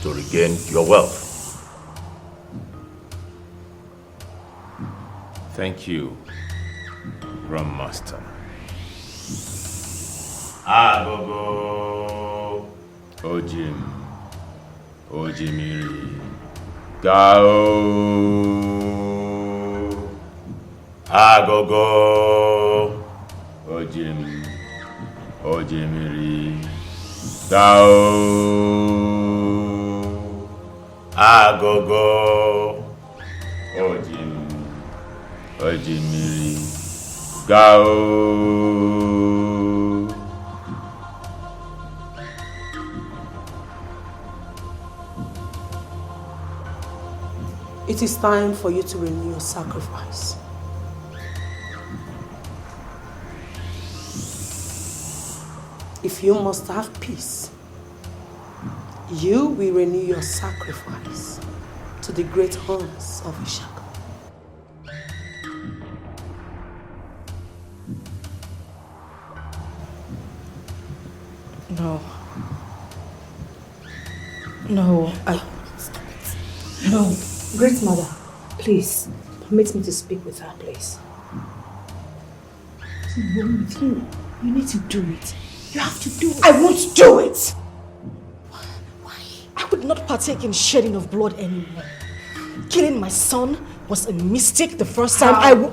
to regain your wealth. Thank you, Grandmaster. Agogo. Ojimiri. Gao. Agogo. Ojimiri. Gao. Agogo. Ojimiri. Gao. It is time for you to renew your sacrifice. If you must have peace, you will renew your sacrifice to the great horns of Ishak. No. No, No. Great Mother, please, permit me to speak with her, please. What's wrong with you? You need to do it. You have to do it. I won't do it! Why? I would not partake in shedding of blood anymore. Killing my son was a mistake the first time I would...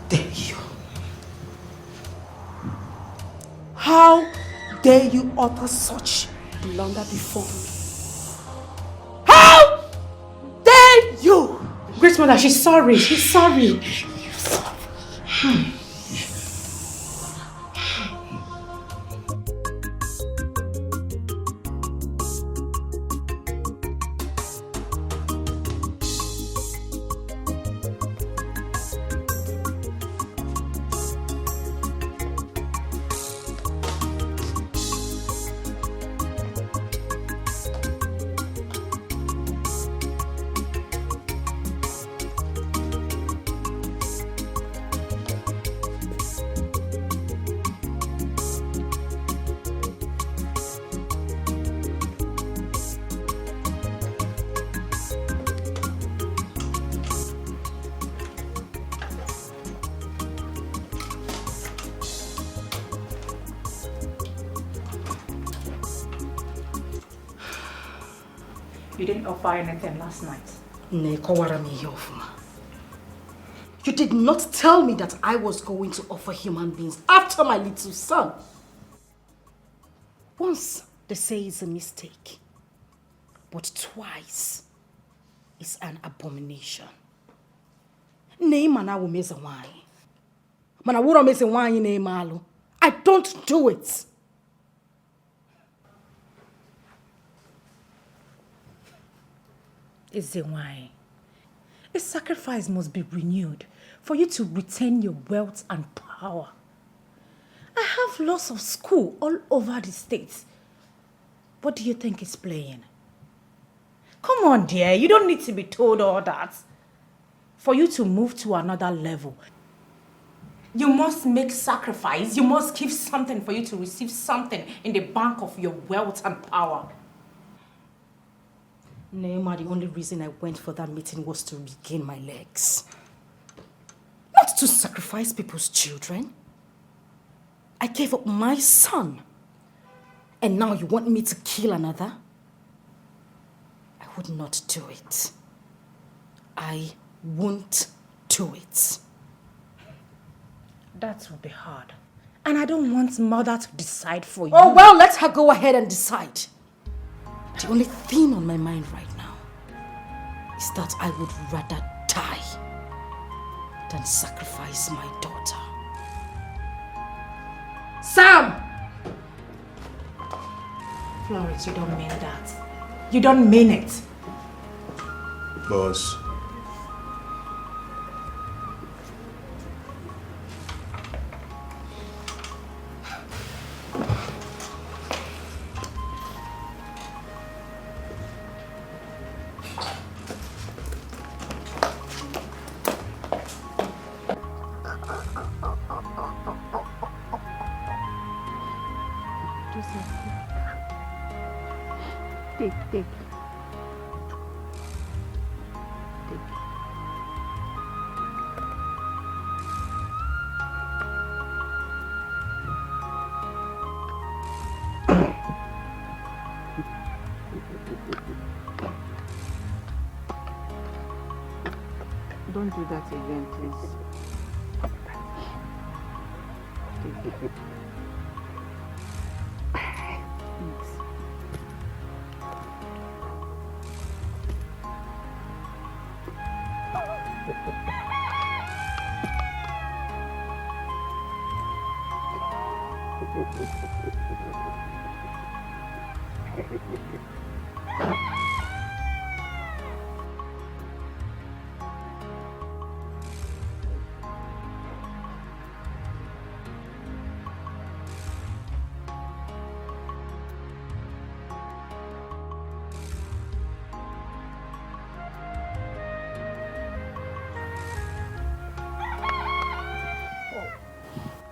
Dare you? How dare you utter such blunder before me? How dare you? Great Mother, she's sorry. She's sorry. You didn't offer anything last night. You did not tell me that I was going to offer human beings after my little son. Once they say it's a mistake, but twice it's an abomination. I don't do it. Is the why? A sacrifice must be renewed for you to retain your wealth and power. I have lots of school all over the state. What do you think is playing? Come on, dear. You don't need to be told all that. For you to move to another level, you must make sacrifice. You must give something for you to receive something in the bank of your wealth and power. Neema, the only reason I went for that meeting was to regain my legs. Not to sacrifice people's children. I gave up my son. And now you want me to kill another? I would not do it. I won't do it. That will be hard. And I don't want mother to decide for you. Oh, well, let her go ahead and decide. The only thing on my mind right now is that I would rather die than sacrifice my daughter. Sam! Florence, you don't mean that. You don't mean it. Boss. Take. Don't do that again, please.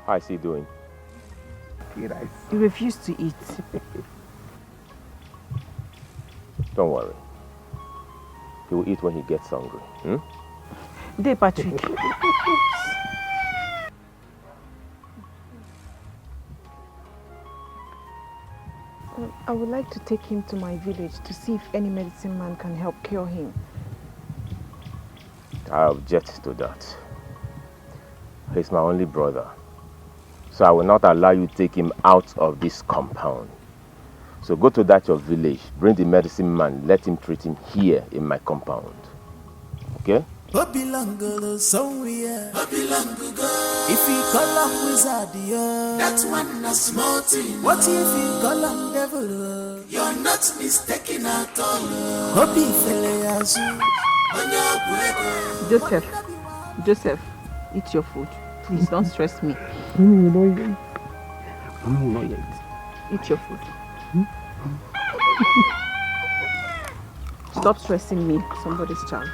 How is he doing? He refused to eat. Don't worry. He will eat when he gets hungry. Dey, Patrick. I would like to take him to my village to see if any medicine man can help cure him. I object to that. He's my only brother. So I will not allow you to take him out of this compound. So go to that your village, bring the medicine man, let him treat him here in my compound. Okay? If he call him wizard, that one a small thing. What if he call him devil? You're not mistaken at all. Joseph, eat your food. Please don't stress me. Eat your food. Stop stressing me, somebody's child.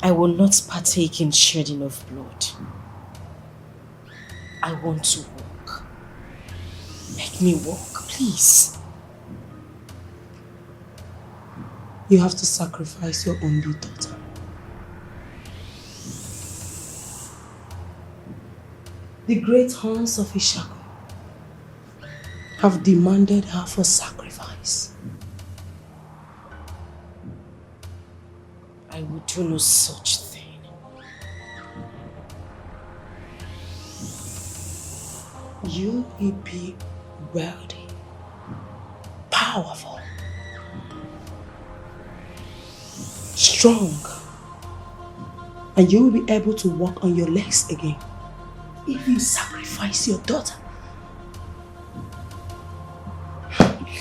I will not partake in shedding of blood. I want to walk. Let me walk, please. You have to sacrifice your only daughter. The great horns of Ishaku have demanded her for sacrifice. I would do no such thing. You will be wealthy, powerful, strong, and you will be able to walk on your legs again if you sacrifice your daughter.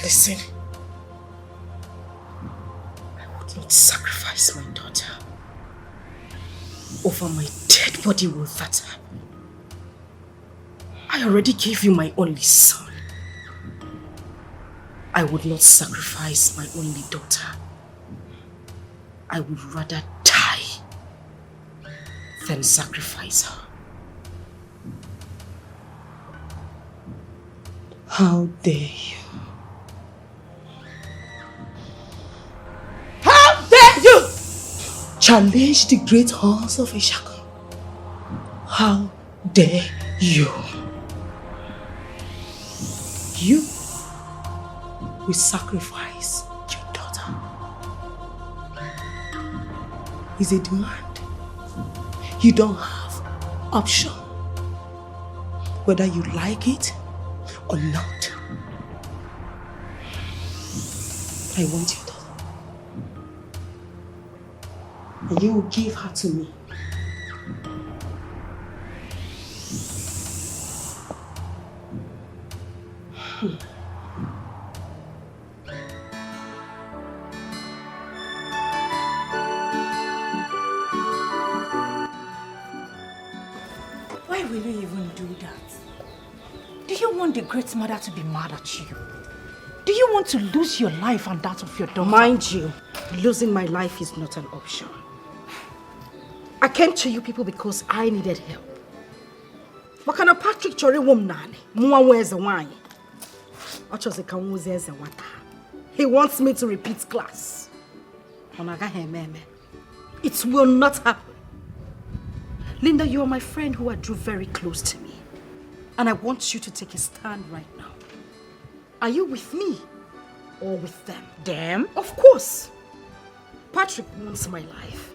Listen. Not sacrifice my daughter. Over my dead body will that happen. I already gave you my only son. I would not sacrifice my only daughter. I would rather die than sacrifice her. How dare you? Challenge the great horns of Ishaku. How dare you? You will sacrifice your daughter. It's a demand. You don't have option. Whether you like it or not. I want your daughter. And you will give her to me. Why will you even do that? Do you want the great mother to be mad at you? Do you want to lose your life and that of your daughter? Mind you, losing my life is not an option. I came to you people because I needed help. What kind of Patrick Chori woman? Where's the wine? He wants me to repeat class. It will not happen. Linda, you are my friend who I drew very close to me. And I want you to take a stand right now. Are you with me or with them? Them? Of course. Patrick wants my life.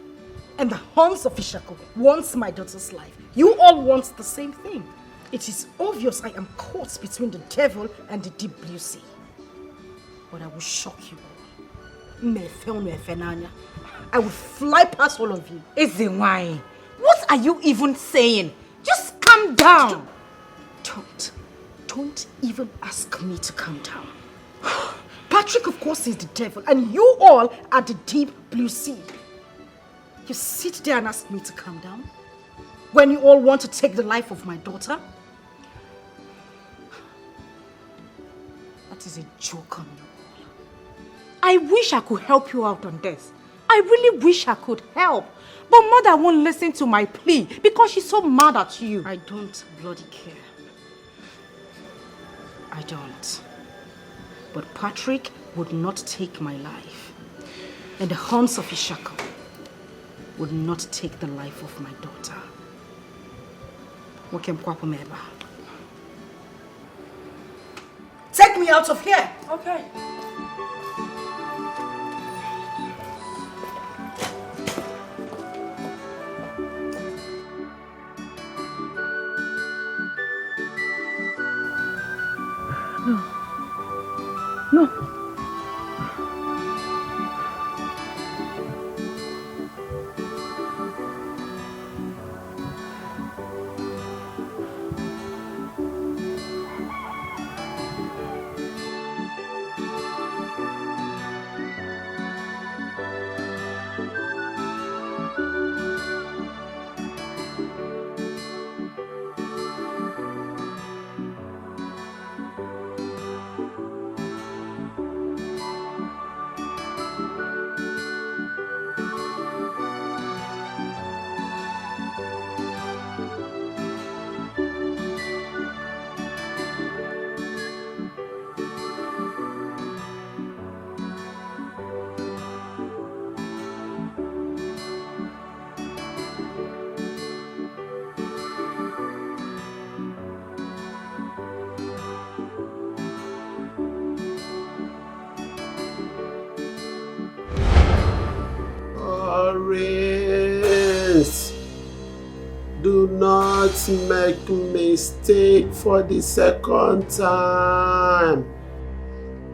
And the horns of Ishaku wants my daughter's life. You all want the same thing. It is obvious I am caught between the devil and the deep blue sea. But I will shock you all. I will fly past all of you. Why? What are you even saying? Just calm down. Don't even ask me to calm down. Patrick, of course, is the devil, and you all are the deep blue sea. You sit there and ask me to calm down when you all want to take the life of my daughter? That is a joke on you all. I wish I could help you out on this. I really wish I could help. But mother won't listen to my plea because she's so mad at you. I don't bloody care. I don't. But Patrick would not take my life. And the horns of Ishaka would not take the life of my daughter. Take me out of here! Okay. No. Do not make mistake for the second time.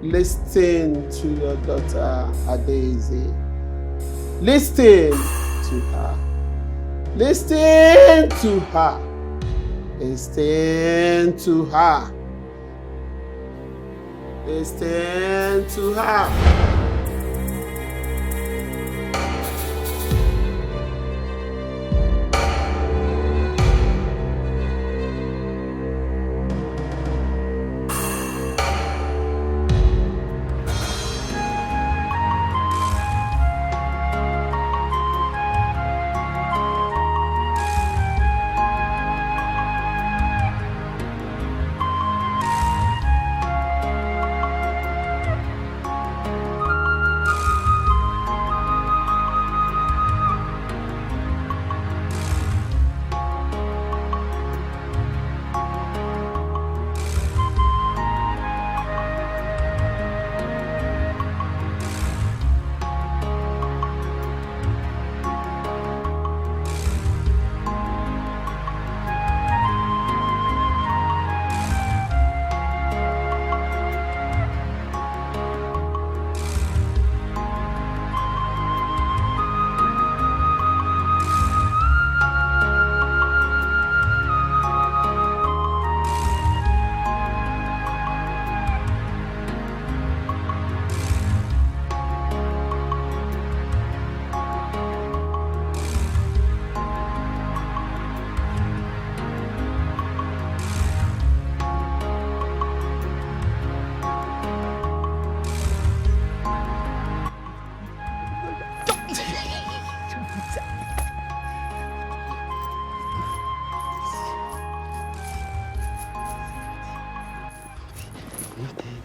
Listen to your daughter Adaeze. Listen to her. Listen to her. Listen to her. Listen to her.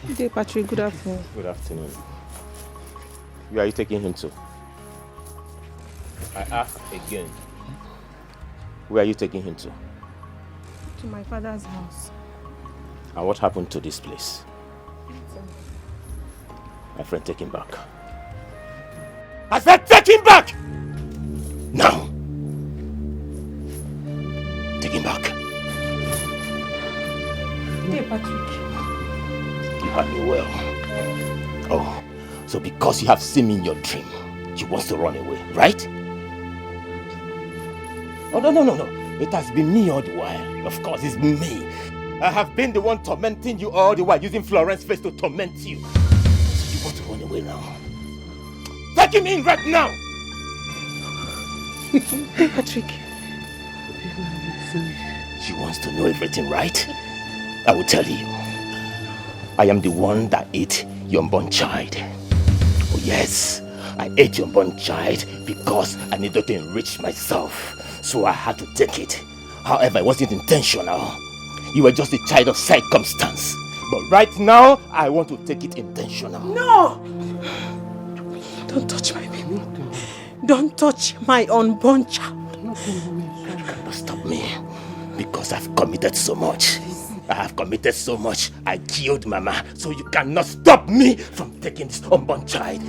Good day, Patrick. Good afternoon. Good afternoon. Where are you taking him to? I ask again. Where are you taking him to? To my father's house. And what happened to this place? My friend, take him back. I said take him back! Now! Take him back. Good day, Patrick. You had me well. Oh, so So because you have seen me in your dream, you want to run away, right? Oh, no. It has been me all the while. Of course, it's been me. I have been the one tormenting you all the while, using Florence's face to torment you. So you want to run away now? Take him in right now! Patrick. She wants to know everything, right? I will tell you. I am the one that ate your unborn child. Oh yes, I ate your unborn child because I needed to enrich myself. So I had to take it. However, it wasn't intentional. You were just a child of circumstance. But right now, I want to take it intentional. No! Don't touch my baby. Don't touch my unborn child. You cannot stop me because I've committed so much. I have committed so much. I killed Mama, so you cannot stop me from taking this unborn child.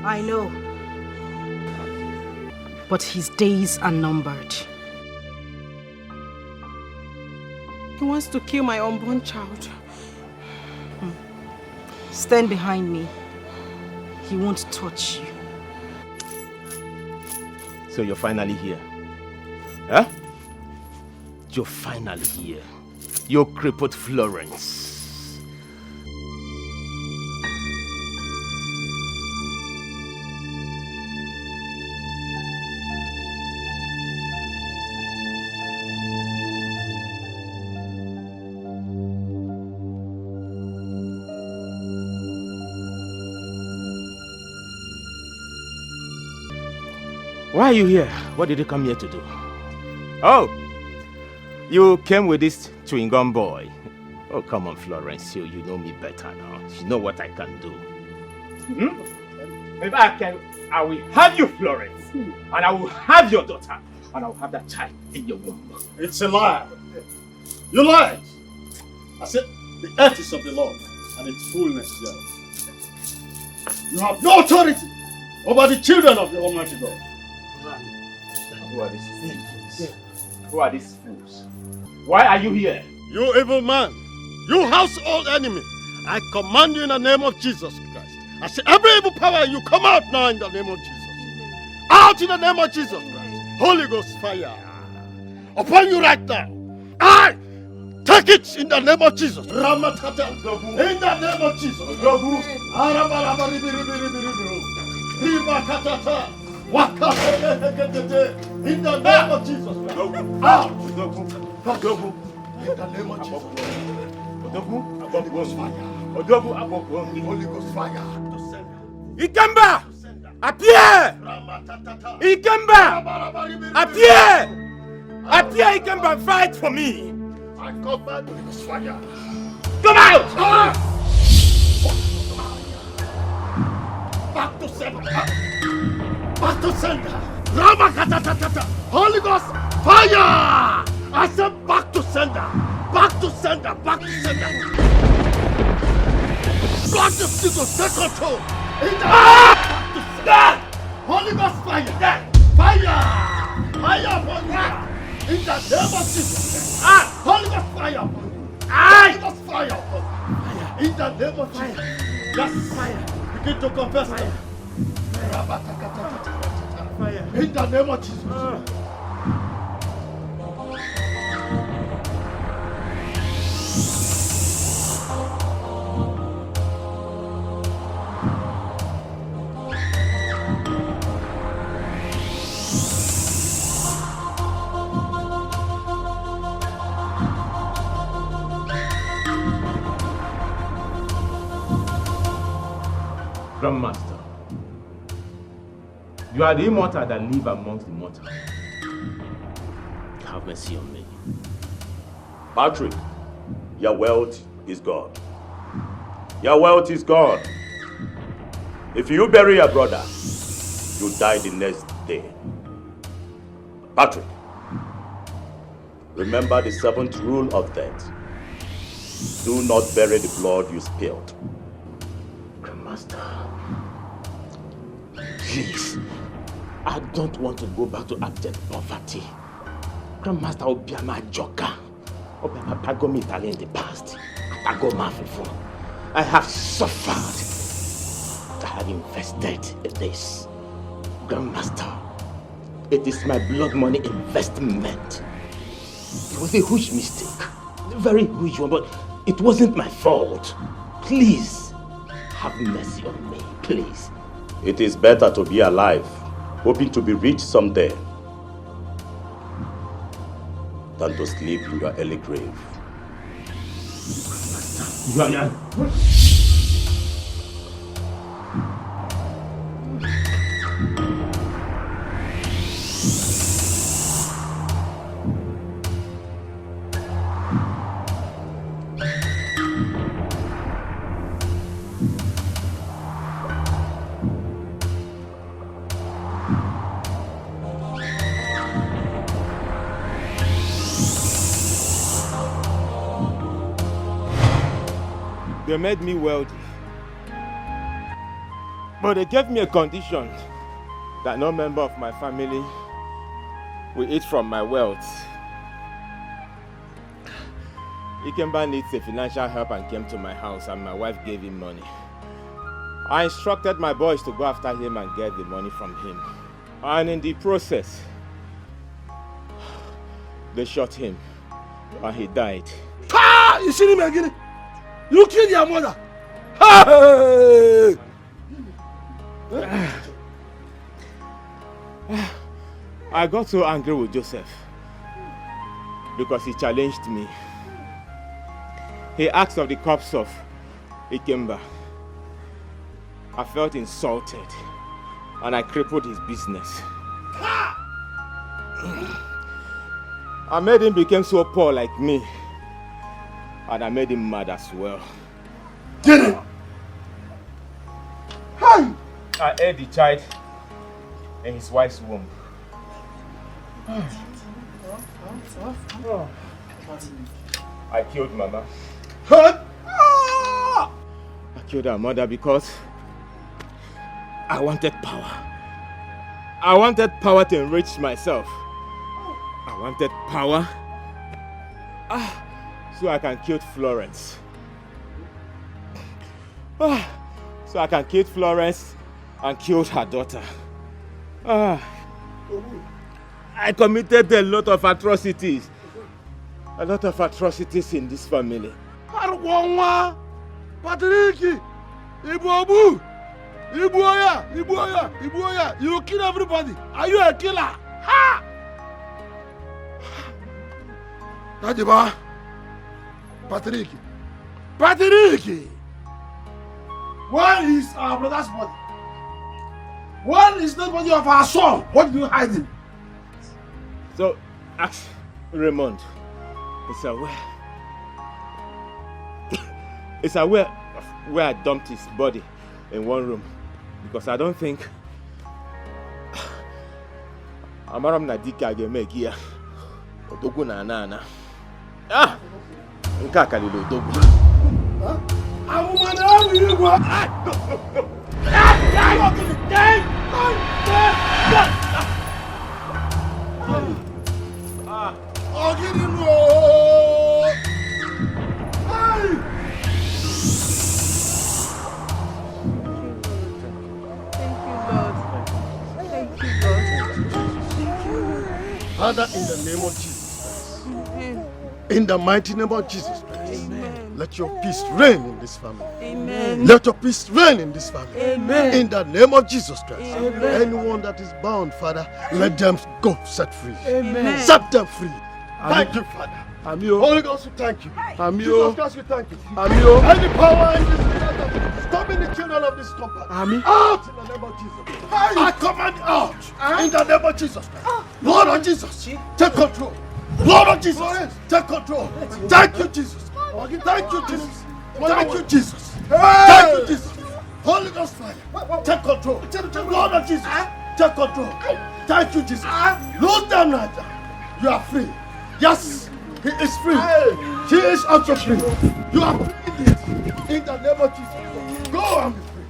I know. But his days are numbered. He wants to kill my unborn child. Stand behind me. He won't touch you. So you're finally here. Huh? You're finally here. You crippled Florence. Why are you here? What did you come here to do? Oh, you came with this chewing gum boy. Oh, come on, Florence. You know me better now. You know what I can do. If I will have you, Florence. And I will have your daughter. And I will have that child in your womb. It's a lie. You lied. I said the earth is of the Lord and its fullness thereof. You have no authority over the children of the Almighty God. Who are these fools? Who are these fools? Why are you here? You evil man, you household enemy, I command you in the name of Jesus Christ. I say every evil power in you, come out now in the name of Jesus. Out in the name of Jesus Christ. Holy Ghost fire upon you right now. I take it in the name of Jesus. Ramatata. In the name of Jesus. In the name of Jesus. Out. In the name of Jesus. Holy Ghost fire. Holy Ghost fire. Ikemba! Appear! Ikemba! Appear! Appear, Ikemba, and fight for me! I command Holy Ghost fire. Come out! Back to sender. Back to sender. Ramakatatata. Holy Ghost fire! I said back to sender. Back to sender. Back to sender. God the still to take control. Holy Ghost fire. Fire. Fire upon you. In the name of Jesus. Holy Ghost fire. Holy Ghost fire upon you. In the name of Jesus. Just fire. Begin to confess. Fire. In the name of Jesus. Grandmaster, you are the immortal that live amongst the mortals. Have mercy on me. Patrick, your wealth is gone. Your wealth is gone. If you bury your brother, you die the next day. Patrick, remember the 7th rule of death. Do not bury the blood you spilled. Grandmaster, please, I don't want to go back to abject poverty. Grandmaster Obiama Joka, Obiama Pagomi Italy in the past, Pagoma Fufu. I have suffered. I have invested in this. Grandmaster, it is my blood money investment. It was a huge mistake, a very huge one, but it wasn't my fault. Please, have mercy on me, please. It is better to be alive, hoping to be rich someday, than to sleep in your early grave. They made me wealthy. But they gave me a condition that no member of my family will eat from my wealth. Ikemba needs a financial help and came to my house, and my wife gave him money. I instructed my boys to go after him and get the money from him. And in the process, they shot him and he died. Ah! You see him again? You killed your mother. Hey! I got so angry with Joseph because he challenged me. He asked of the corpse of Ikemba. I felt insulted and I crippled his business. I made him become so poor like me, and I made him mad as well. Get it? Hey! I ate the child in his wife's womb. I killed Mama. I killed her mother because I wanted power. I wanted power to enrich myself. I wanted power so I can kill Florence. So I can kill Florence and kill her daughter. I committed a lot of atrocities. A lot of atrocities in this family. Arwangwa, Patrick, Ibu, Ibuoya, you kill everybody. Are you a killer? Ha! Nadiba, Patrick, where is our brother's body? Where is the body of our son? What do you hide him? So, ask Raymond. It's aware of where I dumped his body in one room, because I don't think Amaram Nadika Game here. Otogu na nana. Nka kalilo Otogu. Father, in the name of Jesus Christ, in the mighty name of Jesus Christ, let your peace reign in this family. Amen. Let your peace reign in this family. Amen. In the name of Jesus Christ. Amen. Anyone that is bound, Father, let them go set free. Amen. Set them free. Thank you, Father. Holy Ghost, we thank you. Jesus Christ, we thank you. Any power in this world that is stopping the children of this company, out in the name of Jesus. I command out in the name of Jesus Christ. Lord of Jesus, take control. Lord of Jesus, take control. Thank you, Jesus. Thank you, Jesus. Thank you, Jesus. Thank you, Jesus. Holy Ghost fire, take control. Lord of Jesus, take control. Thank you, Jesus. Lose them right now. You are free. Yes, he is free. He is also free. You are free in the name of Jesus. Go and be free.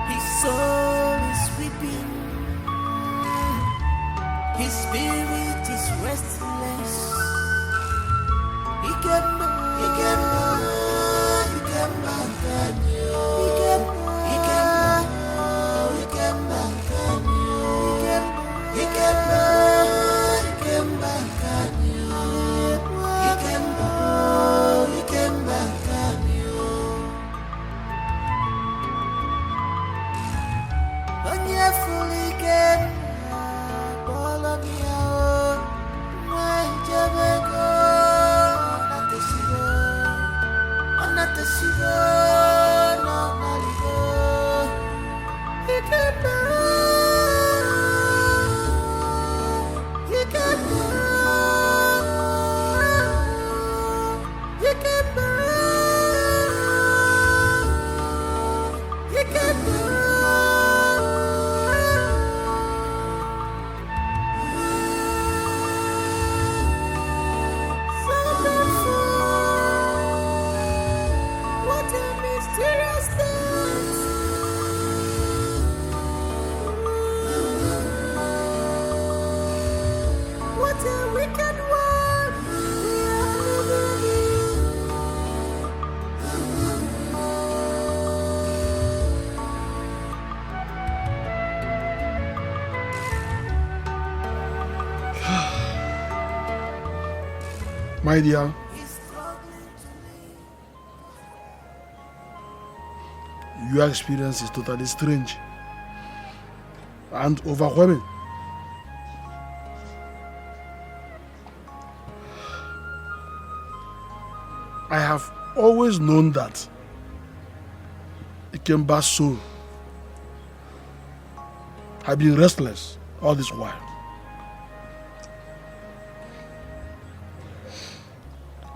His soul is weeping, his spirit is restless. He came back, he came back, he came back and you. He came back, he came back and you. He came back, he came back and you. He came back, he came back and you. Onye fully came back, all of you. My jabego, not the sugar, no, he came back, he came back, he came back, he came back. What a mysterious dance! What a wicked world we are living My dear, your experience is totally strange and overwhelming. I have always known that Ikemba's soul had been restless all this while.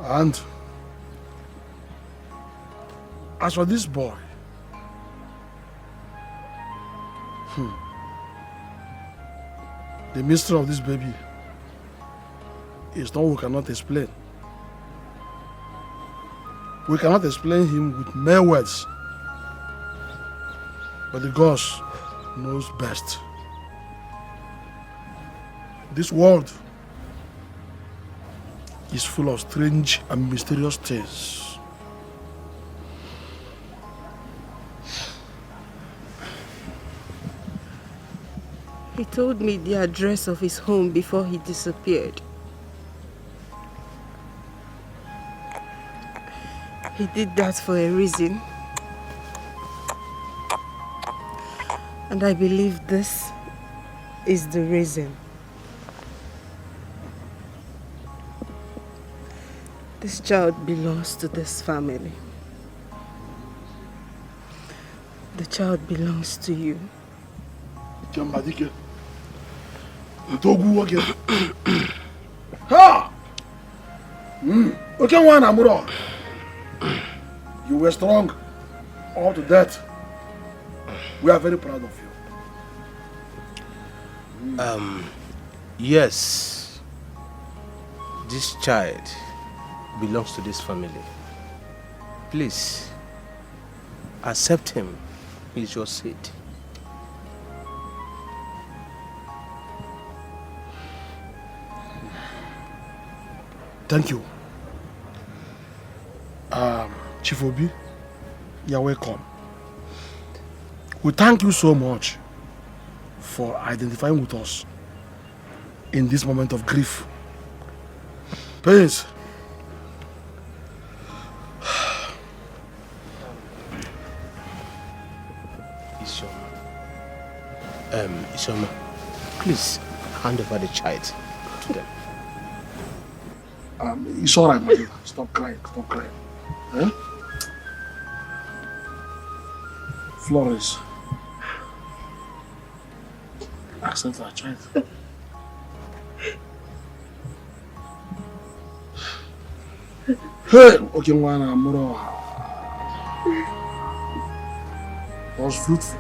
And as for this boy, the mystery of this baby is one we cannot explain. We cannot explain him with mere words, but the gods knows best. This world is full of strange and mysterious things. He told me the address of his home before he disappeared. He did that for a reason. And I believe this is the reason. This child belongs to this family. The child belongs to you. Ha! Okay, one Amuro. You were strong all to death. We are very proud of you. Yes. This child belongs to this family. Please, accept him. He's your seed. Thank you. Chief Obi, you're welcome. We thank you so much for identifying with us in this moment of grief. Please. Ishoma, please hand over the child to them. It's all right, my dear. Stop crying. Stop crying. Eh? Flores. Accept our child. Hey, okay, Wana Muro was fruitful.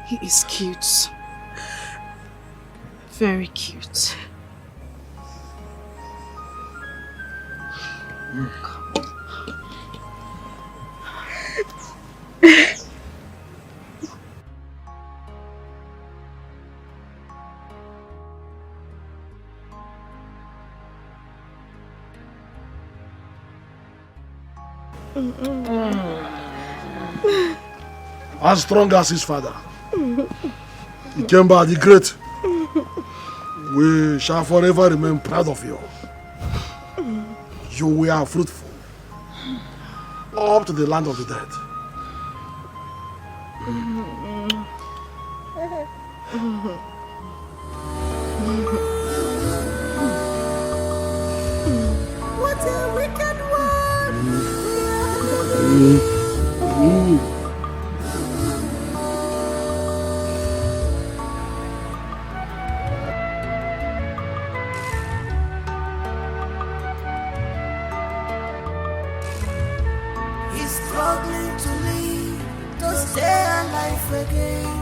He is cute. Very cute. As strong as his father. He came by the great. We shall forever remain proud of you. You were fruitful. Up to the land of the dead. What a wicked one! He's struggling to live, to stay alive again.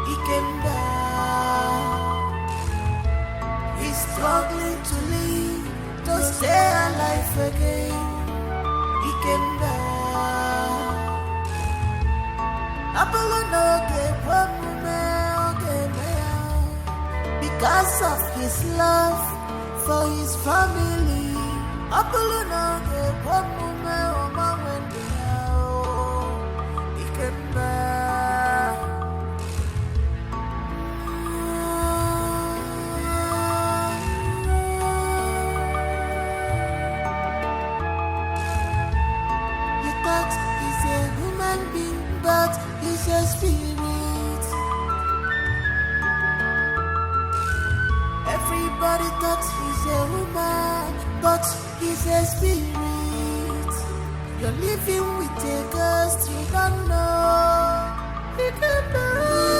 He came down. He's struggling to live, to stay alive again. He came down. Because of his love for his family. He came back. You thought he's a human being, but he's a spirit. Everybody thought he's a woman, but he's a spirit. You're living with a ghost you don't know. He can die.